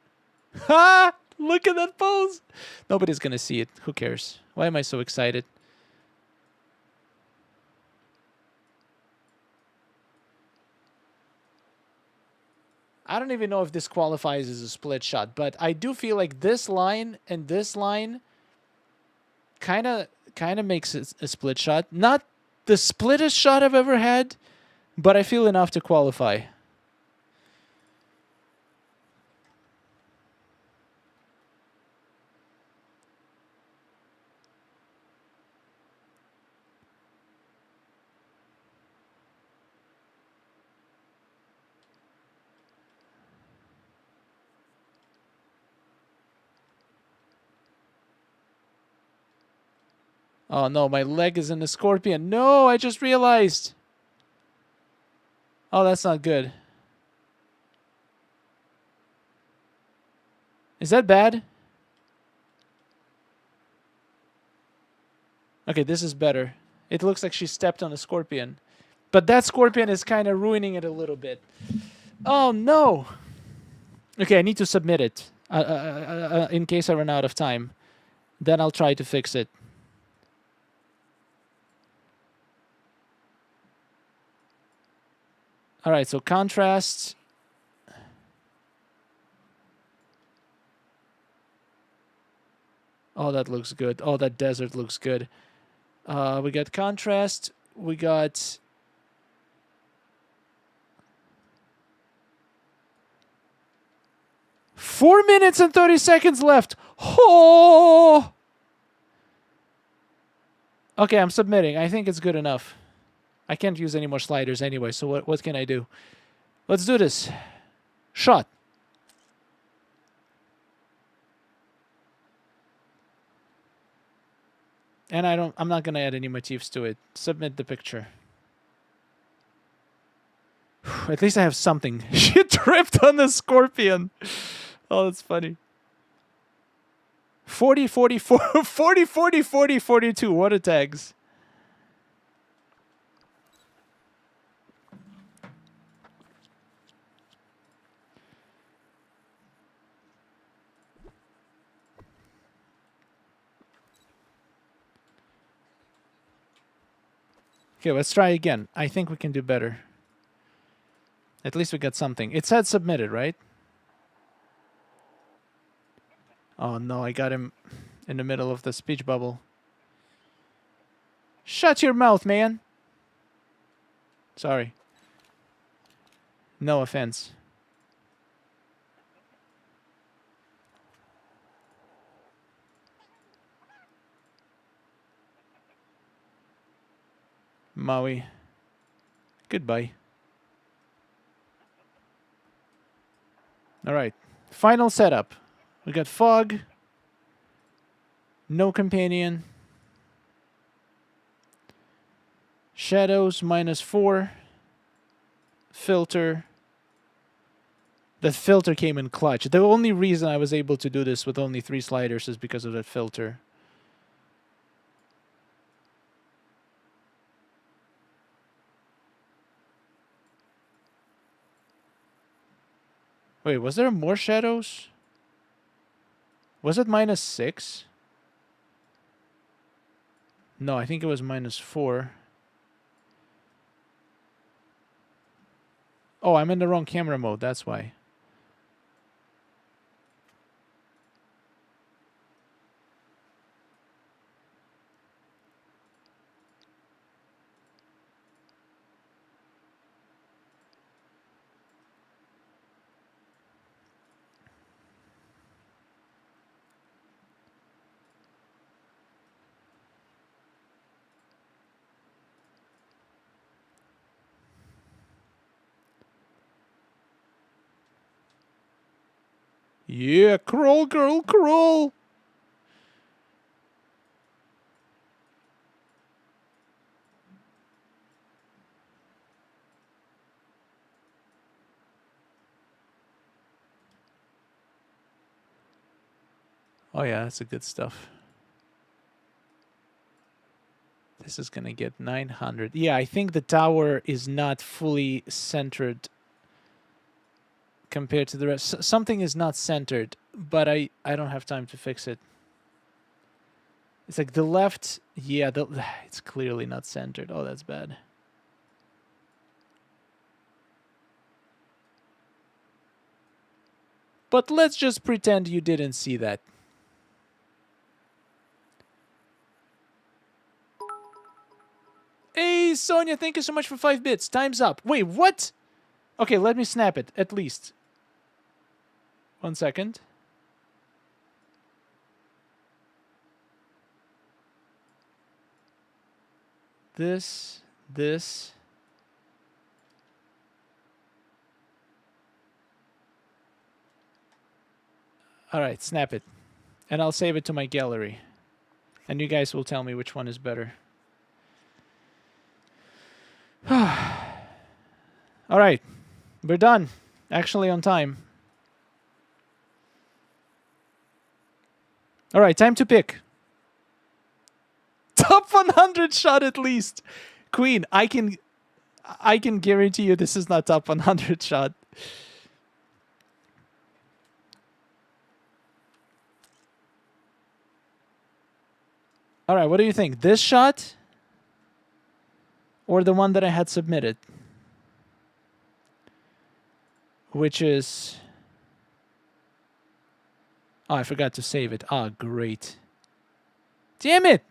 Ha! Look at that pose. Nobody's gonna see it. Who cares? Why am I so excited? I don't even know if this qualifies as a split shot, but I do feel like this line and this line kind of makes it a split shot. Not the splittest shot I've ever had, but I feel enough to qualify. Oh no, my leg is in the scorpion. No, I just realized. Oh, that's not good. Is that bad? Okay, this is better. It looks like she stepped on a scorpion. But that scorpion is kind of ruining it a little bit. Oh no! Okay, I need to submit it. In case I run out of time. Then I'll try to fix it. Alright, so contrast. Oh, that looks good. Oh, that desert looks good. We got contrast. We got... Four minutes and 30 seconds left. Oh! Okay, I'm submitting. I think it's good enough. I can't use any more sliders anyway, so what can I do? Let's do this. Shot. And I'm not gonna add any motifs to it. Submit the picture. At least I have something. She tripped on the scorpion. Oh, that's funny. 40, 44, 40, 40, 40, 42. What are tags? Okay, let's try again. I think we can do better. At least we got something. It said submitted, right? Oh no, I got him in the middle of the speech bubble. Shut your mouth, man. Sorry. No offense. Maui. Goodbye. All right. Final setup. We got fog. No companion. Shadows -4. Filter. The filter came in clutch. The only reason I was able to do this with only 3 sliders is because of that filter. Wait, was there more shadows? Was it -6? No, I think it was -4. Oh, I'm in the wrong camera mode. That's why. Yeah, crawl, girl, crawl. Oh yeah, that's the good stuff. This is gonna get 900. Yeah, I think the tower is not fully centered compared to the rest. Something is not centered, but I don't have time to fix it. It's like the left, yeah, it's clearly not centered. Oh, that's bad. But let's just pretend you didn't see that. Hey, Sonia, thank you so much for 5 bits. Time's up. Wait, what? Okay, let me snap it, at least. 1 second. This. All right, snap it. And I'll save it to my gallery. And you guys will tell me which one is better. All right, we're done. Actually on time. All right, time to pick. Top 100 shot at least. Queen, I can guarantee you this is not top 100 shot. All right, what do you think? This shot or the one that I had submitted? Which is... Oh, I forgot to save it. Ah, great. Damn it!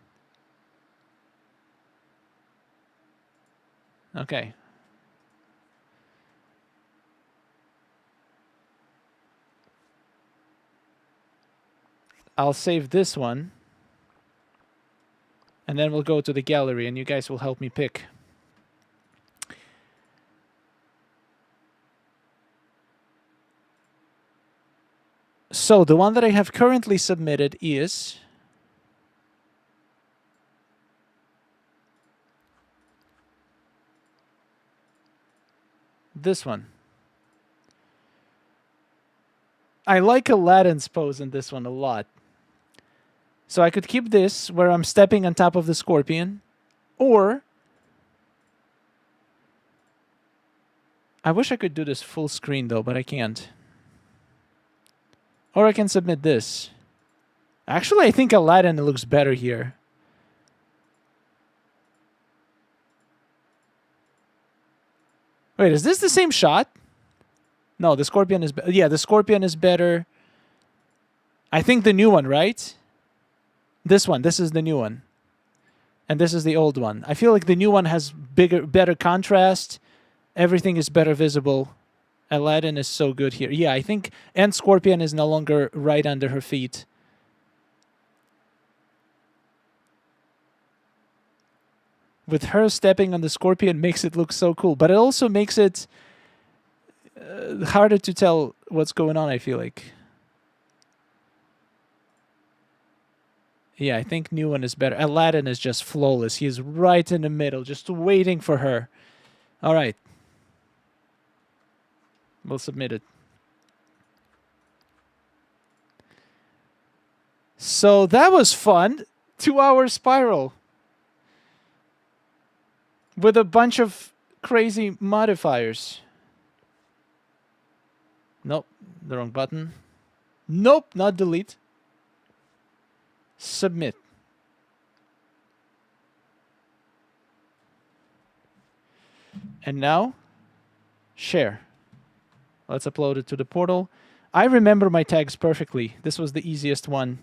Okay. I'll save this one. And then we'll go to the gallery and you guys will help me pick. So the one that I have currently submitted is... this one. I like Aladdin's pose in this one a lot. So I could keep this where I'm stepping on top of the scorpion. Or... I wish I could do this full screen though, but I can't. Or I can submit this. Actually, I think Aladdin looks better here. Wait, is this the same shot? No, the scorpion is... yeah, the scorpion is better. I think the new one, right? This one. This is the new one. And this is the old one. I feel like the new one has better contrast. Everything is better visible. Aladdin is so good here. Yeah, I think... and Scorpion is no longer right under her feet. With her stepping on the Scorpion makes it look so cool. But it also makes it harder to tell what's going on, I feel like. Yeah, I think new one is better. Aladdin is just flawless. He's right in the middle, just waiting for her. All right. We'll submit it. So that was fun. 2-hour spiral. With a bunch of crazy modifiers. Nope, the wrong button. Nope, not delete. Submit. And now Share. Let's upload it to the portal. I remember my tags perfectly. This was the easiest one.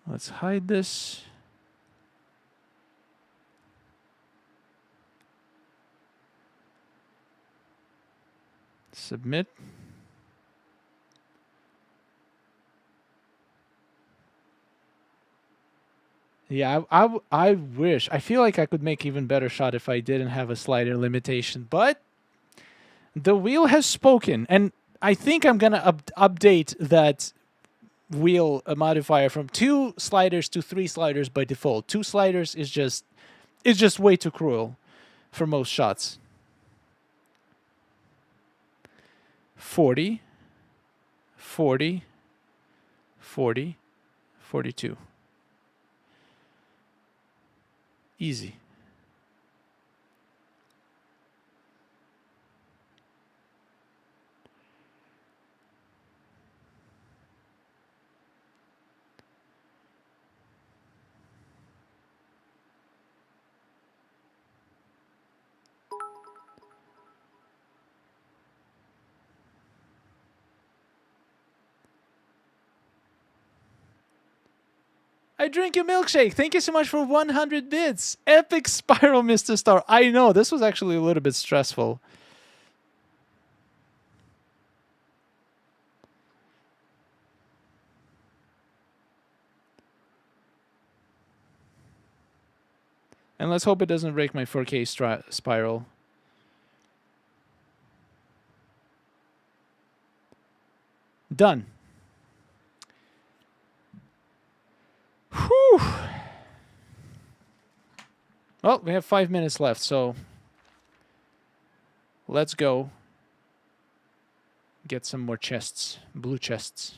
Let's hide this. Submit. Yeah, I wish. I feel like I could make even better shot if I didn't have a slider limitation. But the wheel has spoken. And I think I'm going to update that wheel modifier from 2 sliders to 3 sliders by default. 2 sliders is just way too cruel for most shots. 40, 40, 40, 42. Easy. I drink your milkshake. Thank you so much for 100 bits. Epic spiral, Mr. Star. I know, this was actually a little bit stressful. And let's hope it doesn't break my 4K spiral. Done. Whew. Well, we have 5 minutes left, so let's go get some more chests, blue chests.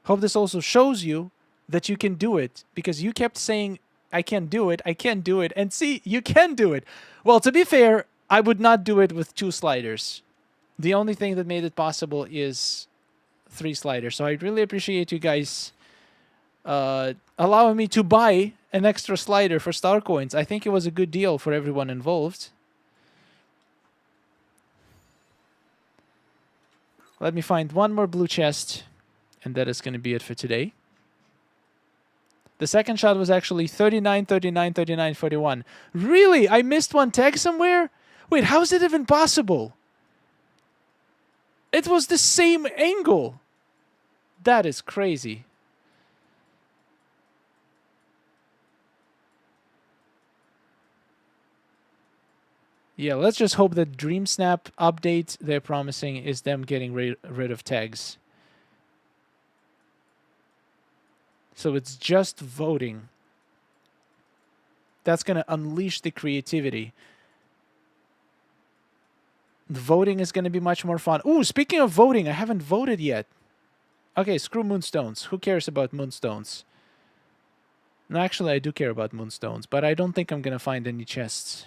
Hope this also shows you that you can do it, because you kept saying, I can't do it, I can't do it, and see, you can do it. Well, to be fair, I would not do it with 2 sliders. The only thing that made it possible is 3 sliders. So I really appreciate you guys allowing me to buy an extra slider for star coins. I think it was a good deal for everyone involved. Let me find one more blue chest, and that is going to be it for today. The second shot was actually 39, 39, 39, 41. Really? I missed one tag somewhere? Wait, how is it even possible? It was the same angle. That is crazy. Yeah, let's just hope that Dreamsnap update they're promising is them getting rid of tags. So it's just voting. That's going to unleash the creativity. The voting is going to be much more fun. Ooh, speaking of voting, I haven't voted yet. Okay, screw moonstones. Who cares about moonstones? No, actually, I do care about moonstones, but I don't think I'm going to find any chests.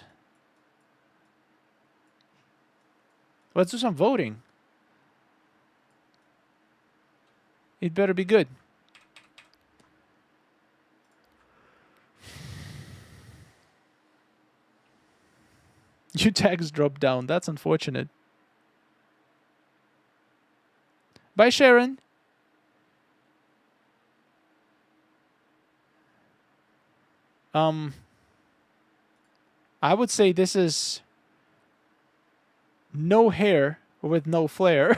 Let's do some voting. It better be good. Your tags dropped down. That's unfortunate. Bye, Sharon. I would say this is no hair with no flair.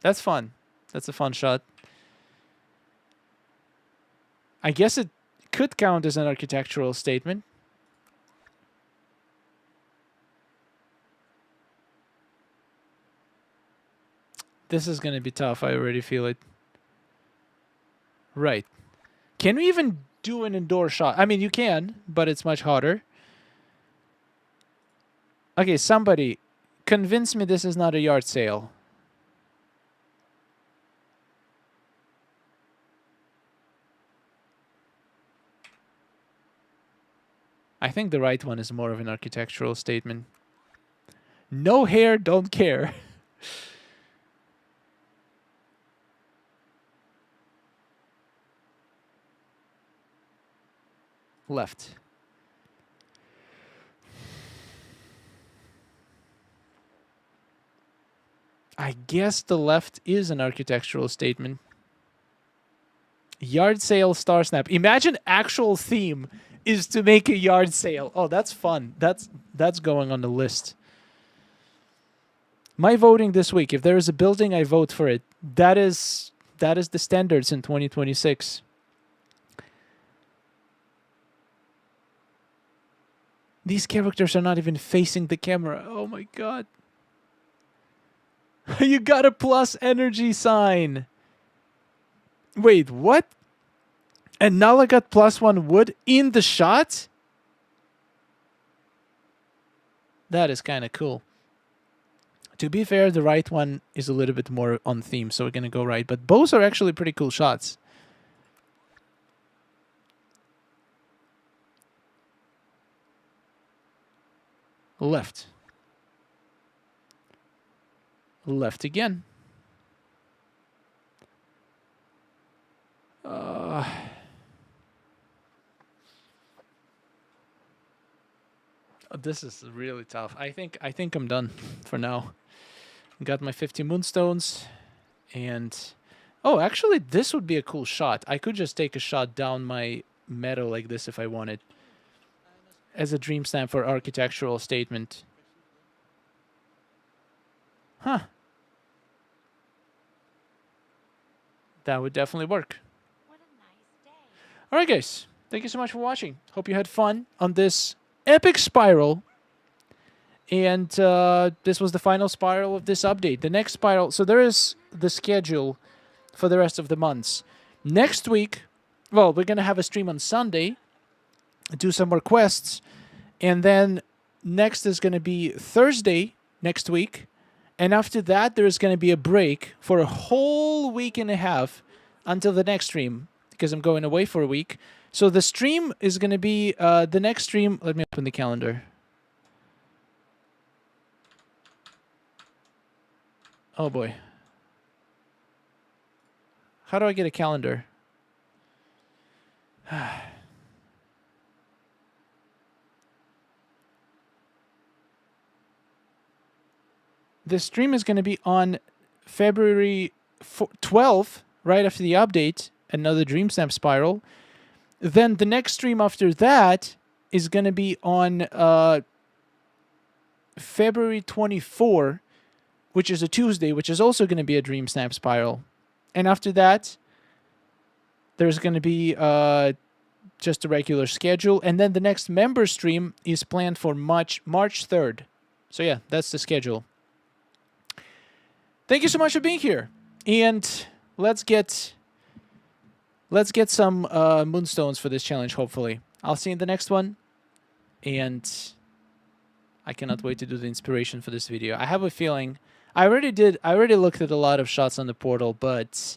That's fun. That's a fun shot. I guess it could count as an architectural statement. This is going to be tough. I already feel it. Right. Can we even do an indoor shot? I mean, you can, but it's much harder. Okay, somebody, convince me this is not a yard sale. I think the right one is more of an architectural statement. No hair, don't care. Left. I guess the left is an architectural statement. Yard sale, star snap. Imagine actual theme is to make a yard sale. Oh, that's fun. That's going on the list. My voting this week. If there is a building, I vote for it. That is the standards in 2026. These characters are not even facing the camera. Oh my god. You got a plus energy sign. Wait, what? And Nala got +1 wood in the shot? That is kind of cool. To be fair, the right one is a little bit more on theme, so we're going to go right. But both are actually pretty cool shots. Left. Left again. This is really tough. I think I'm done for now. Got my 50 moonstones, and oh, actually, this would be a cool shot. I could just take a shot down my meadow like this if I wanted, as a dream snap for architectural statement. Huh. That would definitely work. What a nice day. All right, guys. Thank you so much for watching. Hope you had fun on this epic spiral. And this was the final spiral of this update. The next spiral... So there is the schedule for the rest of the months. Next week, well, we're going to have a stream on Sunday. Do some more quests. And then next is going to be Thursday next week. And after that, there's going to be a break for a whole week and a half until the next stream, because I'm going away for a week. So the stream is going to be the next stream. Let me open the calendar. Oh boy. How do I get a calendar? The stream is going to be on February 12th, right after the update, another Dreamsnap spiral. Then the next stream after that is going to be on February 24th, which is a Tuesday, which is also going to be a Dreamsnap spiral. And after that, there's going to be just a regular schedule. And then the next member stream is planned for March 3rd. So yeah, that's the schedule. Thank you so much for being here. And let's get some moonstones for this challenge, hopefully. I'll see you in the next one. And I cannot wait to do the inspiration for this video. I have a feeling... I already looked at a lot of shots on the portal, but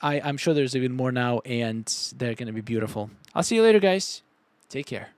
I'm sure there's even more now, and they're going to be beautiful. I'll see you later, guys. Take care.